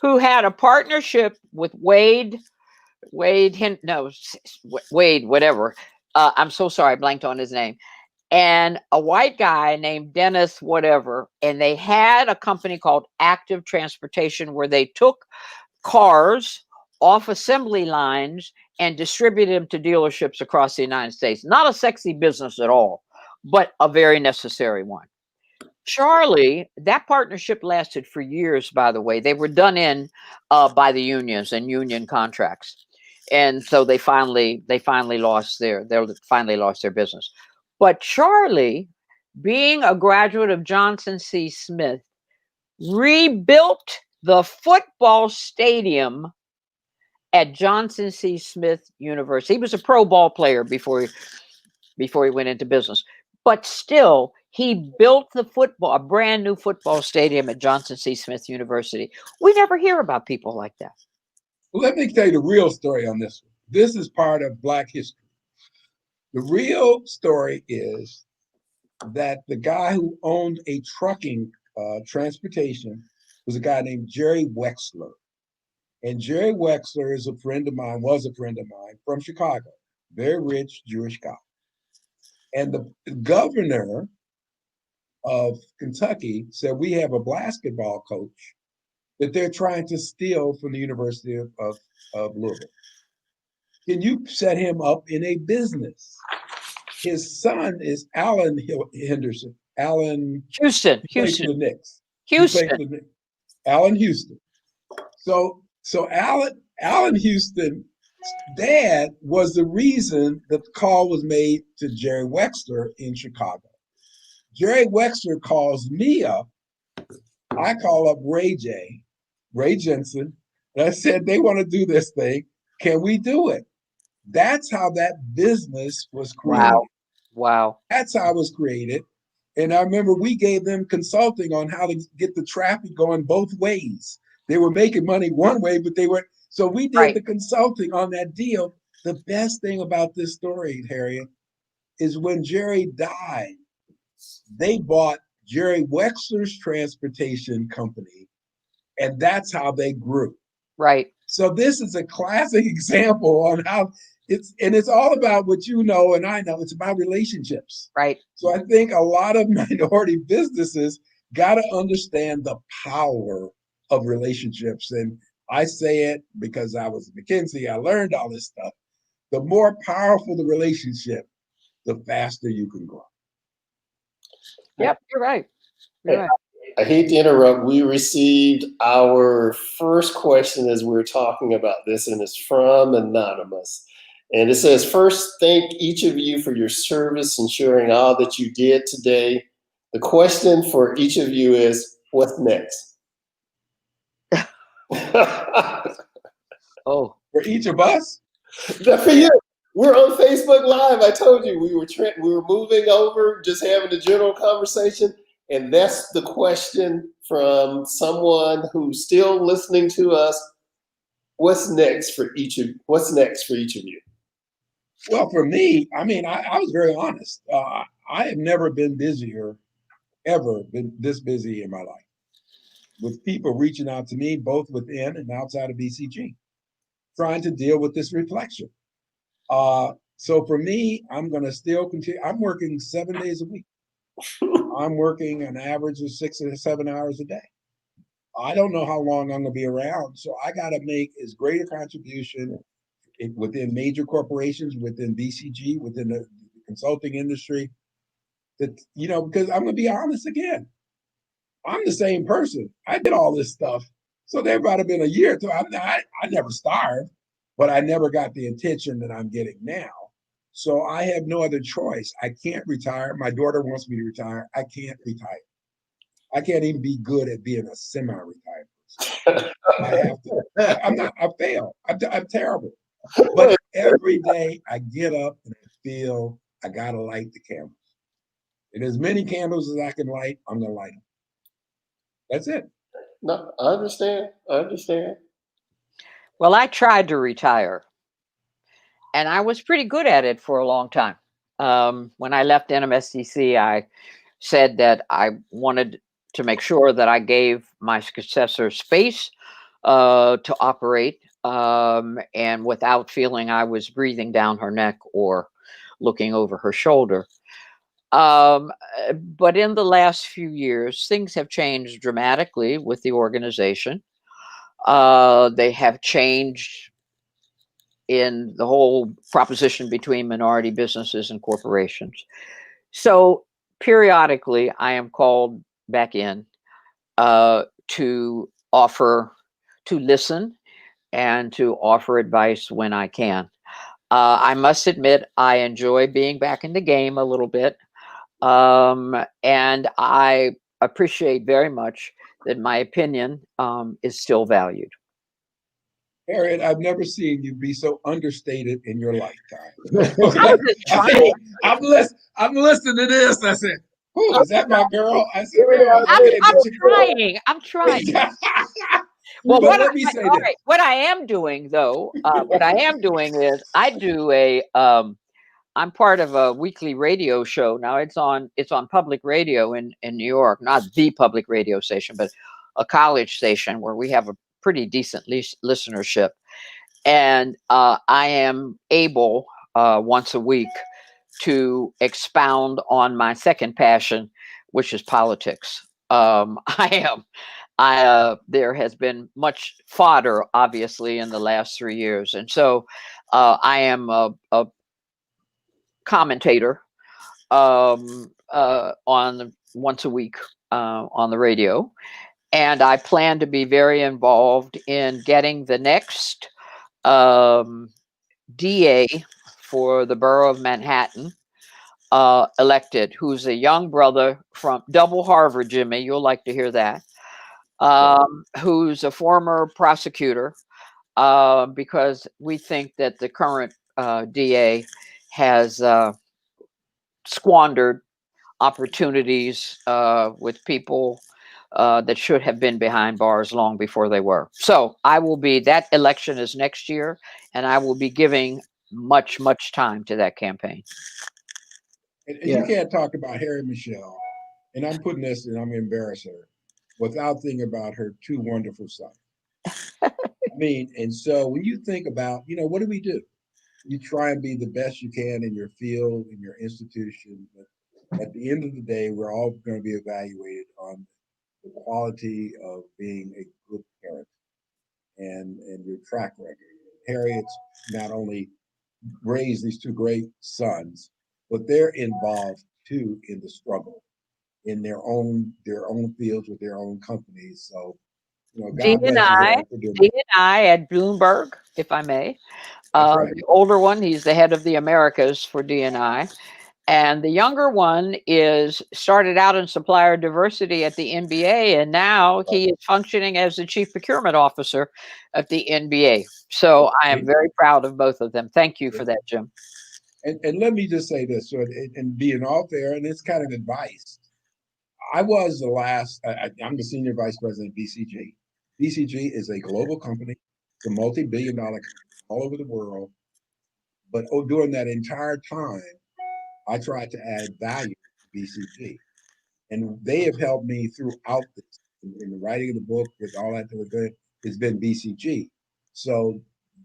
Who had a partnership with Wade, whatever. I'm so sorry, I blanked on his name. And a white guy named Dennis whatever. And they had a company called Active Transportation where they took cars off assembly lines and distributed them to dealerships across the United States. Not a sexy business at all, but a very necessary one. Charlie, that partnership lasted for years, by the way. They were done in by the unions and union contracts. And so they finally lost their business. But Charlie, being a graduate of Johnson C. Smith, rebuilt the football stadium at Johnson C. Smith University. He was a pro ball player before he went into business. But still, he built a brand new football stadium at Johnson C. Smith University. We never hear about people like that. Well, let me tell you the real story on this one. This is part of Black history. The real story is that the guy who owned a trucking transportation was a guy named Jerry Wexler. And Jerry Wexler is a friend of mine, was a friend of mine from Chicago, very rich Jewish guy. And the governor of Kentucky said, we have a basketball coach that they're trying to steal from the University of Louisville. Can you set him up in a business? His son is Alan Henderson. Alan Houston. Plays for the Knicks. Houston. Alan Houston. So Alan Houston's dad was the reason that the call was made to Jerry Wexler in Chicago. Jerry Wexler calls me up. I call up Ray Jensen, and I said, they want to do this thing. Can we do it? That's how that business was created. Wow. That's how it was created. And I remember we gave them consulting on how to get the traffic going both ways. They were making money one way, but they were, so we did the consulting on that deal. The best thing about this story, Harriet, is when Jerry died, they bought Jerry Wexler's transportation company, and that's how they grew. Right. So this is a classic example on how it's all about what you know and I know. It's about relationships. Right. So I think a lot of minority businesses got to understand the power of relationships. And I say it because I was at McKinsey, I learned all this stuff. The more powerful the relationship, the faster you can grow. Yep, you're right. You're right. I hate to interrupt. We received our first question as we were talking about this, and it's from Anonymous. And it says, first, thank each of you for your service and sharing all that you did today. The question for each of you is, what's next? Oh, for each of us? For you. We're on Facebook Live. I told you we were moving over, just having a general conversation. And that's the question from someone who's still listening to us. What's next for each of you? Well, for me, I mean, I was very honest. I have never been ever been this busy in my life, with people reaching out to me, both within and outside of BCG, trying to deal with this reflection. So for me, I'm going to still continue. I'm working 7 days a week. I'm working an average of 6 or 7 hours a day. I don't know how long I'm going to be around, so I got to make as great a contribution within major corporations, within BCG, within the consulting industry, that, you know, because I'm going to be honest again. I'm the same person. I did all this stuff. So there might have been a year or two. I never starved, but I never got the attention that I'm getting now. So I have no other choice. I can't retire. My daughter wants me to retire. I can't retire. I can't even be good at being a semi-retired person. I have to. I fail. I'm terrible. But every day I get up and I feel I got to light the candles. And as many candles as I can light, I'm going to light them. That's it. No, I understand. Well, I tried to retire, and I was pretty good at it for a long time. When I left NMSDC, I said that I wanted to make sure that I gave my successor space to operate, and without feeling I was breathing down her neck or looking over her shoulder. But in the last few years, things have changed dramatically with the organization. They have changed in the whole proposition between minority businesses and corporations. So periodically, I am called back in to listen and to offer advice when I can. I must admit, I enjoy being back in the game a little bit. And I appreciate very much that my opinion is still valued. Harriet, I've never seen you be so understated in your lifetime. I'm just trying. I'm listening to this. I said, "Who is that? My girl?" I said, I'm trying. Well, what I am doing though, is I do I'm part of a weekly radio show. Now it's on public radio in New York, not the public radio station, but a college station where we have a pretty decent listenership. And I am able once a week to expound on my second passion, which is politics. There has been much fodder, obviously, in the last 3 years. And so I am a commentator on once a week on the radio. And I plan to be very involved in getting the next DA for the borough of Manhattan elected, who's a young brother from double Harvard, Jimmy. You'll like to hear that. Who's a former prosecutor, because we think that the current DA has squandered opportunities with people that should have been behind bars long before they were. So that election is next year, and I will be giving much time to that campaign. And you can't talk about Harriet Michel, and I'm putting this, and I'm going to embarrass her, without thinking about her two wonderful sons. I mean, and so when you think about, what do? You try and be the best you can in your field, in your institution, but at the end of the day, we're all going to be evaluated on the quality of being a good parent and your track record. Harriet's not only raised these two great sons, but they're involved too in the struggle in their own fields with their own companies. So, God bless you. Dean and I at Bloomberg, if I may. Right. The older one, he's the head of the Americas for D&I. And the younger one started out in supplier diversity at the NBA, and now he is functioning as the chief procurement officer at the NBA. So I am very proud of both of them. Thank you for that, Jim. And let me just say this, and being all fair, and it's kind of advice. I was I'm the senior vice president of BCG. BCG is a global company. It's a multi-billion-dollar company all over the world. But during that entire time, I tried to add value to BCG. And they have helped me throughout this. In the writing of the book, with all that they were doing, it's been BCG. So,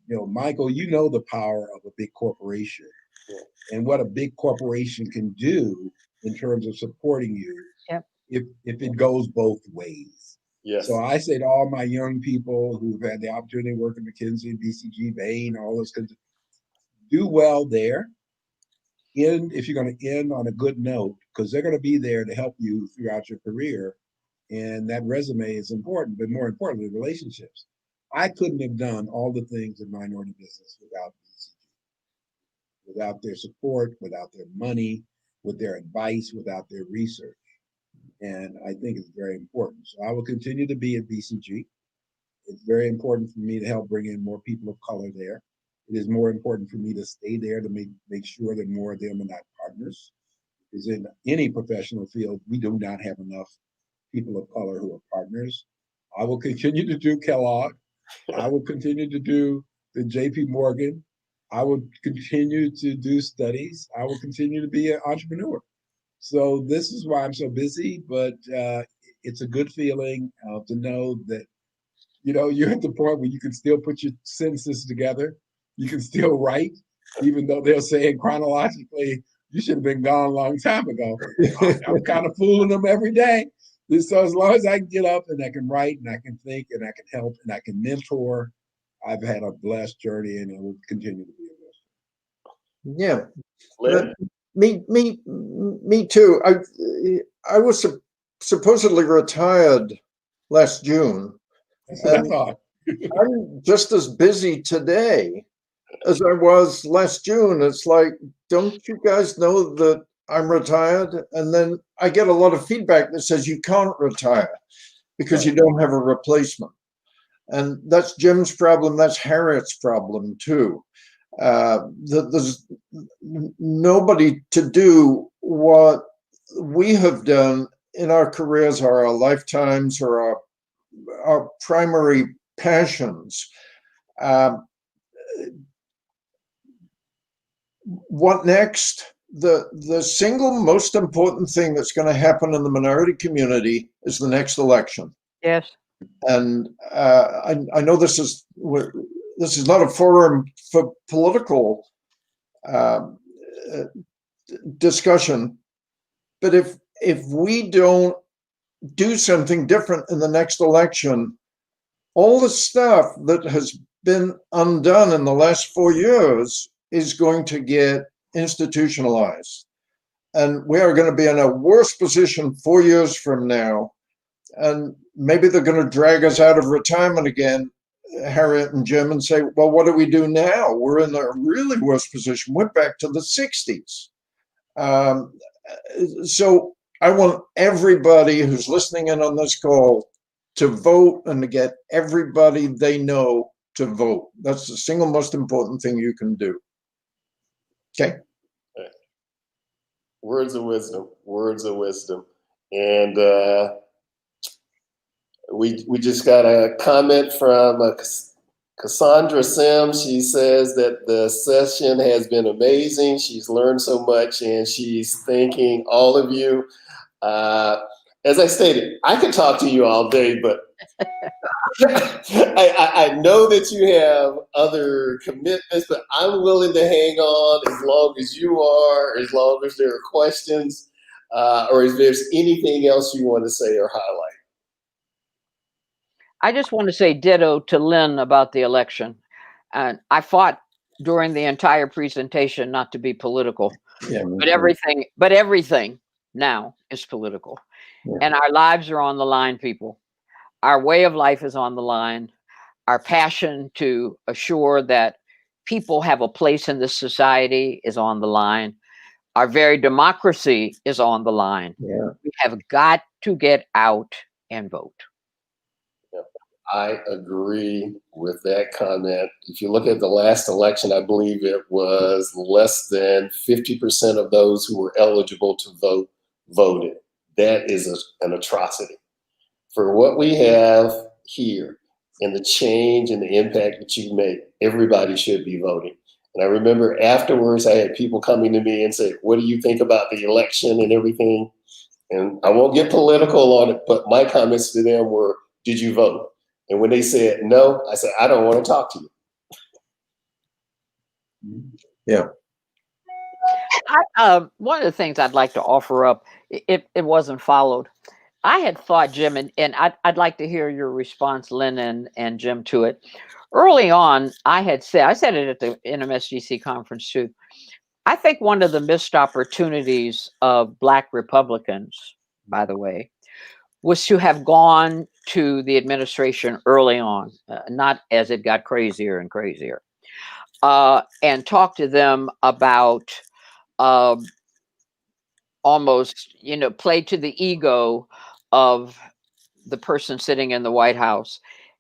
Michael, the power of a big corporation and what a big corporation can do in terms of supporting you if it goes both ways. Yes. So I say to all my young people who've had the opportunity to work at McKinsey, BCG, Bain, all those kinds of, do well there. If you're going to end on a good note, because they're going to be there to help you throughout your career. And that resume is important, but more importantly, relationships. I couldn't have done all the things in minority business without BCG, without their support, without their money, with their advice, without their research. And I think it's very important. So I will continue to be at BCG. It's very important for me to help bring in more people of color there. It is more important for me to stay there to make sure that more of them are not partners. Because in any professional field, we do not have enough people of color who are partners. I will continue to do Kellogg. I will continue to do the JP Morgan. I will continue to do studies. I will continue to be an entrepreneur. So this is why I'm so busy, but it's a good feeling to know that, you're at the point where you can still put your sentences together. You can still write, even though they're saying chronologically, you should have been gone a long time ago. I'm kind of fooling them every day. So as long as I can get up and I can write and I can think and I can help and I can mentor, I've had a blessed journey and it will continue to be a blessed. Yeah. Me too. I was supposedly retired last June. That's what I thought. I'm just as busy today as I was last June. It's like, don't you guys know that I'm retired? And then I get a lot of feedback that says you can't retire because you don't have a replacement. And that's Jim's problem. That's Harriet's problem too. There's nobody to do what we have done in our careers or our lifetimes or our primary passions. What next? The single most important thing that's going to happen in the minority community is the next election. Yes. And I know this is not a forum for political discussion, but if we don't do something different in the next election, all the stuff that has been undone in the last 4 years is going to get institutionalized. And we are going to be in a worse position 4 years from now. And maybe they're going to drag us out of retirement again, Harriet and Jim, and say, well, what do we do now? We're in a really worse position. We're back to the 60s. So I want everybody who's listening in on this call to vote and to get everybody they know to vote. That's the single most important thing you can do. Okay. Words of wisdom, words of wisdom. And we just got a comment from Cassandra Sims. She says that the session has been amazing. She's learned so much, and she's thanking all of you. As I stated, I could talk to you all day, but I know that you have other commitments, but I'm willing to hang on as long as you are, as long as there are questions, or if there's anything else you want to say or highlight. I just want to say ditto to Len about the election. And I fought during the entire presentation not to be political, but everything now is political. Yeah. And our lives are on the line, people. Our way of life is on the line. Our passion to assure that people have a place in this society is on the line. Our very democracy is on the line. Yeah. We have got to get out and vote. I agree with that comment. If you look at the last election, I believe it was less than 50% of those who were eligible to vote voted. That is an atrocity. For what we have here and the change and the impact that you make, everybody should be voting. And I remember afterwards, I had people coming to me and say, what do you think about the election and everything? And I won't get political on it, but my comments to them were, did you vote? And when they said no, I said, I don't want to talk to you. Yeah. One of the things I'd like to offer up, it wasn't followed. I had thought, Jim, and I'd like to hear your response, Len and Jim, to it. Early on, I said it at the NMSGC conference too. I think one of the missed opportunities of Black Republicans, by the way, was to have gone to the administration early on, not as it got crazier and crazier, and talk to them about almost, play to the ego of the person sitting in the White House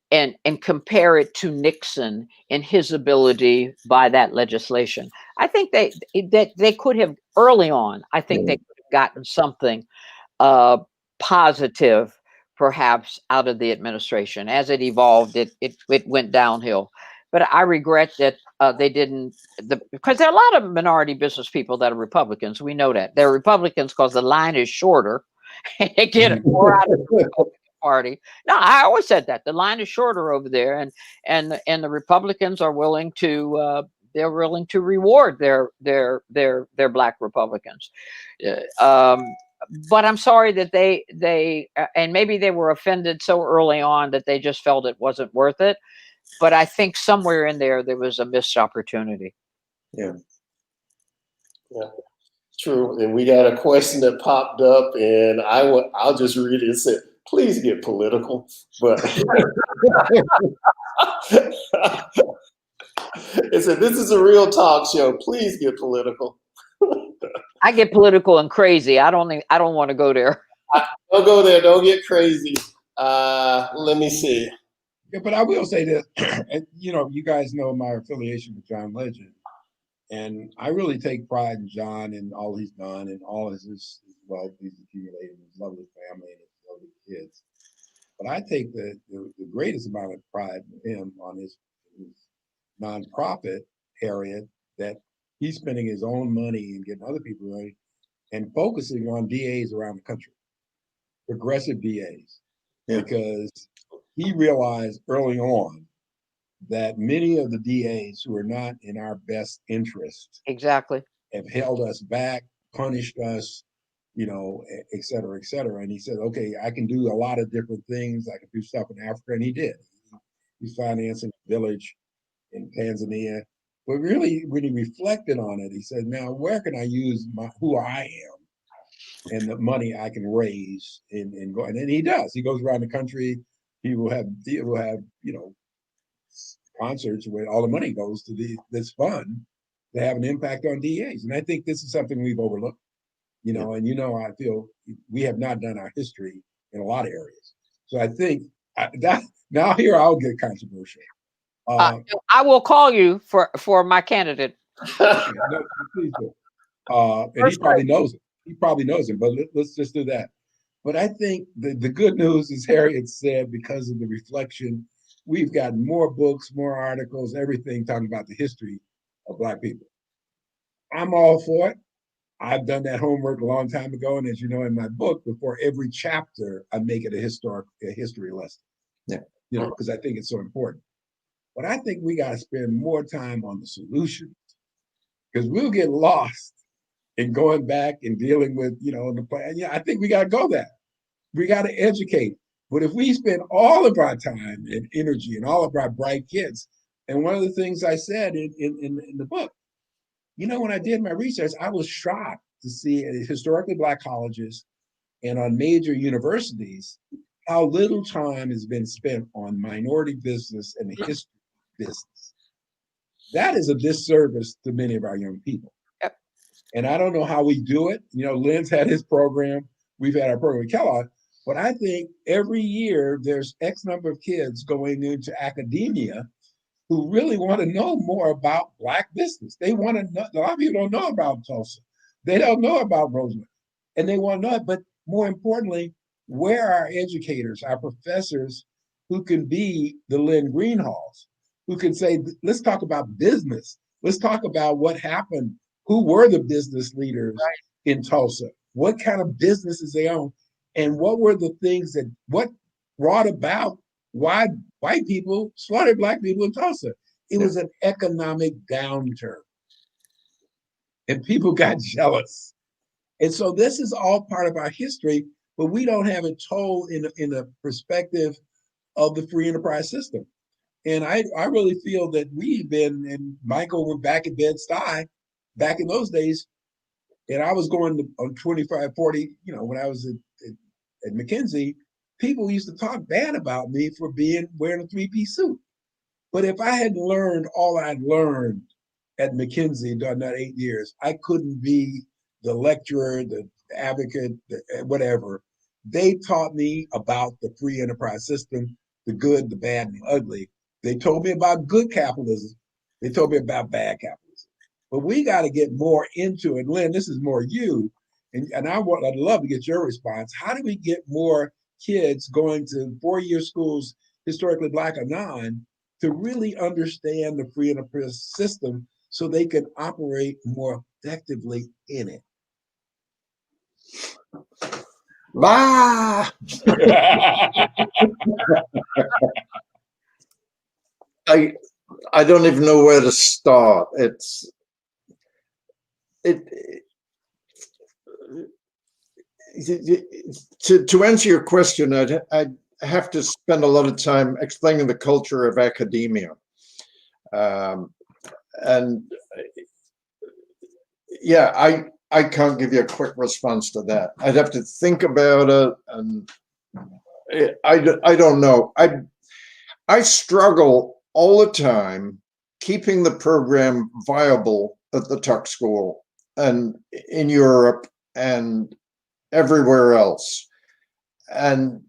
and compare it to Nixon and his ability by that legislation. I think they could have early on, I think they could have gotten something positive perhaps out of the administration. As it evolved, it went downhill. But I regret that they didn't, because there are a lot of minority business people that are Republicans. We know that. They're Republicans because the line is shorter and they get more out of the Republican Party. No, I always said that. The line is shorter over there, and the Republicans are willing to they're willing to reward their Black Republicans. But I'm sorry that they and maybe they were offended so early on that they just felt it wasn't worth it. But I think somewhere in there was a missed opportunity. Yeah, true. And we got a question that popped up, and I'll just read it. It said, "Please get political," but it said, "This is a real talk show. Please get political." I get political and crazy. I don't want to go there. Don't go there. Don't get crazy. Let me see. Yeah, but I will say this. And, you guys know my affiliation with John Legend, and I really take pride in John and all he's done and all his wealth he's accumulated, his lovely family and his lovely kids. But I take the greatest amount of pride in him on his nonprofit, Harriet, that he's spending his own money and getting other people money and focusing on DAs around the country, progressive DAs, because he realized early on that many of the DAs who are not in our best interest Exactly. have held us back, punished us, et cetera, et cetera. And he said, okay, I can do a lot of different things. I can do stuff in Africa. And he did. He's financing a village in Tanzania. But really, when he reflected on it, he said, now, where can I use who I am and the money I can raise and go? And then he does. He goes around the country. He will have concerts where all the money goes to this fund to have an impact on DAs. And I think this is something we've overlooked, and I feel we have not done our history in a lot of areas. So I think now here I'll get controversial. I will call you for my candidate. No, please do. And he probably knows it. He probably knows it, but let's just do that. But I think the good news is Harriet said, because of the reflection, we've got more books, more articles, everything talking about the history of Black people. I'm all for it. I've done that homework a long time ago. And as you know, in my book, before every chapter, I make it a history lesson. Yeah. Because I think it's so important. But I think we got to spend more time on the solutions, because we'll get lost in going back and dealing with, the plan. Yeah, I think we got to go there. We got to educate. But if we spend all of our time and energy and all of our bright kids, and one of the things I said in the book, when I did my research, I was shocked to see historically Black colleges and on major universities, how little time has been spent on minority business and the history of business. That is a disservice to many of our young people. Yep. And I don't know how we do it. Len's had his program. We've had our program at Kellogg. But I think every year there's X number of kids going into academia who really want to know more about Black business. They want to know. A lot of people don't know about Tulsa. They don't know about Roseland. And they want to know it. But more importantly, where are our educators, our professors, who can be the Len Greenhalghs, who can say, let's talk about business. Let's talk about what happened. Who were the business leaders in Tulsa? What kind of businesses they own? And what were the things what brought about why white people slaughtered Black people in Tulsa? It was an economic downturn. And people got jealous. And so this is all part of our history, but we don't have it told in the perspective of the free enterprise system. And I really feel that we've been, and Michael went back at Bed-Stuy back in those days, and I was going on 25, 40, when I was at McKinsey, people used to talk bad about me for wearing a three-piece suit. But if I had learned all I'd learned at McKinsey during that 8 years, I couldn't be the lecturer, the advocate, whatever. They taught me about the free enterprise system, the good, the bad, and the ugly. They told me about good capitalism. They told me about bad capitalism. But we got to get more into it. Len, this is more you. And I'd love to get your response. How do we get more kids going to 4-year schools, historically Black or non, to really understand the free enterprise system so they can operate more effectively in it? Bah! I don't even know where to start. To answer your question, I'd have to spend a lot of time explaining the culture of academia. And yeah, I can't give you a quick response to that. I'd have to think about it, and I don't know. I struggle all the time keeping the program viable at the Tuck School and in Europe and everywhere else. And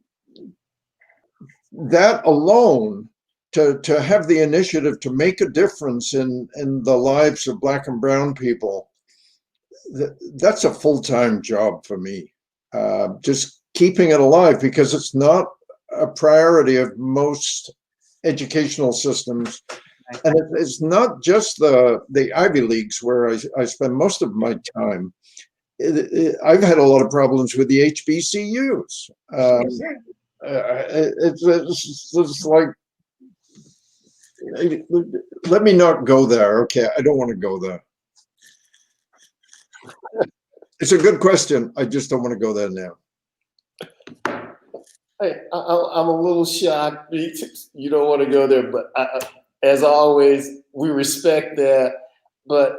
that alone, to have the initiative to make a difference in the lives of Black and brown people, that's a full-time job for me. Just keeping it alive, because it's not a priority of most educational systems. And it's not just the Ivy Leagues where I spend most of my time. I've had a lot of problems with the HBCUs. It's like, let me not go there. Okay, I don't want to go there. It's a good question. I just don't want to go there now. Hey, I'm a little shocked. You don't want to go there, but as always, we respect that. But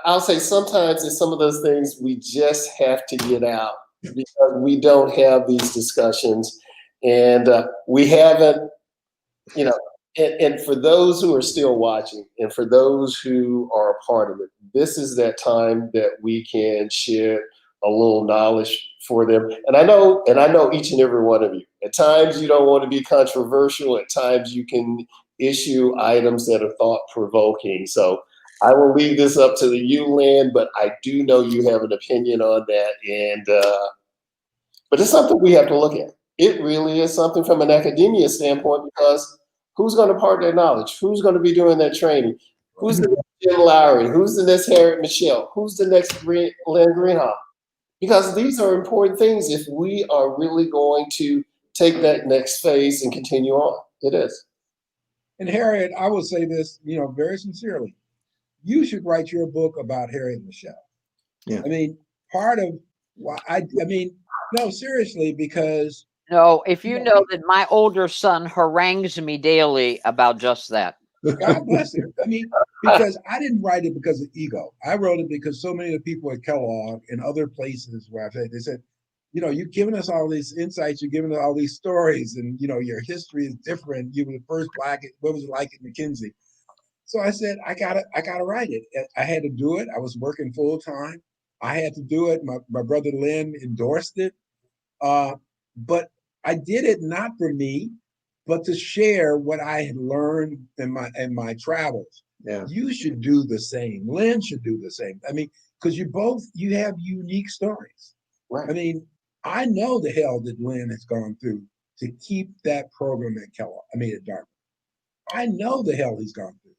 I'll say sometimes in some of those things, we just have to get out because we don't have these discussions. And we haven't, you know, and for those who are still watching and for those who are a part of it, this is that time that we can share a little knowledge for them. And I know each and every one of you, at times you don't want to be controversial. At times you can issue items that are thought provoking. So I will leave this up to you, Len, but I do know you have an opinion on that. And, but it's something we have to look at. It really is something from an academia standpoint, because who's going to impart that knowledge? Who's going to be doing that training? Who's the next Lowry? Who's the next Harriet Michel? Who's the next Len Greenhalgh? Because these are important things if we are really going to take that next phase and continue on. It is. And Harriet, I will say this, very sincerely. You should write your book about Harriet Michel. Yeah. I mean, part of why no, seriously, because No, if you know that my older son harangues me daily about just that. God bless him. I mean, because I didn't write it because of ego. I wrote it because so many of the people at Kellogg and other places where I've had, they said, you've given us all these insights, you've given us all these stories, and your history is different. You were the first Black. What was it like at McKinsey? So I said, I gotta write it. I had to do it. I was working full time. I had to do it. My brother Len endorsed it. But I did it not for me, but to share what I had learned in my travels. Yeah. You should do the same. Len should do the same. I mean, because you have unique stories. Right. I mean, I know the hell that Len has gone through to keep that program at at Dartmouth. I know the hell he's gone through.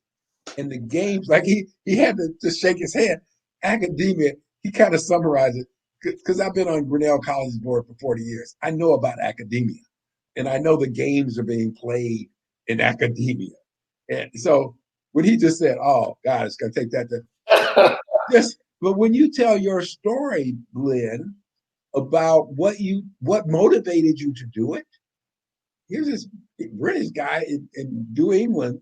And the games, like he had to shake his head. Academia, he kind of summarized it, because I've been on Grinnell College's board for 40 years. I know about academia, and I know the games are being played in academia. And so when he just said, "Oh God, it's gonna take that to just," but when you tell your story, Len, about what motivated you to do it, here's this British guy in New England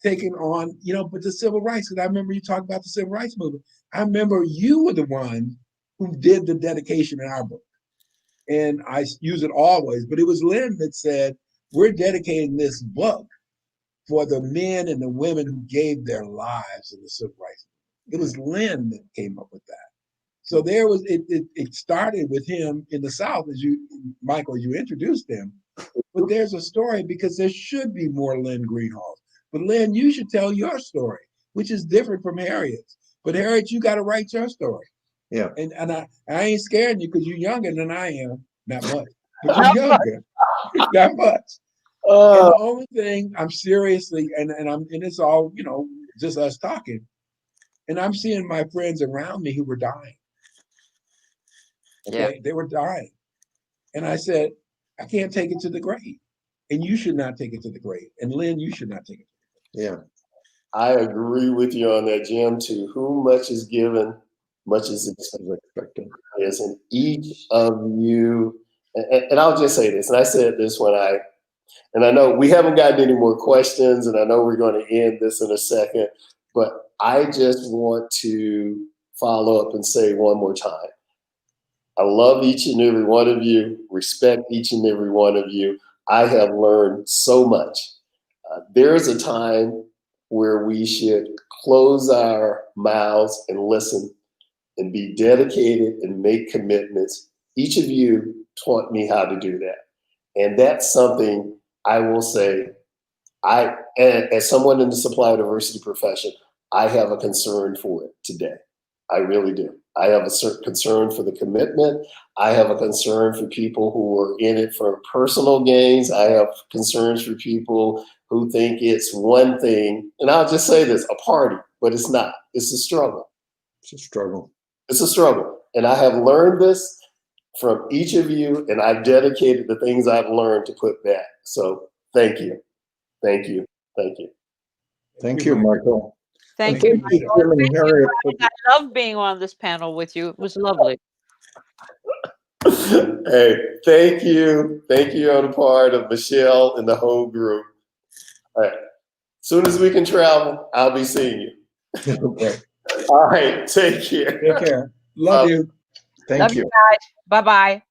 taking on, but the civil rights. Because I remember you talked about the civil rights movement. I remember you were the one who did the dedication in our book. And I use it always, but it was Len that said, we're dedicating this book for the men and the women who gave their lives in the civil rights movement. It was Len that came up with that. So it started with him in the South, Michael, you introduced him. But there's a story, because there should be more Len Greenhalgh. But Len, you should tell your story, which is different from Harriet's. But Harriet, you got to write your story. Yeah. And I ain't scaring you, because you're younger than I am. Not much, but you're younger. Not much. And the only thing I'm seriously, and it's all, just us talking. And I'm seeing my friends around me who were dying. Okay, yeah. They were dying. And I said, I can't take it to the grave. And you should not take it to the grave. And Len, you should not take it to the grave. Yeah. I agree with you on that, Jim. To whom much is given, much is expected. Yes, and each of you, and I'll just say this, and I said this and I know we haven't gotten any more questions, and I know we're going to end this in a second, but I just want to follow up and say one more time. I love each and every one of you, respect each and every one of you. I have learned so much. There is a time where we should close our mouths and listen and be dedicated and make commitments. Each of you taught me how to do that. And that's something I will say, as someone in the supply diversity profession, I have a concern for it today. I really do. I have a certain concern for the commitment. I have a concern for people who are in it for personal gains. I have concerns for people who think it's one thing. And I'll just say this, a party, but it's not. It's a struggle. It's a struggle. It's a struggle. And I have learned this from each of you, and I've dedicated the things I've learned to put back. So thank you. Thank you. Thank you. Thank you, Michael. Thank Thank you. you, Jim and Harriet. I love being on this panel with you. It was lovely. Hey, thank you. Thank you on the part of Michelle and the whole group. All right. As soon as we can travel, I'll be seeing you. Okay. All right. Take care. Take care. Love you. Thank Love you. you guys. Bye-bye.